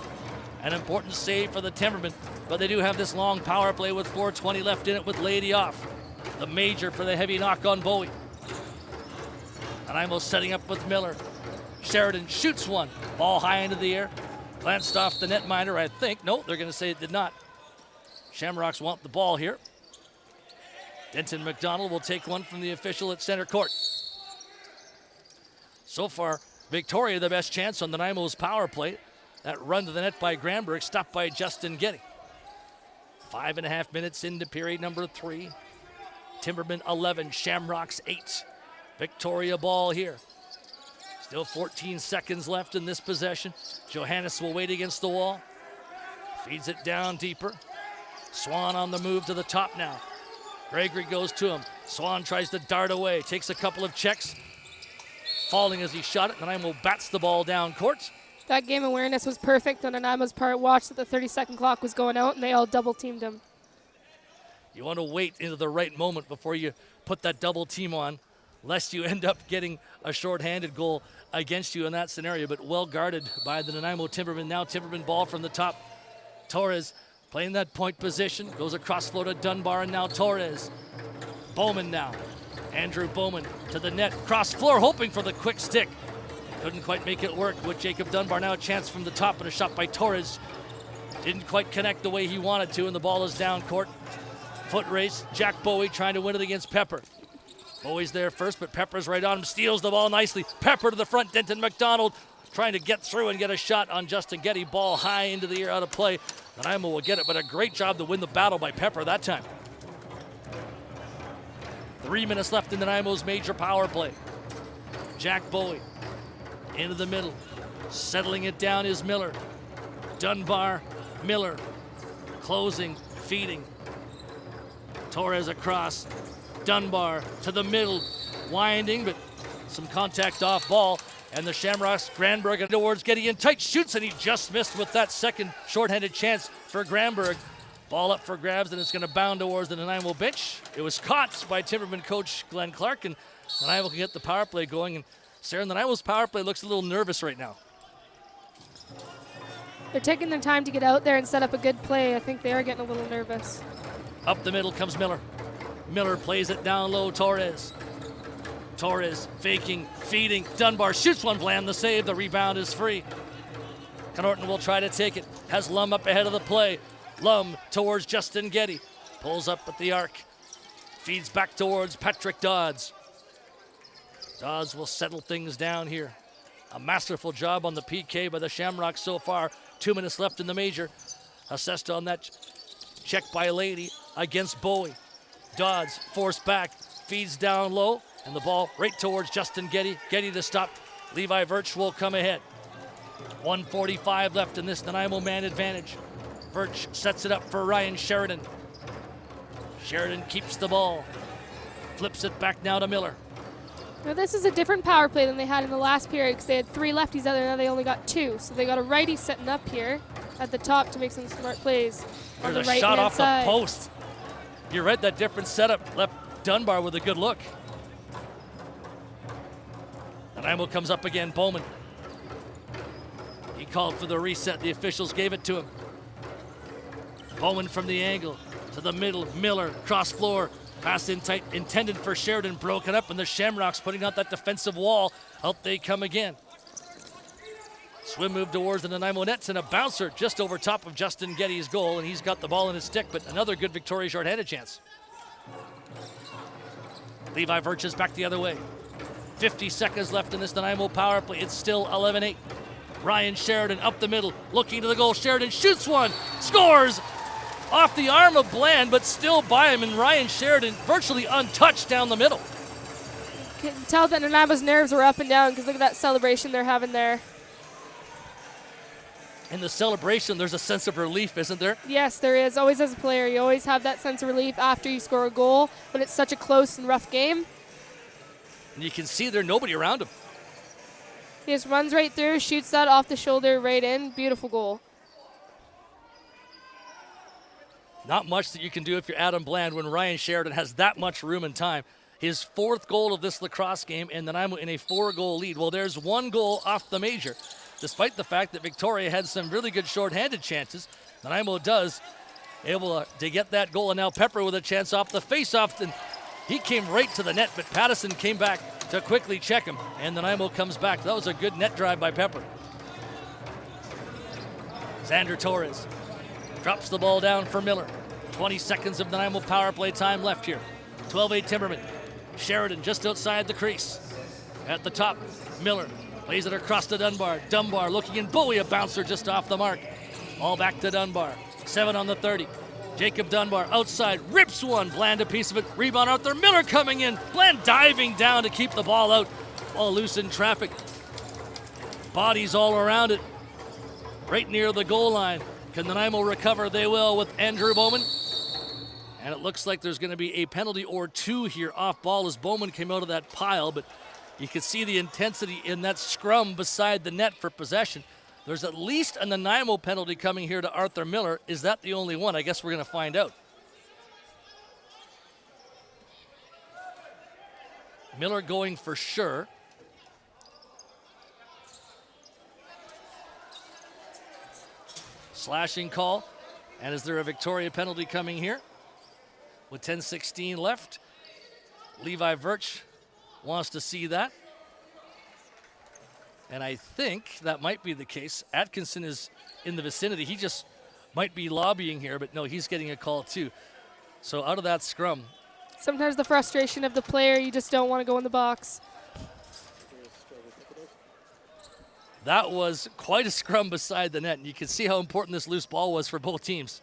An important save for the Timbermen, but they do have this long power play with 4:20 left in it with Lady off. The major for the heavy knock on Bowie. Nanaimo setting up with Miller. Sheridan shoots one. Ball high into the air. Glanced off the netminder, I think. No, they're going to say it did not. Shamrocks want the ball here. Denton McDonald will take one from the official at center court. So far, Victoria the best chance on Nanaimo's power play. That run to the net by Granberg, stopped by Justin Getty. 5.5 minutes into period number 3. Timbermen 11, Shamrocks 8. Victoria ball here. Still 14 seconds left in this possession. Johannes will wait against the wall. Feeds it down deeper. Swan on the move to the top now. Gregory goes to him. Swan tries to dart away, takes a couple of checks. Falling as he shot it, Nanaimo bats the ball down court. That game awareness was perfect on Nanaimo's part. Watched that the 30-second clock was going out, and they all double-teamed him. You want to wait into the right moment before you put that double team on, lest you end up getting a shorthanded goal against you in that scenario, but well guarded by the Nanaimo Timbermen. Now Timberman ball from the top. Torres playing that point position, goes across flow to Dunbar, and now Torres. Bowman now. Andrew Bowman to the net, cross floor, hoping for the quick stick. Couldn't quite make it work with Jacob Dunbar. Now a chance from the top and a shot by Torres. Didn't quite connect the way he wanted to, and the ball is down court. Foot race, Jack Bowie trying to win it against Pepper. Bowie's there first, but Pepper's right on him, steals the ball nicely. Pepper to the front, Denton McDonald trying to get through and get a shot on Justin Getty. Ball high into the air, out of play. Nanaimo will get it, but a great job to win the battle by Pepper that time. 3 minutes left in Nanaimo's major power play. Jack Bowie into the middle. Settling it down is Miller. Dunbar, Miller. Closing, feeding. Torres across. Dunbar to the middle. Winding, but some contact off ball. And the Shamrocks, Granberg towards Getty in tight. Shoots, and he just missed with that second shorthanded chance for Granberg. Ball up for grabs, and it's going to bound towards the Nanaimo bench. It was caught by Timberman coach Glenn Clark, and Nanaimo can get the power play going. And Sarah, Nanaimo's power play looks a little nervous right now. They're taking their time to get out there and set up a good play. I think they are getting a little nervous. Up the middle comes Miller. Miller plays it down low, Torres. Torres faking, feeding. Dunbar shoots one, bland the save. The rebound is free. Connorton will try to take it. Has Lum up ahead of the play. Lum towards Justin Getty. Pulls up at the arc. Feeds back towards Patrick Dodds. Dodds will settle things down here. A masterful job on the PK by the Shamrocks so far. 2 minutes left in the major. Assessed on that check by Lady against Bowie. Dodds forced back, feeds down low, and the ball right towards Justin Getty. Getty to stop. Levi Virch will come ahead. 1:45 left in this Nanaimo man advantage. Virch sets it up for Ryan Sheridan. Sheridan keeps the ball. Flips it back now to Miller. Now this is a different power play than they had in the last period because they had 3 lefties out there, now they only got 2. So they got a righty setting up here at the top to make some smart plays. There's on the a shot off side. the post. You read that different setup. Left Dunbar with a good look. Nanaimo comes up again. Bowman. He called for the reset. The officials gave it to him. Bowman from the angle to the middle. Miller cross floor. Pass in tight, intended for Sheridan, broken up, and the Shamrocks putting out that defensive wall. Out they come again. Swim move towards the Nanaimo nets and a bouncer just over top of Justin Getty's goal, and he's got the ball in his stick, but another good Victoria short-handed chance. Levi Virch is back the other way. 50 seconds left in this Nanaimo power play. It's still 11-8. Ryan Sheridan up the middle, looking to the goal. Sheridan shoots one, scores! Off the arm of Bland, but still by him, and Ryan Sheridan virtually untouched down the middle. You can tell that Nanaimo's nerves were up and down because look at that celebration they're having there. In the celebration, there's a sense of relief, isn't there? Yes, there is. Always as a player, you always have that sense of relief after you score a goal when it's such a close and rough game. And you can see there's nobody around him. He just runs right through, shoots that off the shoulder right in. Beautiful goal. Not much that you can do if you're Adam Bland when Ryan Sheridan has that much room and time. His 4th goal of this lacrosse game, and Nanaimo in a 4-goal lead. Well, there's 1 goal off the major. Despite the fact that Victoria had some really good short-handed chances, Nanaimo does able to get that goal, and now Pepper with a chance off the face-off, and he came right to the net, but Pattison came back to quickly check him, and Nanaimo comes back. That was a good net drive by Pepper. Xander Torres drops the ball down for Miller. 20 seconds of Nanaimo power play time left here. 12-8 Timbermen. Sheridan just outside the crease. At the top, Miller plays it across to Dunbar. Dunbar looking in. Bowie, a bouncer just off the mark. All back to Dunbar. 7 on the 30. Jacob Dunbar outside, rips one. Bland a piece of it. Rebound Arthur Miller coming in. Bland diving down to keep the ball out. Ball loose in traffic. Bodies all around it. Right near the goal line. Can Nanaimo recover? They will with Andrew Bowman. And it looks like there's going to be a penalty or 2 here off ball as Bowman came out of that pile, but you can see the intensity in that scrum beside the net for possession. There's at least a Nanaimo penalty coming here to Arthur Miller. Is that the only one? I guess we're going to find out. Miller going for sure. Slashing call. And is there a Victoria penalty coming here? With 10:16 left, Levi Virch wants to see that. And I think that might be the case. Atkinson is in the vicinity. He just might be lobbying here, but no, he's getting a call too. So out of that scrum. Sometimes the frustration of the player, you just don't want to go in the box. That was quite a scrum beside the net, and you can see how important this loose ball was for both teams.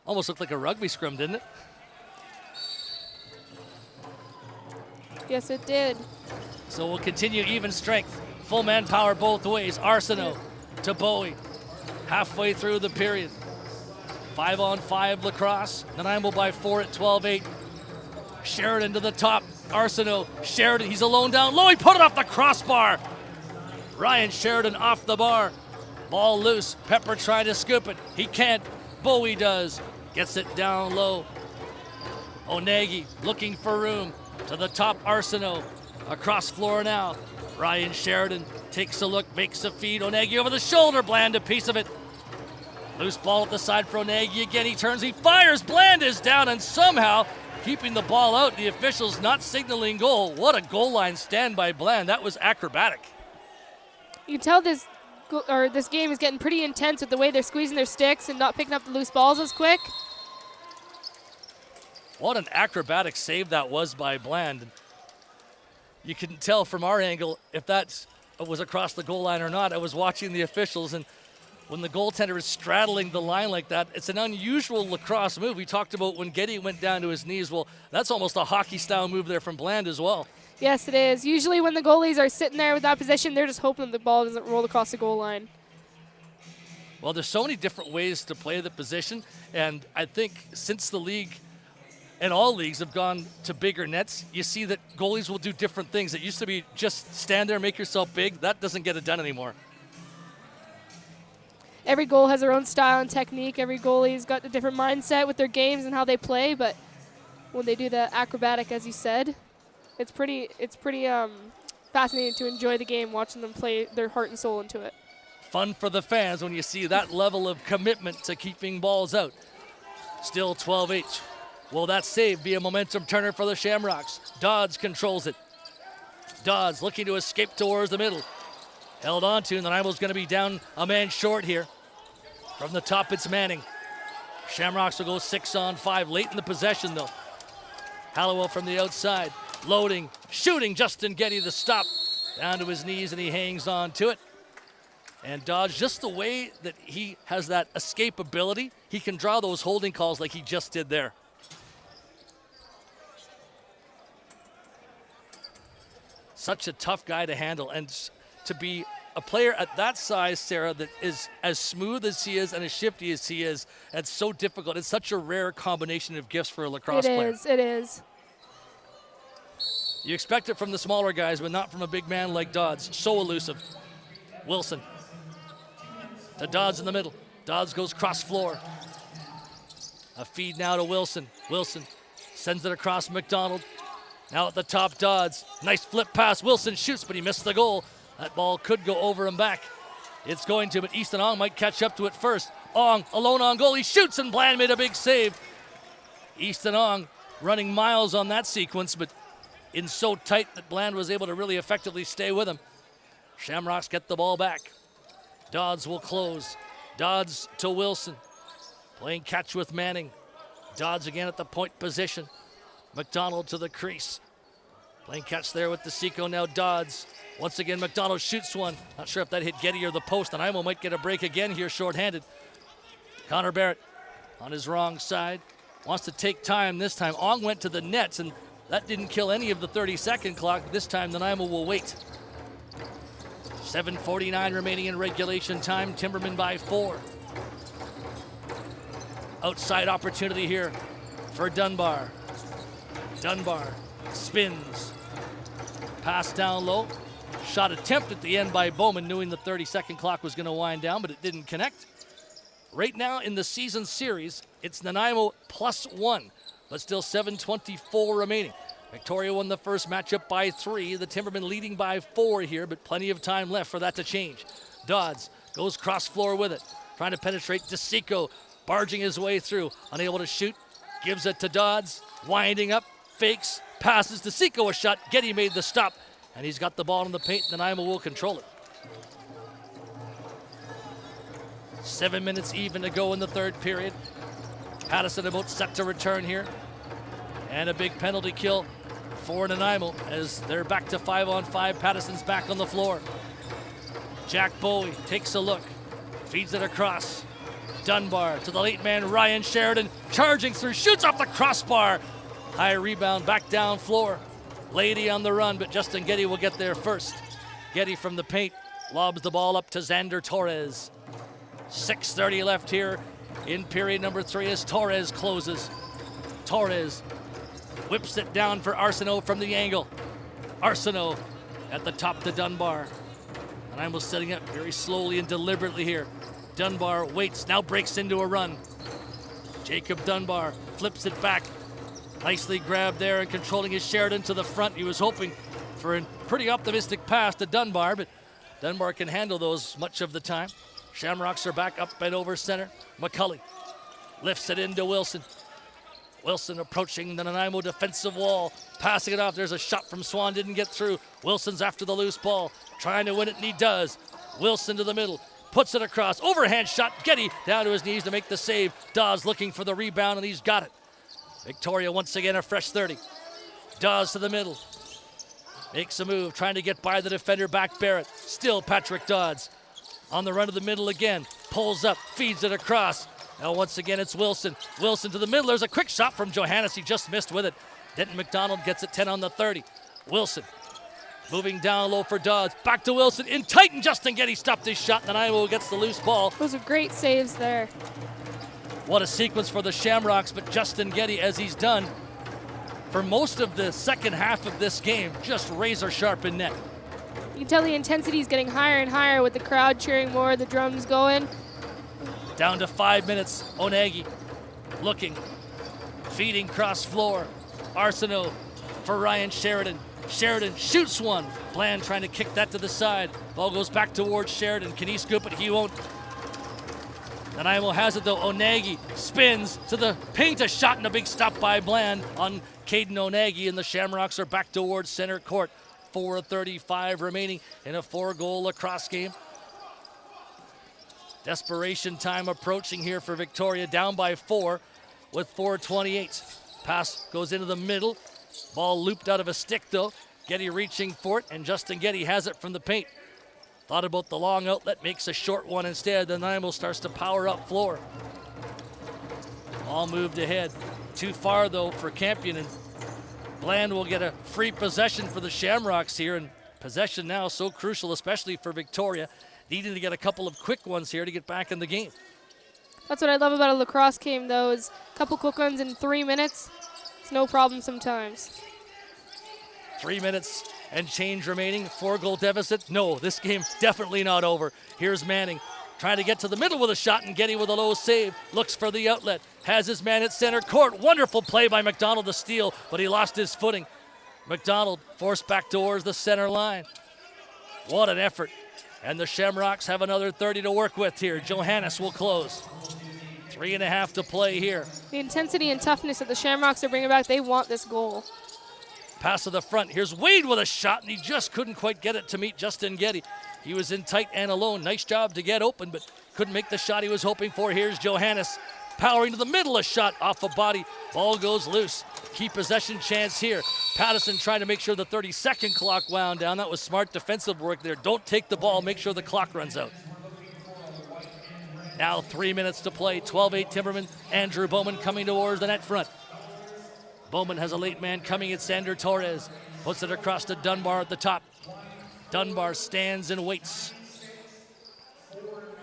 Almost looked like a rugby scrum, didn't it? Yes, it did. So we'll continue even strength. Full manpower both ways. Arsenault to Bowie. Halfway through the period. 5-on-5 lacrosse. Nanaimo by 4 at 12-8. Sheridan to the top. Arsenault. Sheridan, he's alone down low. He put it off the crossbar. Ryan Sheridan off the bar. Ball loose. Pepper trying to scoop it. He can't. Bowie does. Gets it down low. Onegi looking for room. To the top, Arsenault. Across floor now. Ryan Sheridan takes a look, makes a feed. Onegi over the shoulder. Bland a piece of it. Loose ball at the side for Onegi again. He turns, he fires. Bland is down and somehow keeping the ball out. The officials not signaling goal. What a goal line stand by Bland. That was acrobatic. You can tell this game is getting pretty intense with the way they're squeezing their sticks and not picking up the loose balls as quick. What an acrobatic save that was by Bland. you couldn't tell from our angle if that was across the goal line or not. I was watching the officials, and when the goaltender is straddling the line like that, it's an unusual lacrosse move. We talked about when Getty went down to his knees. Well, that's almost a hockey-style move there from Bland as well. Yes, it is. Usually when the goalies are sitting there with that position, they're just hoping the ball doesn't roll across the goal line. Well, there's so many different ways to play the position, and I think since the league and all leagues have gone to bigger nets, you see that goalies will do different things. It used to be just stand there, make yourself big. That doesn't get it done anymore. Every goal has their own style and technique. Every goalie's got a different mindset with their games and how they play, but when they do the acrobatic, as you said, it's pretty fascinating to enjoy the game, watching them play their heart and soul into it. Fun for the fans when you see that level of commitment to keeping balls out. Still 12-8. Will that save be a momentum turner for the Shamrocks? Dodds controls it. Dodds looking to escape towards the middle. Held on to, and Nanaimo's going to be down a man short here. From the top, it's Manning. Shamrocks will go 6-on-5 late in the possession, though. Hallowell from the outside, loading, shooting. Justin Getty the stop. Down to his knees, and he hangs on to it. And Dodge, just the way that he has that escape ability, he can draw those holding calls like he just did there. Such a tough guy to handle, and to be a player at that size, Sarah, that is as smooth as he is and as shifty as he is, that's so difficult. It's such a rare combination of gifts for a lacrosse player. It is. You expect it from the smaller guys, but not from a big man like Dodds. So elusive. Wilson to Dodds in the middle. Dodds goes cross floor. A feed now to Wilson. Wilson sends it across McDonald. Now at the top, Dodds. Nice flip pass. Wilson shoots, but he missed the goal. That ball could go over and back. It's going to, but Easton Ong might catch up to it first. Ong alone on goal. He shoots, and Bland made a big save. Easton Ong running miles on that sequence, but in so tight that Bland was able to really effectively stay with him. Shamrocks get the ball back. Dodds will close. Dodds to Wilson. Playing catch with Manning. Dodds again at the point position. McDonald to the crease. Playing catch there with DeSico. Now Dodds. Once again, McDonald shoots one. Not sure if that hit Getty or the post. And Nanaimo might get a break again here shorthanded. Connor Barrett on his wrong side. Wants to take time this time. Ong went to the nets, and that didn't kill any of the 30-second clock. This time, Nanaimo will wait. 7:49 remaining in regulation time. Timbermen by 4. Outside opportunity here for Dunbar. Dunbar spins. Pass down low. Shot attempt at the end by Bowman, knowing the 30-second clock was going to wind down, but it didn't connect. Right now in the season series, it's Nanaimo +1, but still 7:24 remaining. Victoria won the first matchup by 3. The Timbermen leading by 4 here, but plenty of time left for that to change. Dodds goes cross floor with it, trying to penetrate. DeSico barging his way through, unable to shoot. Gives it to Dodds, winding up, fakes, passes. DeSico a shot. Getty made the stop, and he's got the ball in the paint. Nanaimo will control it. 7 minutes even to go in the third period. Patterson about set to return here. And a big penalty kill for Nanaimo as they're back to 5-on-5. Patterson's back on the floor. Jack Bowie takes a look, feeds it across. Dunbar to the late man Ryan Sheridan, charging through, shoots off the crossbar. High rebound, back down floor. Lady on the run, but Justin Getty will get there first. Getty from the paint lobs the ball up to Xander Torres. 6:30 left here in period number 3 as Torres closes. Torres whips it down for Arsenault from the angle. Arsenault at the top to Dunbar. And I'm setting up very slowly and deliberately here. Dunbar waits, now breaks into a run. Jacob Dunbar flips it back. Nicely grabbed there and controlling his Sheridan to the front. He was hoping for a pretty optimistic pass to Dunbar, but Dunbar can handle those much of the time. Shamrocks are back up and over center. McCulley lifts it into Wilson. Wilson approaching the Nanaimo defensive wall, passing it off. There's a shot from Swan, didn't get through. Wilson's after the loose ball, trying to win it, and he does. Wilson to the middle, puts it across, overhand shot. Getty down to his knees to make the save. Dawes looking for the rebound, and he's got it. Victoria once again a fresh 30. Dawes to the middle. Makes a move, trying to get by the defender, back Barrett. Still Patrick Dodds. On the run to the middle again. Pulls up, feeds it across. Now once again it's Wilson. Wilson to the middle. There's a quick shot from Johannes. He just missed with it. Denton McDonald gets it 10 on the 30. Wilson moving down low for Dodds. Back to Wilson. In tight, and Justin Getty stopped his shot. Nanaimo gets the loose ball. Those are great saves there. What a sequence for the Shamrocks, but Justin Getty, as he's done for most of the second half of this game, just razor sharp in net. You can tell the intensity is getting higher and higher with the crowd cheering more, the drums going. Down to 5 minutes. Onegi looking, feeding cross floor. Arsenault for Ryan Sheridan. Sheridan shoots one. Bland trying to kick that to the side. Ball goes back towards Sheridan. Can he scoop it? He won't. Nanaimo has it though. Onegi spins to the paint. A shot and a big stop by Bland on Caden Onegi, and the Shamrocks are back towards center court. 4:35 remaining in a 4-goal lacrosse game. Desperation time approaching here for Victoria, down by 4 with 4:28. Pass goes into the middle. Ball looped out of a stick though. Getty reaching for it, and Justin Getty has it from the paint. Thought about the long outlet, makes a short one instead. Then Nanaimo starts to power up floor. All moved ahead. Too far though for Campion, and Bland will get a free possession for the Shamrocks here, and possession now so crucial, especially for Victoria, needing to get a couple of quick ones here to get back in the game. That's what I love about a lacrosse game though, is a couple quick ones in 3 minutes. It's no problem sometimes. 3 minutes and change remaining, 4-goal deficit. No, this game definitely not over. Here's Manning trying to get to the middle with a shot, and Getty with a low save. Looks for the outlet, has his man at center court. Wonderful play by McDonald to steal, but he lost his footing. McDonald forced back towards the center line. What an effort. And the Shamrocks have another 30 to work with here. Johannes will close. 3.5 to play here. The intensity and toughness that the Shamrocks are bringing back, they want this goal. Pass to the front. Here's Wade with a shot, and he just couldn't quite get it to meet Justin Getty. He was in tight and alone. Nice job to get open, but couldn't make the shot he was hoping for. Here's Johannes powering to the middle, a shot off a body. Ball goes loose. Key possession chance here. Patterson trying to make sure the 30-second clock wound down. That was smart defensive work there. Don't take the ball. Make sure the clock runs out. Now 3 minutes to play. 12-8 Timbermen. Andrew Bowman coming towards the net front. Bowman has a late man coming at Sander Torres. Puts it across to Dunbar at the top. Dunbar stands and waits.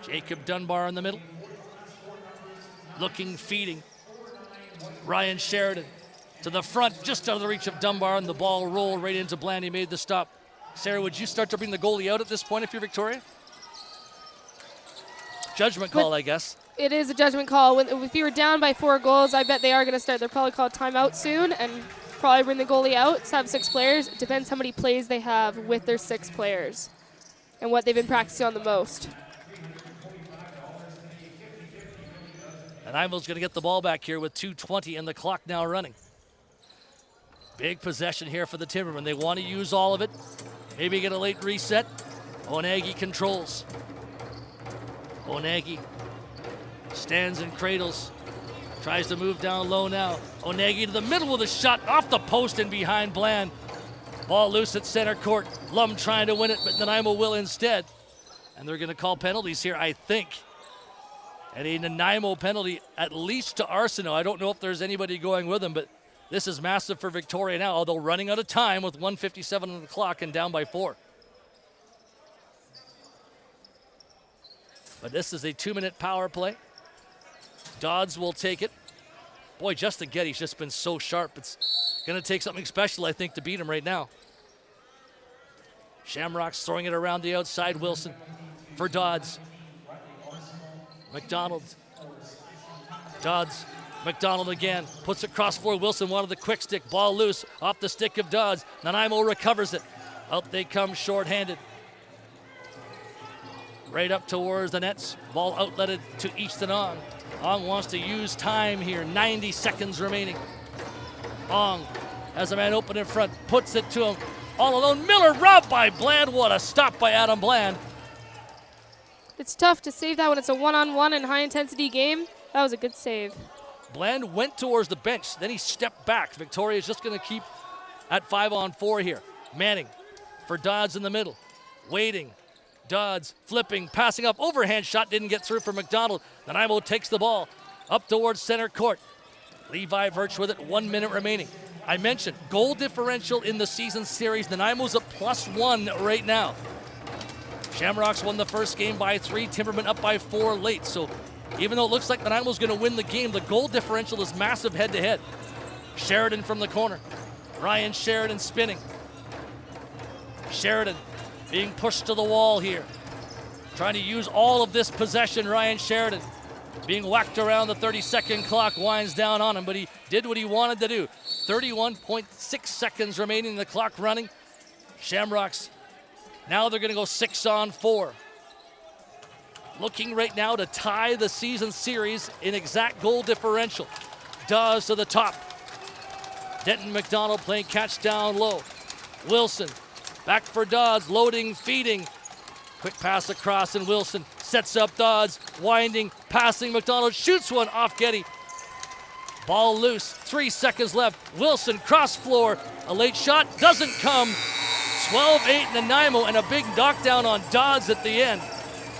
Jacob Dunbar in the middle. Looking, feeding. Ryan Sheridan to the front, just out of the reach of Dunbar, and the ball rolled right into Bland. He made the stop. Sarah, would you start to bring the goalie out at this point if you're Victoria? Judgment call, I guess. It is a judgment call. If you were down by 4 goals, I bet they are going to start. They'll probably call a timeout soon and probably bring the goalie out. Have 6 players. It depends how many plays they have with their 6 players and what they've been practicing on the most. And Nanaimo's going to get the ball back here with 2:20 and the clock now running. Big possession here for the Timbermen. They want to use all of it. Maybe get a late reset. Onegi controls. Onegi stands and cradles. Tries to move down low now. Onegi to the middle with a shot off the post and behind Bland. Ball loose at center court. Lum trying to win it, but Nanaimo will instead. And they're going to call penalties here, I think. And a Nanaimo penalty, at least to Arsenault. I don't know if there's anybody going with him, but this is massive for Victoria now, although running out of time with 1:57 on the clock and down by 4. But this is a 2-minute power play. Dodds will take it. Boy, Justin Getty's just been so sharp. It's going to take something special, I think, to beat him right now. Shamrocks throwing it around the outside. Wilson for Dodds. McDonald. Dodds. McDonald again. Puts it cross floor. Wilson wanted the quick stick. Ball loose off the stick of Dodds. Nanaimo recovers it. Out they come shorthanded. Right up towards the nets. Ball outletted to Easton Ong. Ong wants to use time here. 90 seconds remaining. Ong has a man open in front. Puts it to him. All alone. Miller robbed by Bland. What a stop by Adam Bland. It's tough to save that when it's a one-on-one and high-intensity game. That was a good save. Bland went towards the bench. Then he stepped back. Victoria's just going to keep at 5-on-4 here. Manning for Dodds in the middle. Waiting. Dodds flipping, passing up. Overhand shot didn't get through for McDonald. Nanaimo takes the ball up towards center court. Levi Virch with it, 1 minute remaining. I mentioned goal differential in the season series. Nanaimo's at +1 right now. Shamrocks won the first game by 3. Timbermen up by 4 late. So even though it looks like Nanaimo's going to win the game, the goal differential is massive head-to-head. Sheridan from the corner. Ryan Sheridan spinning. Sheridan being pushed to the wall here. Trying to use all of this possession, Ryan Sheridan. Being whacked around, the 30-second clock winds down on him, but he did what he wanted to do. 31.6 seconds remaining in the clock running. Shamrocks, now they're going to go 6-on-4. Looking right now to tie the season series in exact goal differential. Dawes to the top. Denton McDonald playing catch down low. Wilson back for Dodds, loading, feeding. Quick pass across, and Wilson sets up Dodds, winding, passing. McDonald shoots one off Getty. Ball loose, 3 seconds left. Wilson cross floor, a late shot doesn't come. 12-8 Nanaimo, and a big knockdown on Dodds at the end.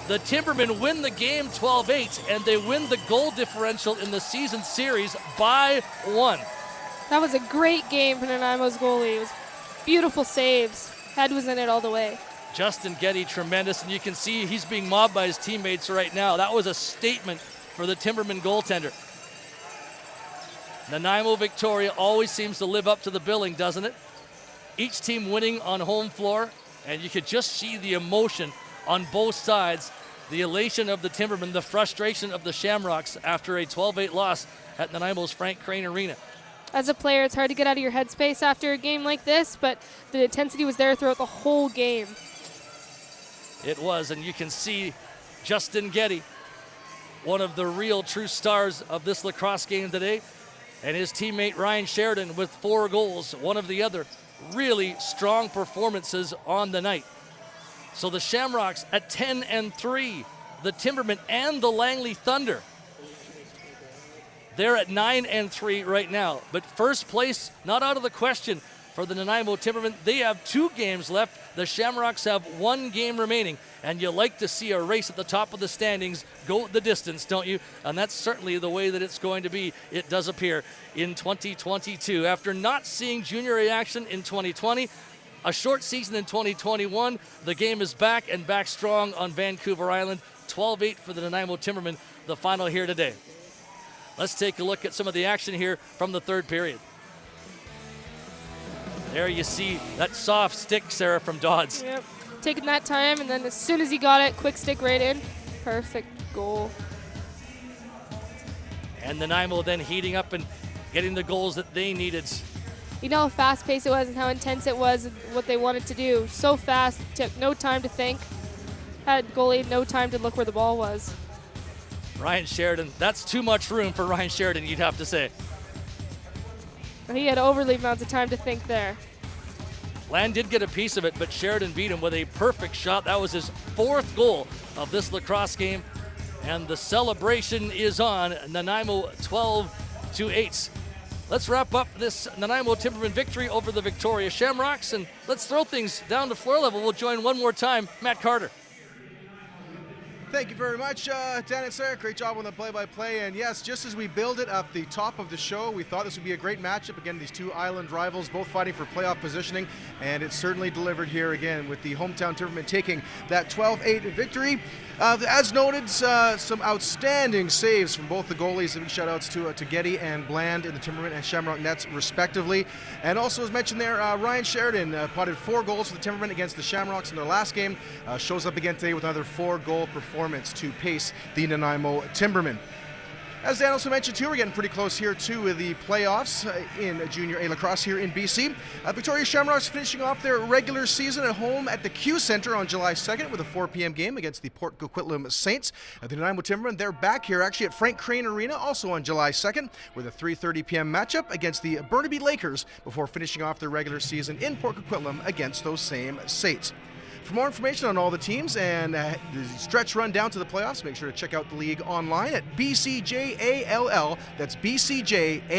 The Timbermen win the game 12-8, and they win the goal differential in the season series by 1. That was a great game for Nanaimo's goalie. It was beautiful saves. Head was in it all the way. Justin Getty, tremendous, and you can see he's being mobbed by his teammates right now. That was a statement for the Timbermen goaltender. Nanaimo Victoria always seems to live up to the billing, doesn't it? Each team winning on home floor, and you could just see the emotion on both sides. The elation of the Timbermen, the frustration of the Shamrocks after a 12-8 loss at Nanaimo's Frank Crane Arena. As a player, it's hard to get out of your headspace after a game like this, but the intensity was there throughout the whole game. It was, and you can see Justin Getty, one of the real true stars of this lacrosse game today, and his teammate Ryan Sheridan with 4 goals, one of the other really strong performances on the night. So the Shamrocks at 10-3, the Timbermen and the Langley Thunder, they're at 9-3 right now. But first place, not out of the question for the Nanaimo Timbermen. They have 2 games left. The Shamrocks have 1 game remaining. And you like to see a race at the top of the standings go the distance, don't you? And that's certainly the way that it's going to be, it does appear, in 2022. After not seeing junior A action in 2020, a short season in 2021, the game is back and back strong on Vancouver Island. 12-8 for the Nanaimo Timbermen, the final here today. Let's take a look at some of the action here from the third period. There you see that soft stick, Sarah, from Dodds. Yep. Taking that time, and then as soon as he got it, quick stick right in. Perfect goal. And Nanaimo then heating up and getting the goals that they needed. You know how fast-paced it was and how intense it was and what they wanted to do. So fast, took no time to think. Had goalie no time to look where the ball was. Ryan Sheridan, that's too much room for Ryan Sheridan, you'd have to say. He had overly amounts of time to think there. Land did get a piece of it, but Sheridan beat him with a perfect shot. That was his 4th goal of this lacrosse game. And the celebration is on. Nanaimo 12-8. Let's wrap up this Nanaimo Timbermen victory over the Victoria Shamrocks, and let's throw things down to floor level. We'll join one more time Matt Carter. Thank you very much, Dan and Sarah. Great job on the play-by-play. And yes, just as we build it at the top of the show, we thought this would be a great matchup. Again, these 2 island rivals, both fighting for playoff positioning, and it certainly delivered here again with the hometown Timbermen taking that 12-8 victory. As noted, some outstanding saves from both the goalies. Big shout-outs to Getty and Bland in the Timbermen and Shamrock nets, respectively. And also, as mentioned there, Ryan Sheridan potted 4 goals for the Timbermen against the Shamrocks in their last game. Shows up again today with another 4-goal performance to pace the Nanaimo Timbermen. As Dan also mentioned too, we're getting pretty close here too with the playoffs in Junior A Lacrosse here in BC. Victoria Shamrocks finishing off their regular season at home at the Q Center on July 2nd with a 4 p.m. game against the Port Coquitlam Saints. The Nanaimo Timbermen, they're back here actually at Frank Crane Arena also on July 2nd with a 3:30 p.m. matchup against the Burnaby Lakers before finishing off their regular season in Port Coquitlam against those same Saints. For more information on all the teams and the stretch run down to the playoffs, make sure to check out the league online at BCJALL. That's BCJALL.com.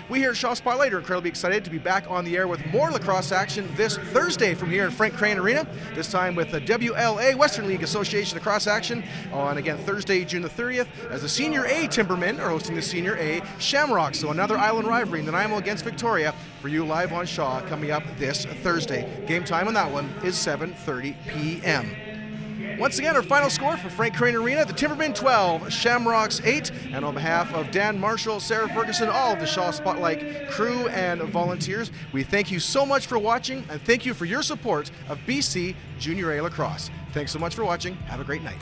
We here at Shaw Spotlight are incredibly excited to be back on the air with more lacrosse action this Thursday from here in Frank Crane Arena, this time with the WLA, Western League Association lacrosse action, on again Thursday, June the 30th, as the Senior A Timbermen are hosting the Senior A Shamrocks. So another island rivalry, Nanaimo against Victoria, for you live on Shaw coming up this Thursday. Game time on that one is 7:30 p.m. Once again, our final score for Frank Crane Arena, the Timbermen 12, Shamrocks 8, and on behalf of Dan Marshall, Sarah Ferguson, all of the Shaw Spotlight crew and volunteers, we thank you so much for watching, and thank you for your support of BC Junior A Lacrosse. Thanks so much for watching. Have a great night.